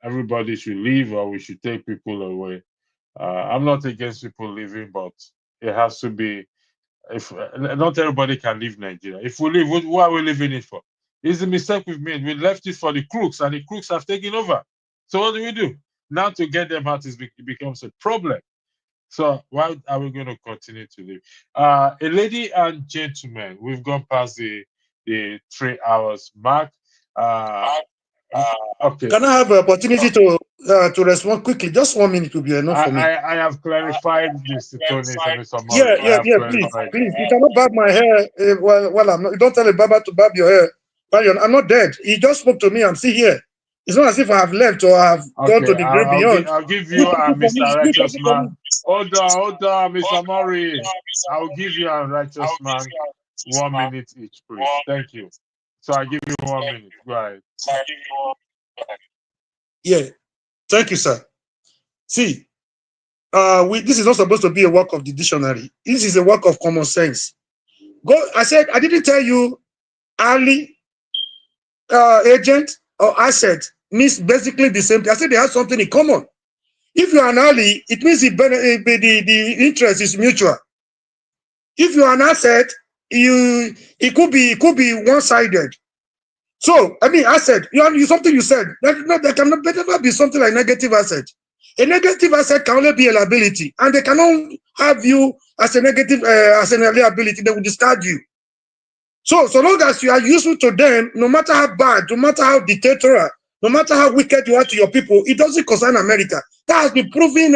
everybody should leave or we should take people away, I'm not against people leaving, but it has to be. If not everybody can leave Nigeria. If we leave, what are we leaving it for? It's the mistake we've made. We left it for the crooks, and the crooks have taken over. So what do we do? Now to get them out it becomes a problem. So why are we going to continue to live? Lady and gentlemen, we've gone past the 3 hours mark. Okay. Can I have an opportunity to respond quickly? Just 1 minute will be enough for me. I have clarified this, Tony and Mr. Yeah, please. You cannot barb my hair while I'm not. You don't tell a barber to barb your hair. I'm not dead. He just spoke to me. I'm still here. It's not as if I have left or I have gone to the great beyond. I'll give you Mr. Righteous Man. Hold on, Mr. Murray. I'll give you a Righteous Man 1 minute each, please. Thank you. So I give you 1 minute. Go ahead. Yeah. Thank you, sir. See, this is not supposed to be a work of the dictionary. This is a work of common sense. I said, I didn't tell you ally, agent, or asset means basically the same thing. I said they have something in common. If you're an ally, it means the interest is mutual. If you're an asset, it could be one-sided. So, I mean, asset, something you said, there cannot never be something like negative asset. A negative asset can only be a liability, and they cannot have you as a negative, as a liability, they will discard you. So long as you are useful to them, no matter how bad, no matter how dictatorial, no matter how wicked you are to your people, it doesn't concern America. That has been proven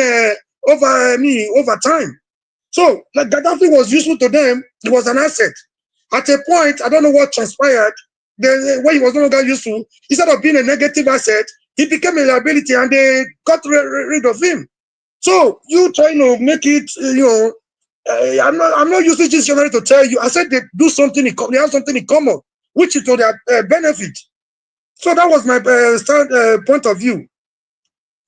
over time. So, like Gaddafi was useful to them, it was an asset. At a point, I don't know what transpired. When he was no longer useful, instead of being a negative asset, he became a liability, and they got rid of him. So you trying to make it, I'm not using this generally to tell you. I said they do something in common. They have something in common, which is to their benefit. So that was my point of view.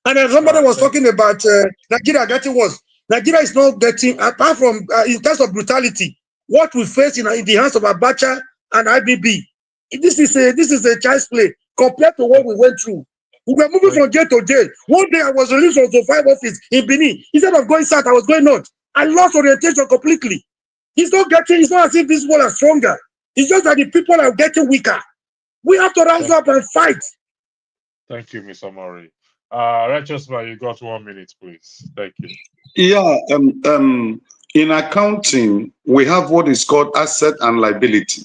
And then somebody was talking about Nigeria getting worse. Nigeria is not getting, apart from in terms of brutality, what we face in the hands of Abacha and IBB. This is a child's play compared to what we went through. We were moving from jail to jail. One day I was released from the 5 office in Benin. Instead of going south, I was going north. I lost orientation completely. It's not as if these people are stronger. It's just that the people are getting weaker. We have to rise up and fight. Thank you, Mr. Murray. Righteous Man, you got 1 minute, please. Thank you. Yeah, in accounting, we have what is called asset and liability.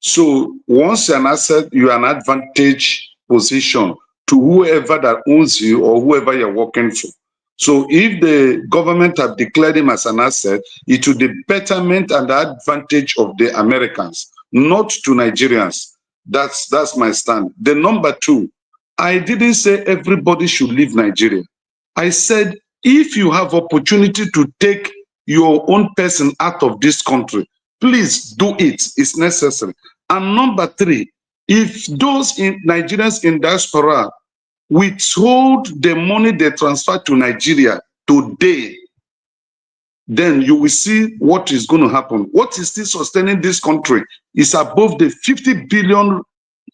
So once you're an asset, you're an advantage position to whoever that owns you or whoever you're working for. So if the government have declared him as an asset, it will be betterment and the advantage of the Americans, not to Nigerians. That's my stand. The number 2, I didn't say everybody should leave Nigeria. I said, if you have opportunity to take your own person out of this country, please do it. It's necessary. And number 3, if those Nigerians in diaspora withhold the money they transfer to Nigeria today, then you will see what is going to happen. What is still sustaining this country is above the 50 billion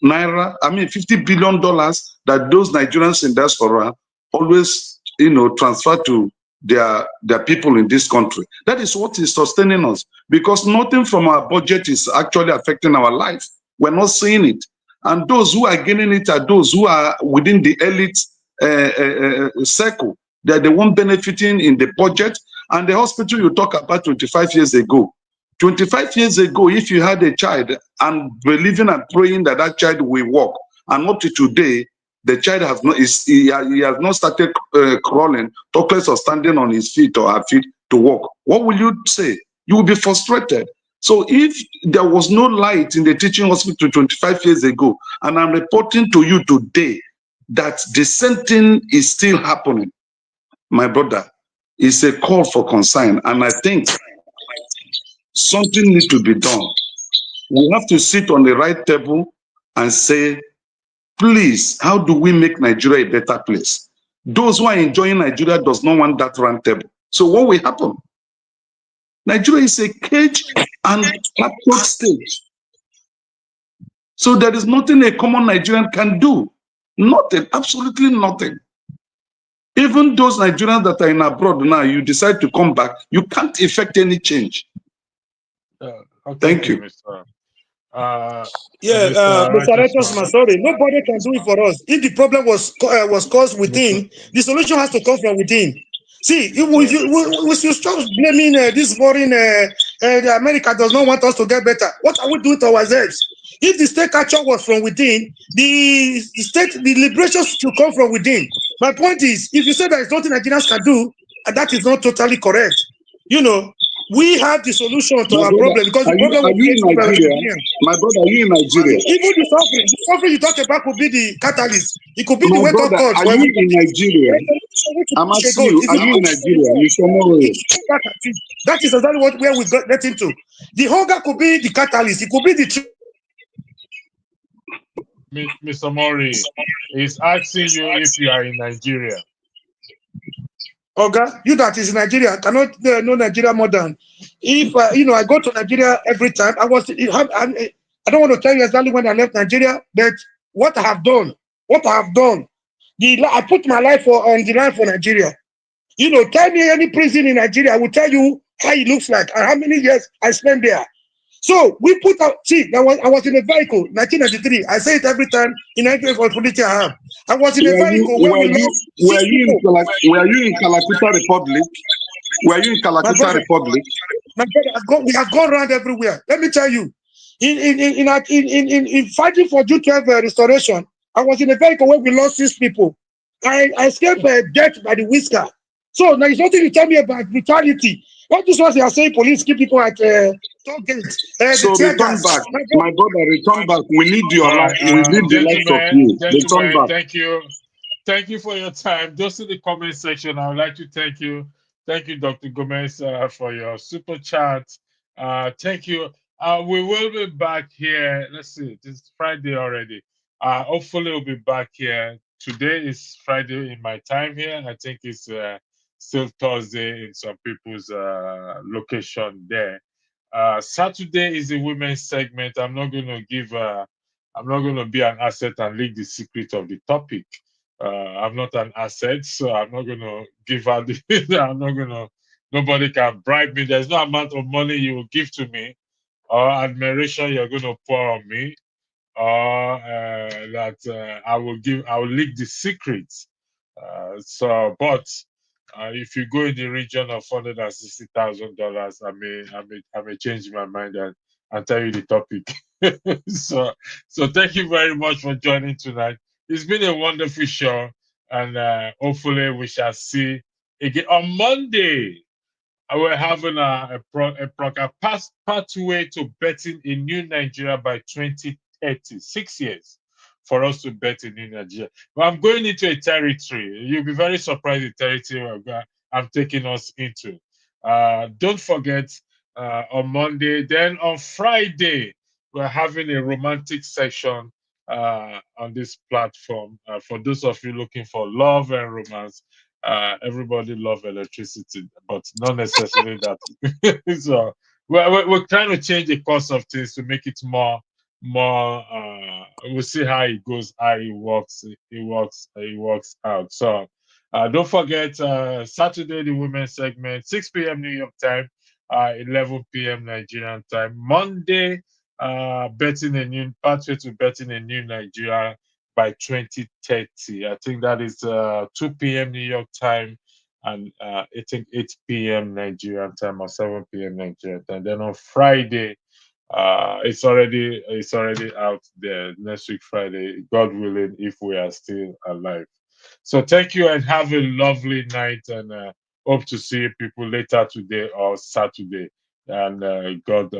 naira, $50 billion that those Nigerians in diaspora always, transfer to their people in this country. That is what is sustaining us, because nothing from our budget is actually affecting our life. We're not seeing it. And those who are gaining it are those who are within the elite circle. They're the one benefiting in the budget. And the hospital you talk about 25 years ago. 25 years ago, if you had a child and believing and praying that that child will walk, and up to today, the child has not, he has not started crawling, talk less of standing on his feet or her feet to walk. What will you say? You will be frustrated. So if there was no light in the teaching hospital 25 years ago, and I'm reporting to you today that the same thing is still happening, my brother, it's a call for concern. And I think something needs to be done. We have to sit on the right table and say, please, how do we make Nigeria a better place? Those who are enjoying Nigeria does not want that round table. So what will happen? Nigeria is a cage and cutthroat stage. So there is nothing a common Nigerian can do. Nothing, absolutely nothing. Even those Nigerians that are in abroad now, you decide to come back, you can't effect any change. Thank you. Mr. Righteousman, sorry, nobody can do it for us. If the problem was caused within, the solution has to come from within. See, we should stop blaming this foreign. America does not want us to get better. What are we doing to ourselves? If the state capture was from within, the liberation should come from within. My point is, if you say there is nothing Nigerians can do, that is not totally correct. We have the solution to our problem, because the problem are you in Nigeria? My brother, are you in Nigeria? Even the suffering you talk about could be the catalyst. It could be my the wake-up brother, call. Are you in Nigeria? I'm asking you, are you in Nigeria? You show more. That is exactly where we get into. The hunger could be the catalyst. It could be the Mr. Murray is asking you if you are in Nigeria. Oga, you that is in Nigeria cannot know Nigeria more than if I go to Nigeria every time. I don't want to tell you exactly when I left Nigeria, but what I have done, I put my life on the line for Nigeria. Tell me any prison in Nigeria, I will tell you how it looks like and how many years I spent there. So we put out. See, I was in a vehicle, 1993. I say it every time in every opportunity I have. I was in a vehicle where we lost 6 people. Were you in Calacuta Republic? Were you in Calacuta Republic? My brother, we have gone around everywhere. Let me tell you, in fighting for June 12 restoration, I was in a vehicle where we lost 6 people. I escaped death by the whisker. So there is nothing to tell me about brutality. What this was they are saying, police keep people at So the tear return gas. back, my brother. Return back. We need your All right, we need the likes of you. Return gentlemen, back. thank you for your time. Just in the comment section, I would like to thank you, Dr. Gomez, for your super chat. Thank you. We will be back here. Let's see, it's Friday already. Hopefully, we'll be back here. Today is Friday in my time here. I think it's still Thursday in some people's location there. Saturday is a women's segment. I'm not going to be an asset and leak the secret of the topic. I'm not an asset, so I'm not going to give out the. Nobody can bribe me. There's no amount of money you will give to me or admiration you're going to pour on me or that I will leak the secrets. But if you go in the region of $160,000, I may change my mind and tell you the topic. so thank you very much for joining tonight. It's been a wonderful show, and hopefully we shall see again on Monday. We're having a pathway to betting in new Nigeria by 2030. 6 years for us to bet in new Nigeria. But I'm going into a territory. You'll be very surprised the territory I'm taking us into. Don't forget on Monday. Then on Friday, we're having a romantic session on this platform. For those of you looking for love and romance, everybody love electricity, but not necessarily that. So we're trying to change the course of things to make it more. We'll see how it goes, how it works out. So don't forget Saturday the women's segment, 6 p.m. New York time, 11 p.m. Nigerian time. Monday, betting a new pathway to betting a new Nigeria by 2030. I think that is 2 p.m. New York time, and I think 8 p.m. Nigerian time or 7 p.m. Nigerian time. Then on Friday, it's already out there. Next week Friday, God willing, if we are still alive. So thank you and have a lovely night, and hope to see people later today or Saturday. And God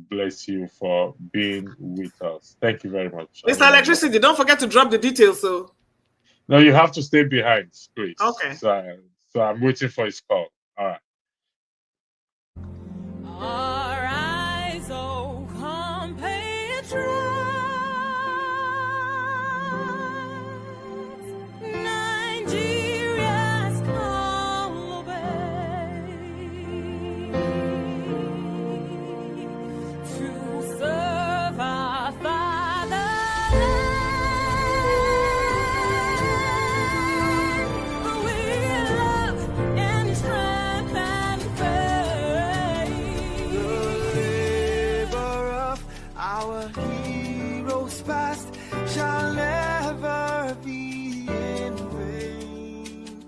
bless you for being with us. Thank you very much. Mr. Electricity, don't forget to drop the details. So no, you have to stay behind, please. Okay. So I'm waiting for his call. All right. Arise, O compatriots, Nigeria's call obey, to serve our fatherland, with love and strength and faith. The labor of our heroes past shall never be in vain.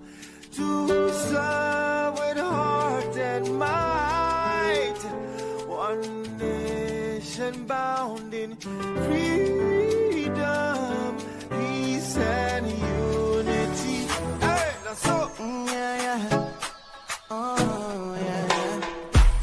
To serve with heart and might, one nation bound in freedom, peace and unity. Hey, that's so. Oh, yeah.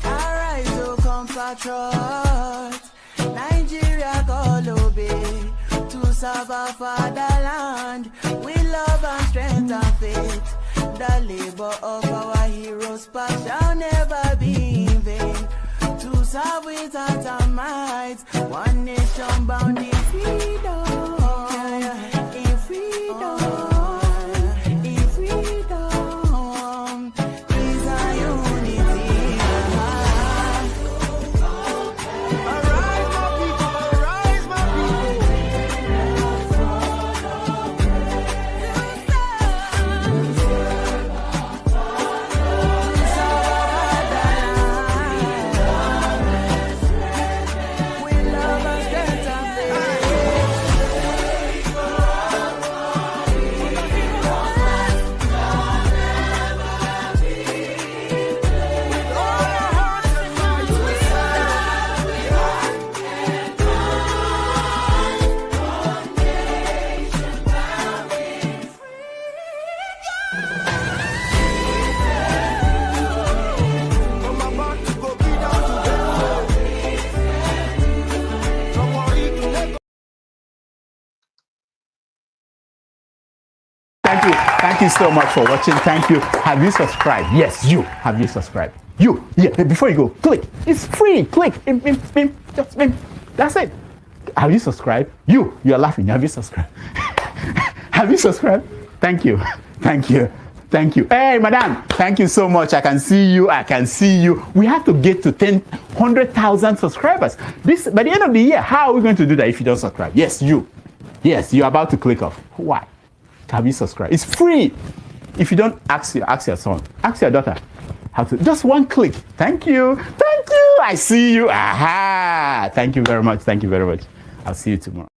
Arise, O compatriots, Nigeria call obey, to serve our fatherland with love and strength and faith. The labor of our heroes past shall never be in vain. To serve with heart and might, one nation bound in freedom. In freedom. In freedom. Peace and unity. Arise, my people. Arise, my people. With love and strength and faith. Thank you so much for watching. Thank you. Have you subscribed? Yes, you. Have you subscribed? You. Yeah, before you go, click. It's free. Click. Just that's it. Have you subscribed? You are laughing. Have you subscribed? Have you subscribed? Thank you. Thank you. Thank you. Hey, madam, thank you so much. I can see you. I can see you. We have to get to 100,000 subscribers. This by the end of the year. How are we going to do that if you don't subscribe? Yes, you. Yes, you're about to click off. Why? Have you subscribed? It's free. If you don't, ask your son, ask your daughter how to. Just one click. Thank you. Thank you. I see you. Aha. Thank you very much. Thank you very much. I'll see you tomorrow.